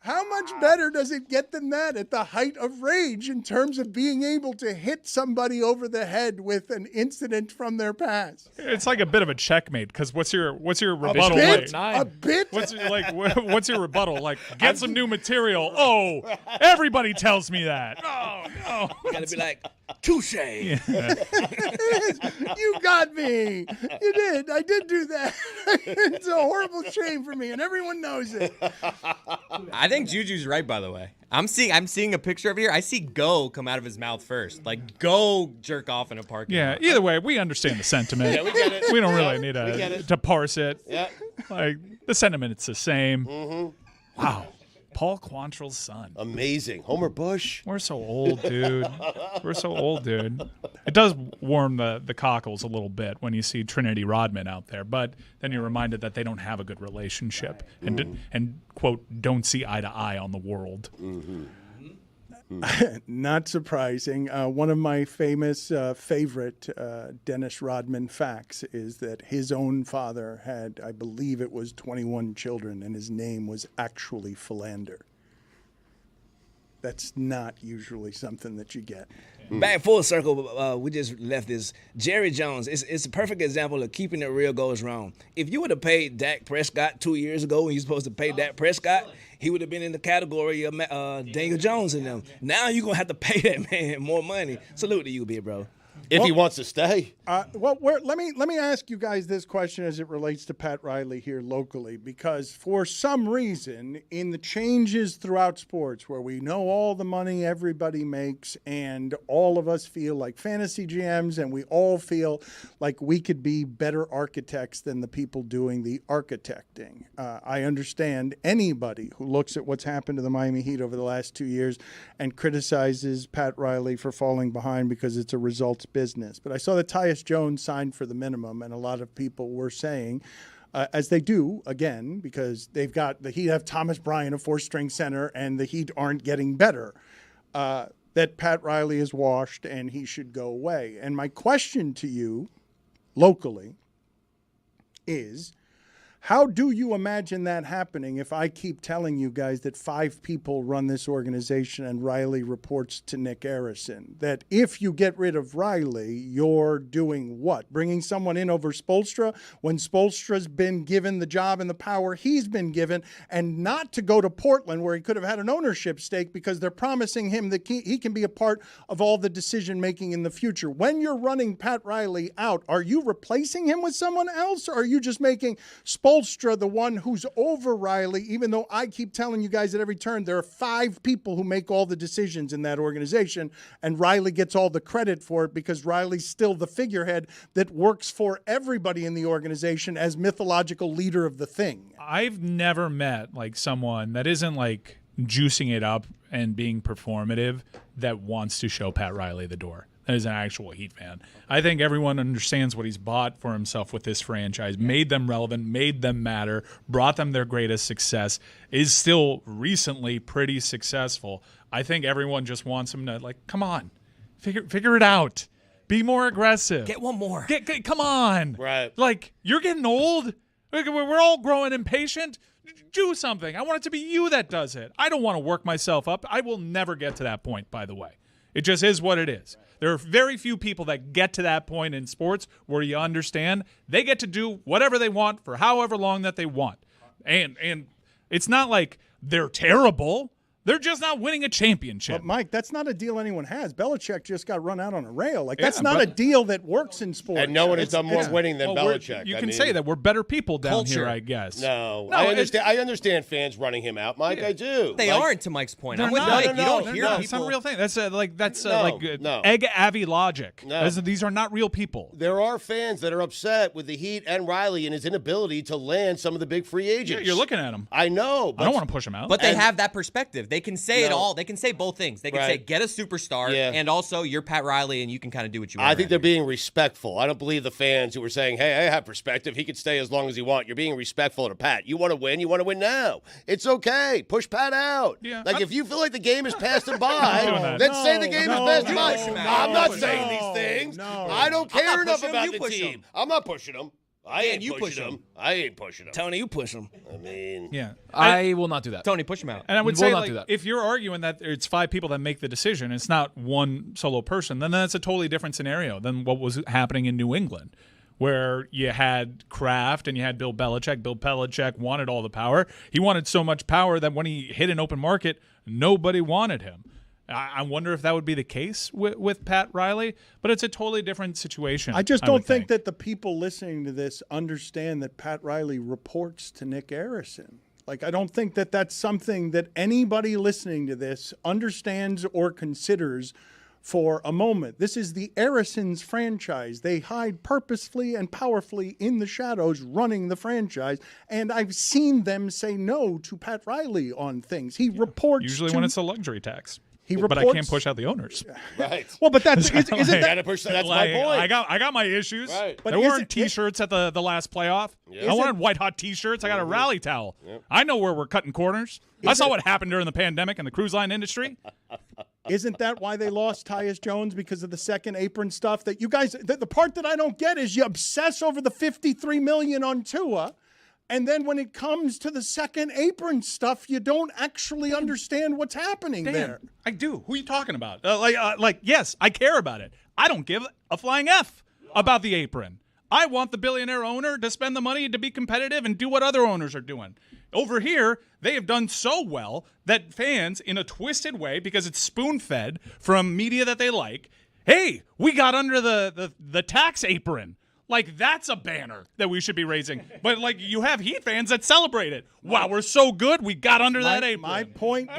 How much better does it get than that at the height of rage in terms of being able to hit somebody over the head with an incident from their past? It's like a bit of a checkmate because what's your rebuttal? A bit? What's your rebuttal? Like, get some new material. Oh, everybody tells me that. Oh, no. You gotta be like, touche. Yeah. You got me. You did. I did do that. It's a horrible shame for me, and everyone knows it. I think Juju's right, by the way. I'm seeing a picture of here. I see "go" come out of his mouth first. Like, go jerk off in a parking lot. Either way, we understand the sentiment. Yeah, we get it. We don't really need to parse it. Yeah. Like, the sentiment, it's the same. Mm-hmm. Wow. Paul Quantrill's son. Amazing. Homer Bush. We're so old, dude. It does warm the cockles a little bit when you see Trinity Rodman out there, but then you're reminded that they don't have a good relationship and quote, don't see eye to eye on the world. Mm-hmm. Not surprising. One of my famous favorite Dennis Rodman facts is that his own father had, I believe it was 21 children, and his name was actually Philander. That's not usually something that you get. Back full circle, we just left this. Jerry Jones, it's a perfect example of keeping it real goes wrong. If you would have paid Dak Prescott 2 years ago when you're supposed to pay Dak Prescott, he would have been in the category of Daniel Jones and them. Now you're going to have to pay that man more money. Salute to you, big bro. If he wants to stay. Let me ask you guys this question as it relates to Pat Riley here locally, because for some reason in the changes throughout sports where we know all the money everybody makes and all of us feel like fantasy GMs and we all feel like we could be better architects than the people doing the architecting. I understand anybody who looks at what's happened to the Miami Heat over the last 2 years and criticizes Pat Riley for falling behind because it's a results business. But I saw that Tyus Jones signed for the minimum, and a lot of people were saying, as they do, again, because they've got the Heat have Thomas Bryant, a four-string center, and the Heat aren't getting better, that Pat Riley is washed and he should go away. And my question to you locally is, How do you imagine that happening if I keep telling you guys that 5 people run this organization and Riley reports to Nick Arison? That if you get rid of Riley, you're doing what? Bringing someone in over Spoelstra when Spoelstra's been given the job and the power he's been given, and not to go to Portland where he could have had an ownership stake because they're promising him that he can be a part of all the decision-making in the future. When you're running Pat Riley out, are you replacing him with someone else, or are you just making Spoelstra the one who's over Riley, even though I keep telling you guys at every turn there are 5 people who make all the decisions in that organization, and Riley gets all the credit for it because Riley's still the figurehead that works for everybody in the organization as mythological leader of the thing? I've never met like someone that isn't like juicing it up and being performative that wants to show Pat Riley the door. That is an actual Heat fan. I think everyone understands what he's bought for himself with this franchise, made them relevant, made them matter, brought them their greatest success, is still recently pretty successful. I think everyone just wants him to, like, come on, figure it out. Be more aggressive. Get one more. Come on. Right. Like, you're getting old. We're all growing impatient. Do something. I want it to be you that does it. I don't want to work myself up. I will never get to that point, by the way. It just is what it is. There are very few people that get to that point in sports where you understand they get to do whatever they want for however long that they want. And it's not like they're terrible. They're just not winning a championship. But, Mike, that's not a deal anyone has. Belichick just got run out on a rail. Like, that's not a deal that works in sports. And no one has done more winning than Belichick. You can say that. We're better people down here, I guess. No, I understand fans running him out, Mike. I do. They aren't, to Mike's point. They're I'm with not. Mike. You don't hear people. It's not a real thing. That's egg Avi logic. No. These are not real people. There are fans that are upset with the Heat and Riley and his inability to land some of the big free agents. Yeah, you're looking at him. I know. I don't want to push him out. But they have that perspective. They can say it all. They can say both things. They can say, get a superstar, and also you're Pat Riley, and you can kind of do what you want. I think they're being respectful. I don't believe the fans who are saying, hey, I have perspective. He can stay as long as he wants. You're being respectful to Pat. You want to win. You want to win now. It's okay. Push Pat out. Yeah, if you feel like the game is passing by, let's say the game is passing by. I'm not saying these things. I don't care enough about the team. I'm not pushing them. I ain't pushing him. I ain't pushing him. Tony, you push him. I mean, yeah, I will not do that. Tony, push him out. And I would say, if you're arguing that it's 5 people that make the decision, it's not one solo person, then that's a totally different scenario than what was happening in New England, where you had Kraft and you had Bill Belichick. Bill Belichick wanted all the power. He wanted so much power that when he hit an open market, nobody wanted him. I wonder if that would be the case with Pat Riley, but it's a totally different situation. I just don't think that the people listening to this understand that Pat Riley reports to Nick Arison. Like, I don't think that that's something that anybody listening to this understands or considers for a moment. This is the Arisons franchise. They hide purposefully and powerfully in the shadows running the franchise, and I've seen them say no to Pat Riley on things. He reports usually when it's a luxury tax. Reports, but I can't push out the owners. Right. Well, but that's isn't that? Gotta push, that's my point. I got my issues. Right. But there weren't T-shirts at the last playoff. Yeah. I wanted white hot T-shirts. I got a rally towel. Yep. I know where we're cutting corners. I saw what happened during the pandemic in the cruise line industry. Isn't that why they lost Tyus Jones, because of the second apron stuff? That you guys, the part that I don't get is you obsess over the $53 million on Tua. And then when it comes to the second apron stuff, you don't actually understand what's happening there. I do. Who are you talking about? Yes, I care about it. I don't give a flying F about the apron. I want the billionaire owner to spend the money to be competitive and do what other owners are doing. Over here, they have done so well that fans, in a twisted way, because it's spoon-fed from media that they like, hey, we got under the tax apron. Like, that's a banner that we should be raising. But, you have Heat fans that celebrate it. Wow, we're so good, we got under that apron. My point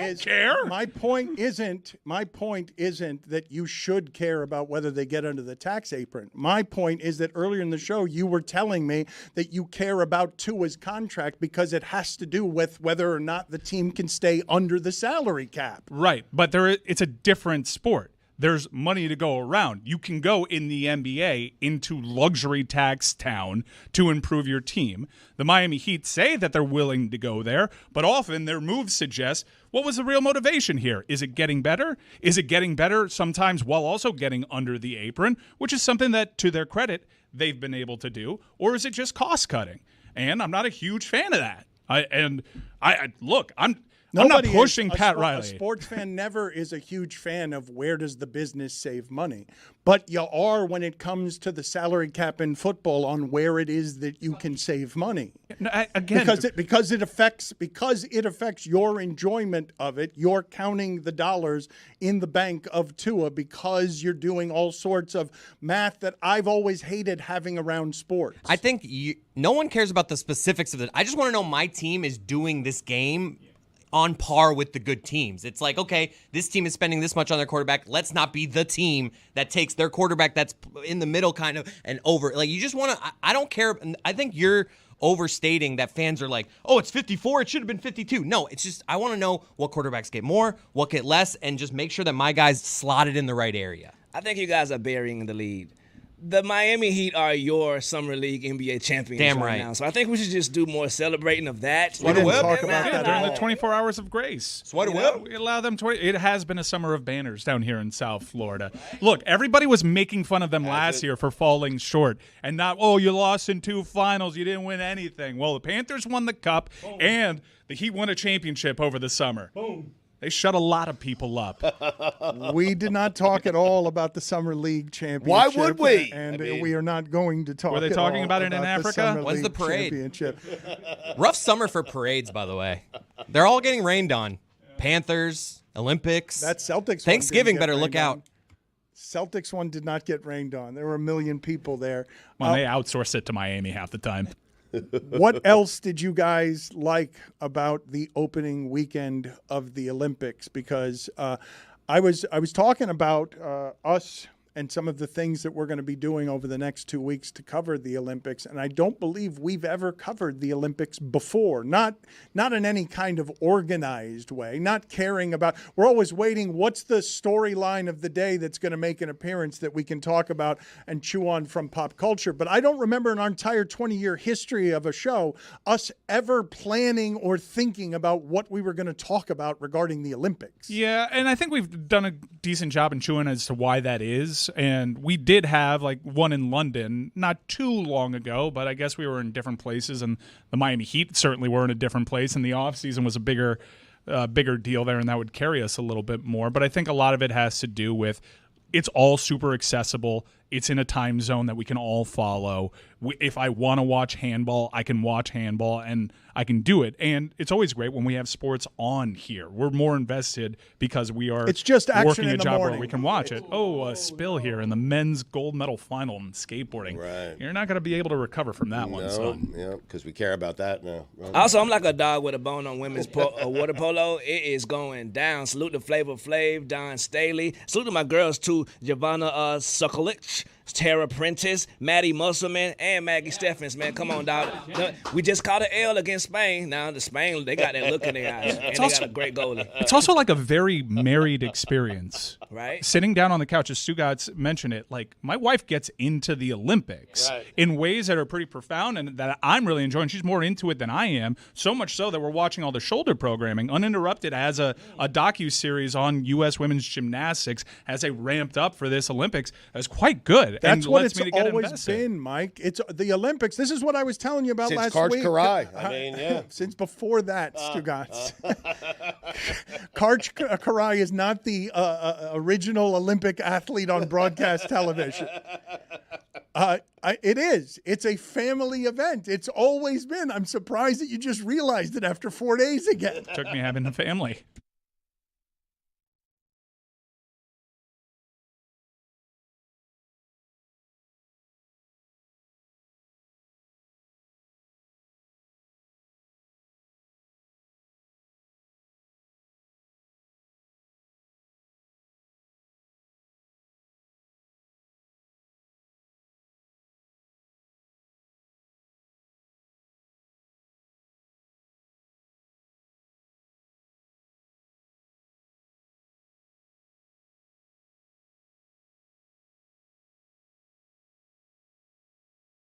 isn't that you should care about whether they get under the tax apron. My point is that earlier in the show, you were telling me that you care about Tua's contract because it has to do with whether or not the team can stay under the salary cap. Right, but it's a different sport. There's money to go around. You can go in the NBA into luxury tax town to improve your team. The Miami Heat say that they're willing to go there, but often their moves suggest, what was the real motivation here? Is it getting better? Is it getting better sometimes while also getting under the apron, which is something that, to their credit, they've been able to do? Or is it just cost cutting? and I'm not a huge fan of that. I'm not pushing Pat Riley. A sports fan never is a huge fan of where does the business save money. But you are when it comes to the salary cap in football on where it is that you can save money. Because it affects your enjoyment of it. You're counting the dollars in the bank of Tua because you're doing all sorts of math that I've always hated having around sports. I think no one cares about the specifics of it. I just want to know my team is doing this game on par with the good teams. It's like, okay, this team is spending this much on their quarterback. Let's not be the team that takes their quarterback that's in the middle kind of and over. Like, you just want to, I don't care. I think you're overstating that fans are like, oh, it's 54. It should have been 52. No, it's just, I want to know what quarterbacks get more, what get less, and just make sure that my guys slotted in the right area. I think you guys are burying the lead. The Miami Heat are your Summer League NBA champions right now. So I think we should just do more celebrating of that. We didn't talk about that during the 24 hours of grace. We allow them it has been a summer of banners down here in South Florida. Look, everybody was making fun of them last year for falling short and not, oh, you lost in 2 finals, you didn't win anything. Well, the Panthers won the cup and the Heat won a championship over the summer. Boom. They shut a lot of people up. We did not talk at all about the Summer League Championship. Why would we? And we are not going to talk. Were they talking about it in Africa? When's the parade? Rough summer for parades, by the way. They're all getting rained on. Panthers, Olympics. That Celtics Thanksgiving better look out. Celtics one did not get rained on. There were 1 million people there. Well, they outsource it to Miami half the time. What else did you guys like about the opening weekend of the Olympics? Because I was talking about us and some of the things that we're going to be doing over the next 2 weeks to cover the Olympics, and I don't believe we've ever covered the Olympics before. Not in any kind of organized way. Not caring about. We're always waiting. What's the storyline of the day that's going to make an appearance that we can talk about and chew on from pop culture? But I don't remember in our entire 20-year history of a show us ever planning or thinking about what we were going to talk about regarding the Olympics. Yeah, and I think we've done a decent job in chewing as to why that is. And we did have like one in London not too long ago, but I guess we were in different places, and the Miami Heat certainly were in a different place, and the offseason was a bigger deal there, and that would carry us a little bit more. But I think a lot of it has to do with it's all super accessible. It's in a time zone that we can all follow. If I want to watch handball, I can watch handball, and I can do it. And it's always great when we have sports on here. We're more invested because we are working a job where we can watch it. Oh, a spill here in the men's gold medal final in skateboarding. Right. You're not going to be able to recover from that one, son. Yeah, because we care about that now. Right. Also, I'm like a dog with a bone on women's water polo. It is going down. Salute to Flavor Flav, Don Staley. Salute to my girls, too, Giovanna Sokolich, Tara Prentice, Maddie Musselman, and Maggie Steffens, man. Come on, dog. We just caught an L against Spain. Now, the Spain, they got that look in their eyes. And they got a great goalie. It's also like a very married experience. Right? Sitting down on the couch, as Stugotz mentioned it, like my wife gets into the Olympics in ways that are pretty profound and that I'm really enjoying. She's more into it than I am, so much so that we're watching all the shoulder programming. Uninterrupted as a docu-series on U.S. women's gymnastics as they ramped up for this Olympics. It's quite good. That's what it's always been, Mike. It's the Olympics. This is what I was telling you about last week. Karch Karai. I mean, yeah. Since before that, Stugotz. Karch Karai is not the original Olympic athlete on broadcast television. It is. It's a family event. It's always been. I'm surprised that you just realized it after 4 days again. Took me having a family.